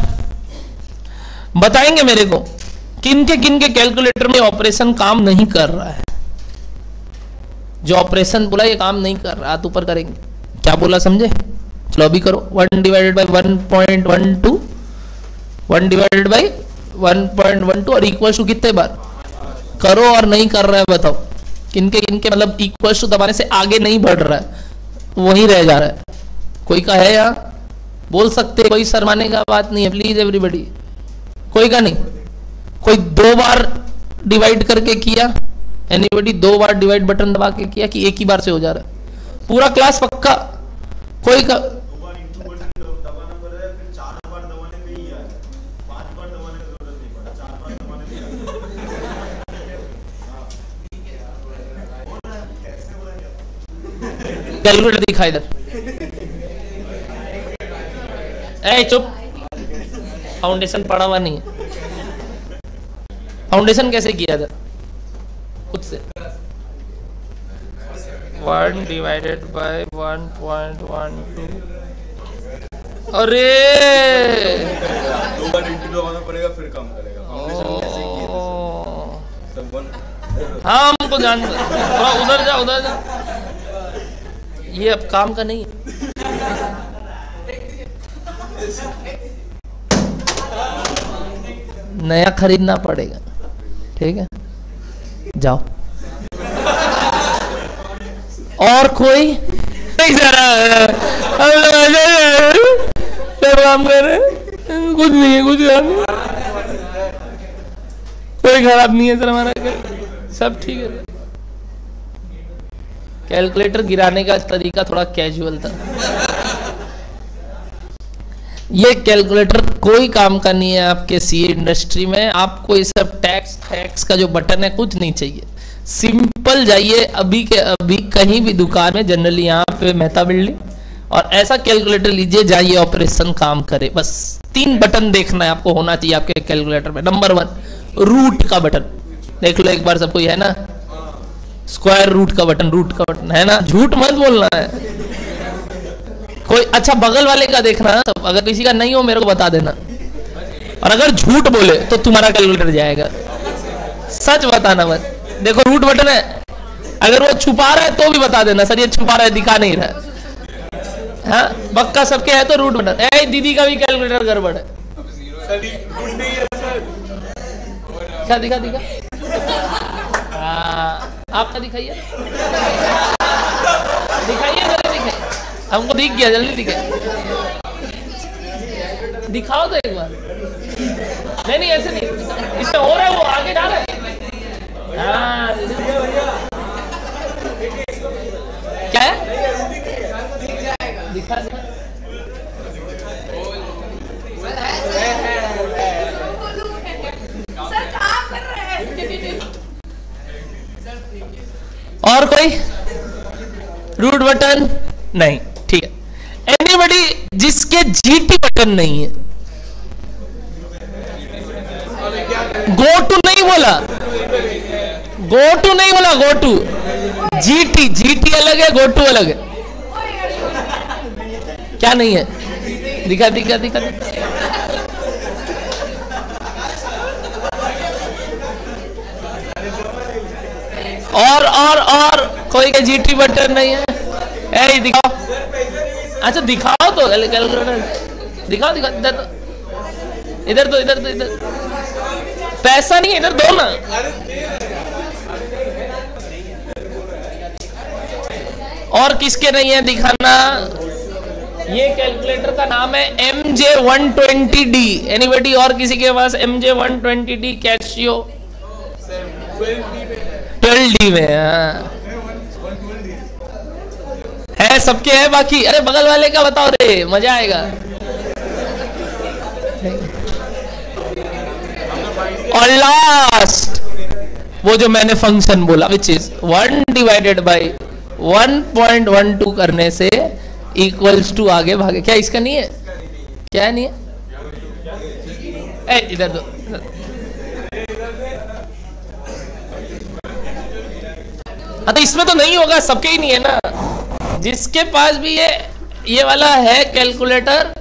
बताएंगे मेरे को किन के कैलकुलेटर में ऑपरेशन काम नहीं कर रहा है। जो ऑपरेशन बोला ये काम नहीं कर रहा, हाथ ऊपर करेंगे। क्या बोला समझे? चलो अभी करो। 1 डिवाइडेड बाई 1.12, 1 डिवाइडेड बाई 1.12 और इक्वल टू कितने बार करो, और नहीं कर रहा है बताओ किनके मतलब इक्वल टू दबाने से आगे नहीं बढ़ रहा है, वहीं रह जा रहा है। कोई का है यहाँ? बोल सकते, कोई शर्माने का बात नहीं है, प्लीज एवरीबडी। कोई का नहीं? कोई 2 बार डिवाइड करके किया? एनीबडी 2 बार डिवाइड बटन दबा के किया कि एक ही बार से हो जा रहा है? पूरा क्लास पक्का? कोई का कैलकुलेटर दिखा इधर। ए चुप, फाउंडेशन पढ़ा हुआ नहीं है। फाउंडेशन कैसे किया था खुद से? 1 डिवाइडेड बाय 1.12। अरे 2 बार इंटू लगाना पड़ेगा फिर काम करेगा। हाँ हमको जान, उधर जा उधर जा, ये अब काम का नहीं है। नया खरीदना पड़ेगा, ठीक है? जाओ। और कोई काम कर रहे, कुछ नहीं है, कुछ नहीं, कोई खराब नहीं है सर हमारा, सब ठीक है। कैलकुलेटर गिराने का तरीका थोड़ा कैजुअल था। ये कैलकुलेटर कोई काम का नहीं है आपके सीए इंडस्ट्री में। आपको ये सब टैक्स का जो बटन है कुछ नहीं चाहिए। सिंपल जाइए अभी के अभी कहीं भी दुकान में, जनरली यहाँ पे मेहता बिल्डिंग, और ऐसा कैलकुलेटर लीजिए, जाइए ऑपरेशन काम करे। बस 3 बटन देखना है आपको, होना चाहिए आपके कैलकुलेटर में। नंबर 1 रूट का बटन, देख लो एक बार सबको, है ना? स्क्वायर रूट का बटन है ना, झूठ मत बोलना है। कोई अच्छा बगल वाले का देखना, अगर किसी का नहीं हो मेरे को बता देना, और अगर झूठ बोले तो तुम्हारा कैलकुलेटर जाएगा। सच बताना बस। देखो रूट बटन है, अगर वो छुपा रहा है तो भी बता देना, सर ये छुपा रहा है, दिखा नहीं रहा है। हाँ पक्का सबके है तो रूट बटन। ए दीदी का भी कैलकुलेटर गड़बड़ है। क्या दिखा आपका दिखाइए, जल्दी दिखाइए, हमको दिख गया, जल्दी दिखाइए, दिखाओ तो एक बार। नहीं ऐसे नहीं, इससे हो रहा है, वो आगे जा रहा है। हाँ क्या है, दिखा और कोई रूट बटन नहीं, ठीक है। एनीबडी जिसके जीटी बटन नहीं है, गो टू नहीं बोला, गो टू जीटी अलग है, गो टू अलग है। क्या नहीं है, दिखा और कोई का जीटी बटन नहीं है। ए दिखाओ, अच्छा दिखाओ तो कैलकुलेटर, दिखाओ इधर तो पैसा नहीं है, इधर दो ना। और किसके नहीं है दिखाना। ये कैलकुलेटर का नाम है MJ120D। एनीबडी और किसी के पास MJ120D कैशियो 12D में है, सबके है बाकी। अरे बगल वाले का बताओ रे, मजा आएगा। और लास्ट वो जो मैंने फंक्शन बोला, विच इज 1 डिवाइडेड बाई 1.12 करने से इक्वल्स टू आगे भागे। क्या इसका नहीं है, क्या नहीं है, इधर दो। तो इसमें तो नहीं होगा, सबके ही नहीं है ना। जिसके पास भी ये वाला है कैलकुलेटर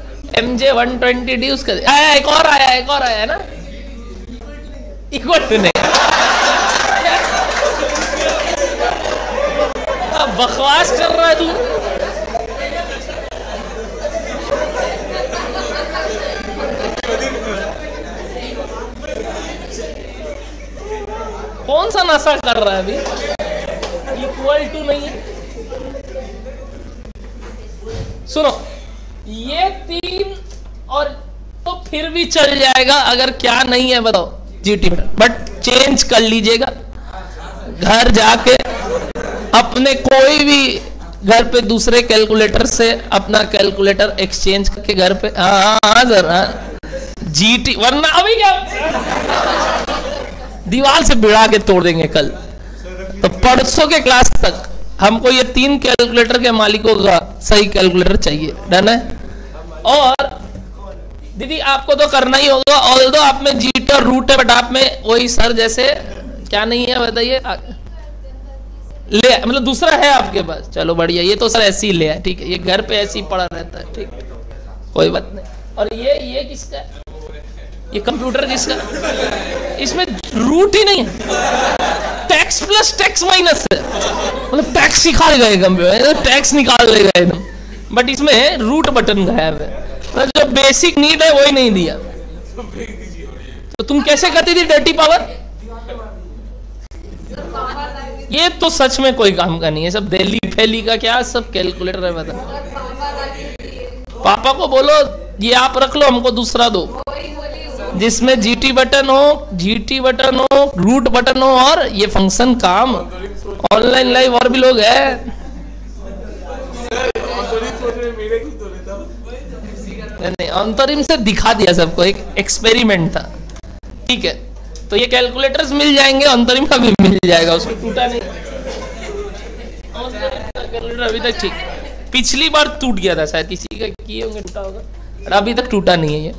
MJ120D, उसका एक और आया है ना, इक्वल टू नहीं। बकवास कर रहा है तू। कौन सा नशा कर रहा है अभी, इक्वल टू नहीं है। सुनो ये 3 और तो फिर भी चल जाएगा, अगर क्या नहीं है बताओ जीटी बट चेंज कर लीजिएगा घर जाके, अपने कोई भी घर पे दूसरे कैलकुलेटर से अपना कैलकुलेटर एक्सचेंज करके घर पे। हाँ सर, जीटी, वरना अभी क्या दीवार से भिड़ा के तोड़ देंगे कल। तो परसों के क्लास तक हमको ये 3 कैलकुलेटर के मालिकों का सही कैलकुलेटर चाहिए। डन है। और दीदी आपको तो करना ही होगा, ऑल्दो आप में जीटी और रूट है, बट आप में वही सर जैसे क्या नहीं है बताइए, ले मतलब दूसरा है आपके पास। चलो बढ़िया, ये तो सर ऐसे ही ले है, ठीक है, ये घर पे ऐसे ही पड़ा रहता है, ठीक, कोई बात नहीं। और ये किसका है, ये कंप्यूटर किसका, इसमें रूट ही नहीं है, टैक्स प्लस टैक्स माइनस है, मतलब टैक्स निकाल गए कंप्यूटर, टैक्स निकाल लेगा एकदम, बट इसमें रूट बटन गायब है, मतलब जो बेसिक नीड है वही नहीं दिया। तो तुम कैसे करती थी डर्टी पावर? ये तो सच में कोई काम का नहीं है, सब दिल्ली फैली का क्या सब कैलकुलेटर है। बता पापा को बोलो ये आप रख लो, हमको दूसरा दो जिसमें जीटी बटन हो, रूट बटन हो और ये फंक्शन काम। ऑनलाइन लाइव और भी लोग हैं। नहीं, अंतरिम से दिखा दिया सबको, एक एक्सपेरिमेंट था, ठीक है। तो ये कैलकुलेटर्स मिल जाएंगे, अंतरिम का भी मिल जाएगा, उसको टूटा नहीं कैलकुलेटर अभी तक, ठीक। पिछली बार टूट गया था शायद, किसी का किए होंगे टूटा होगा, अभी तक टूटा नहीं है ये।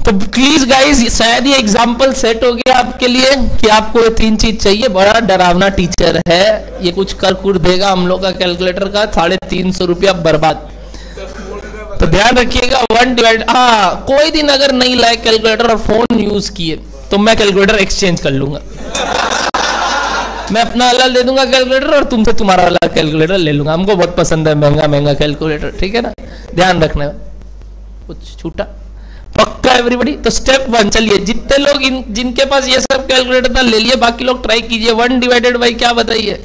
तो प्लीज गाइस, शायद ये एग्जांपल सेट हो गया आपके लिए कि आपको ये 3 चीज चाहिए। बड़ा डरावना टीचर है, ये कुछ कर कुर देगा हम लोग का कैलकुलेटर का 350 रुपया बर्बाद। तो ध्यान रखिएगा 1 डिवाइड, हाँ कोई दिन अगर नहीं लाए कैलकुलेटर और फोन यूज किए तो मैं कैलकुलेटर एक्सचेंज कर लूंगा। मैं अपना अलग दे दूंगा कैलकुलेटर और तुमसे तुम्हारा अलग कैलकुलेटर ले लूंगा। हमको बहुत पसंद है महंगा महंगा कैलकुलेटर, ठीक है ना, ध्यान रखना। कुछ छूटा पक्का एवरीबॉडी। तो स्टेप 1, चलिए जितने लोग जिनके पास ये सब कैलकुलेटर था ले लिए, बाकी लोग ट्राई कीजिए। 1 डिवाइडेड बाई क्या बताइए,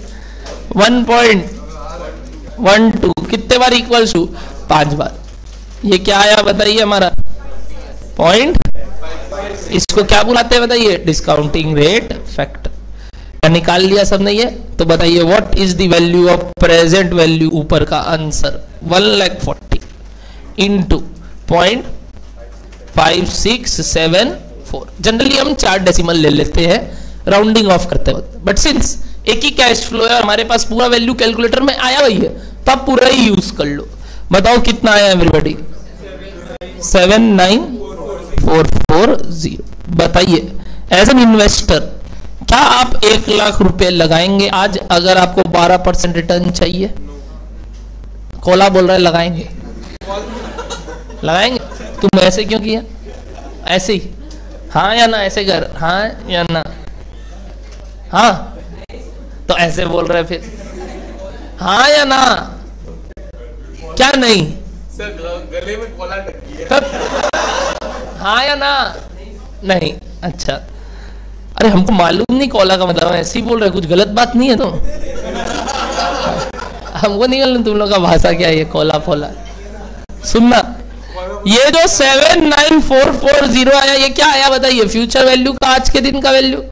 1.12 कितने बार इक्वल टू 5 बार। ये क्या आया बताइए हमारा पॉइंट, इसको क्या बुलाते हैं बताइए, डिस्काउंटिंग रेट फैक्टर। निकाल लिया सबने ये, तो बताइए what is the value of present value, ऊपर का आंसर 1,40,000 इंटू 0.5674। जनरली हम 4 डेसिमल ले लेते हैं राउंडिंग ऑफ करते वक्त, बट सिंस एक ही कैश फ्लो है हमारे पास पूरा वैल्यू कैलकुलेटर में आया हुई है, तो आप पूरा ही यूज कर लो। बताओ कितना आया एवरीबॉडी, 79440। बताइए एज एन इन्वेस्टर क्या आप 1 लाख रुपए लगाएंगे आज अगर आपको 12% रिटर्न चाहिए? कोला बोल रहा है लगाएंगे, लगाएंगे। तुम ऐसे क्यों किया, ऐसे ही हाँ या ना, ऐसे कर हाँ या ना, हाँ तो ऐसे बोल रहे फिर हाँ या ना, क्या नहीं सर गले में कोला टकी है, हाँ या ना, नहीं। अच्छा, अरे हमको मालूम नहीं कोला का मतलब, ऐसे ही बोल रहे, कुछ गलत बात नहीं है तो हमको नहीं मालूम तुम लोग का भाषा क्या है ये कोला फोला। सुनना, ये जो 79440 आया ये क्या आया बताइए, फ्यूचर वैल्यू का आज के दिन का वैल्यू।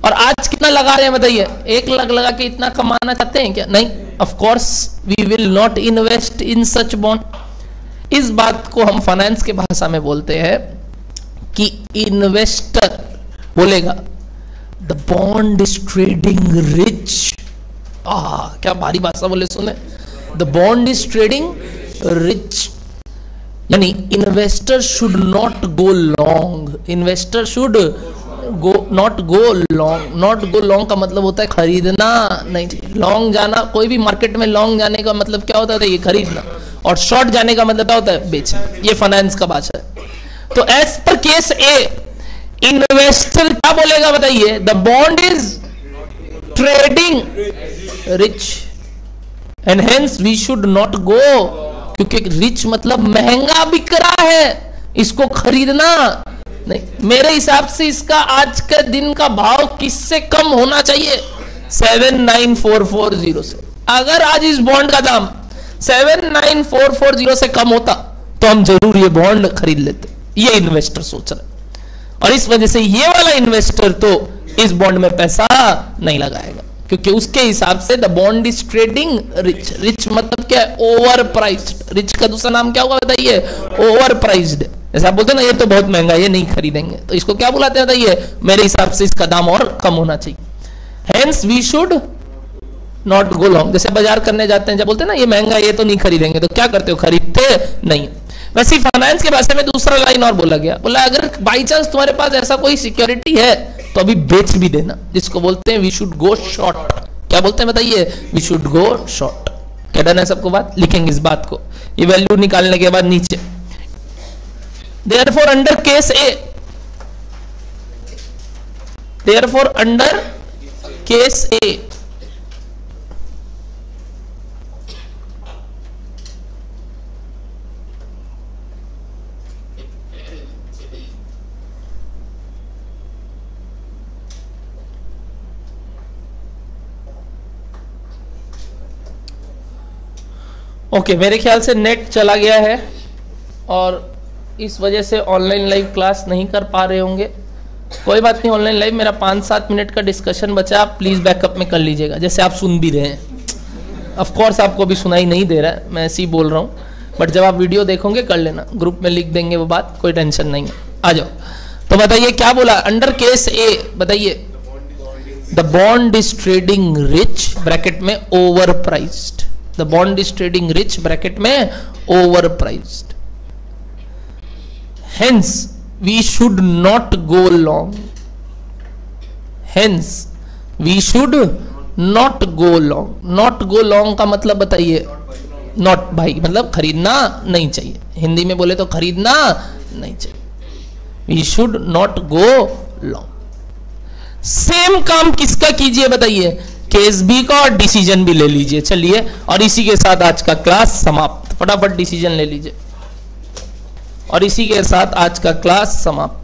और आज कितना लगा रहे हैं बताइए, 1 लाख लगा के इतना कमाना चाहते हैं क्या? नहीं, of course we will not invest in such bond. इस बात को हम फाइनेंस के भाषा में बोलते हैं कि इन्वेस्टर बोलेगा the bond is trading rich. क्या भारी भाषा बोले सुने, the bond is trading rich, यानी investor should not go long, investor should not go long. Not go long का मतलब होता है खरीदना नहीं, लॉन्ग जाना। कोई भी मार्केट में लॉन्ग जाने का मतलब क्या होता है, ये खरीदना, और शॉर्ट जाने का मतलब क्या होता है, बेचना। ये फाइनेंस का भाषा है। तो as per case a investor क्या बोलेगा बताइए, the bond is trading rich and hence we should not go, क्योंकि रिच मतलब महंगा बिक रहा है, इसको खरीदना नहीं। मेरे हिसाब से इसका आज के दिन का भाव किससे कम होना चाहिए, 79440 से। अगर आज इस बॉन्ड का दाम 79440 से कम होता तो हम जरूर ये बॉन्ड खरीद लेते। ये इन्वेस्टर सोच रहा है, और इस वजह से ये वाला इन्वेस्टर तो इस बॉन्ड में पैसा नहीं लगाएगा, क्योंकि उसके हिसाब से the bond is trading rich. Rich मतलब क्या है, ओवर प्राइस्ड। रिच का दूसरा नाम क्या होगा बताइए, ओवर प्राइस्ड। जैसे आप बोलते हैं ना ये तो बहुत महंगा है, ये नहीं खरीदेंगे, तो इसको क्या बुलाते हैं बताइए, मेरे हिसाब से इसका दाम और कम होना चाहिए। Hence we should not go long. जैसे बाजार करने जाते हैं, जब बोलते हैं ना ये महंगा है, ये तो नहीं खरीदेंगे, तो क्या करते हो, खरीदते नहीं। वैसे फाइनेंस के भाषा में दूसरा लाइन और बोला गया, बोला अगर बाई चांस तुम्हारे पास ऐसा कोई सिक्योरिटी है तो अभी बेच भी देना, जिसको बोलते हैं वी शुड गो शॉर्ट। क्या बोलते हैं बताइए, वी शुड गो शॉर्ट। क्या डन है सबको बात, लिखेंगे इस बात को, ये वैल्यू निकालने के बाद नीचे। Therefore under case A, therefore under case A, okay मेरे ख्याल से नेट चला गया है और इस वजह से ऑनलाइन लाइव क्लास नहीं कर पा रहे होंगे। कोई बात नहीं, ऑनलाइन लाइव मेरा 5-7 मिनट का डिस्कशन बचा, आप प्लीज़ बैकअप में कर लीजिएगा, जैसे आप सुन भी रहे हैं। ऑफ कोर्स आपको भी सुनाई नहीं दे रहा है, मैं ऐसे ही बोल रहा हूँ, बट जब आप वीडियो देखोगे कर लेना, ग्रुप में लिख देंगे वो बात, कोई टेंशन नहीं है। आ जाओ, तो बताइए क्या बोला अंडर केस ए, बताइए the bond is trading rich bracket में overpriced, the bond is trading rich bracket में overpriced, hence we should not go long, hence we should not go long. Not go long का मतलब बताइए, not भाई मतलब खरीदना नहीं चाहिए, हिंदी में बोले तो खरीदना नहीं चाहिए, we should not go long. Same काम किसका कीजिए बताइए, केस बी का, और डिसीजन भी ले लीजिए। चलिए, और इसी के साथ आज का क्लास समाप्त। फटाफट डिसीजन ले लीजिए, और इसी के साथ आज का क्लास समाप्त।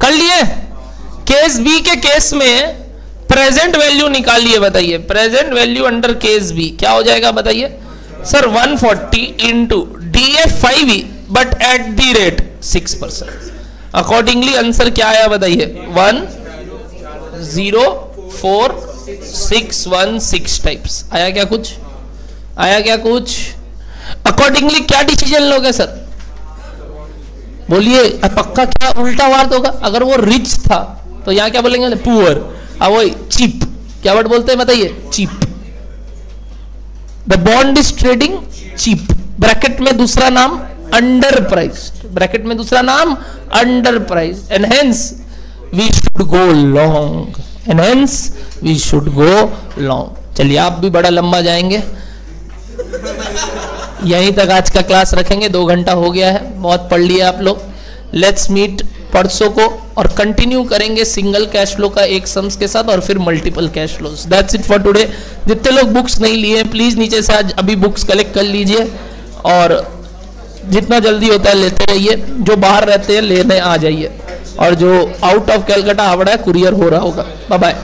कर लिए। केस बी के केस में प्रेजेंट वैल्यू निकालिए, बताइए present value under case B क्या हो जाएगा बताइए sir. 140 into DF5 but at the rate 6%। Accordingly answer क्या आया बताइए, 104,616 टाइप्स आया क्या कुछ, आया क्या कुछ। अकॉर्डिंगली क्या डिसीजन लोगे सर, बोलिए पक्का क्या उल्टा वार्ड होगा। अगर वो रिच था तो यहां क्या बोलेंगे, पुअर। अब वही चीप, क्या वर्ड बोलते हैं बताइए, cheap. The bond is trading cheap, bracket में दूसरा नाम अंडर प्राइस, ब्रैकेट में दूसरा नाम under price, and hence we should go long, and hence we should go long. चलिए आप भी बड़ा लंबा जाएंगे, यहीं तक आज का क्लास रखेंगे, 2 घंटा हो गया है, बहुत पढ़ लिया आप लोग। लेट्स मीट परसों को और कंटिन्यू करेंगे सिंगल कैश फ्लो का एक सम्स के साथ और फिर multiple cash flows. That's it for today. जितने लोग बुक्स नहीं लिए हैं प्लीज नीचे से आज अभी बुक्स कलेक्ट कर लीजिए, और जितना जल्दी होता है लेते रहिए। जो बाहर रहते हैं लेने आ जाइए, और जो आउट ऑफ कैलकाटा हावड़ा है कुरियर हो रहा होगा। Bye bye.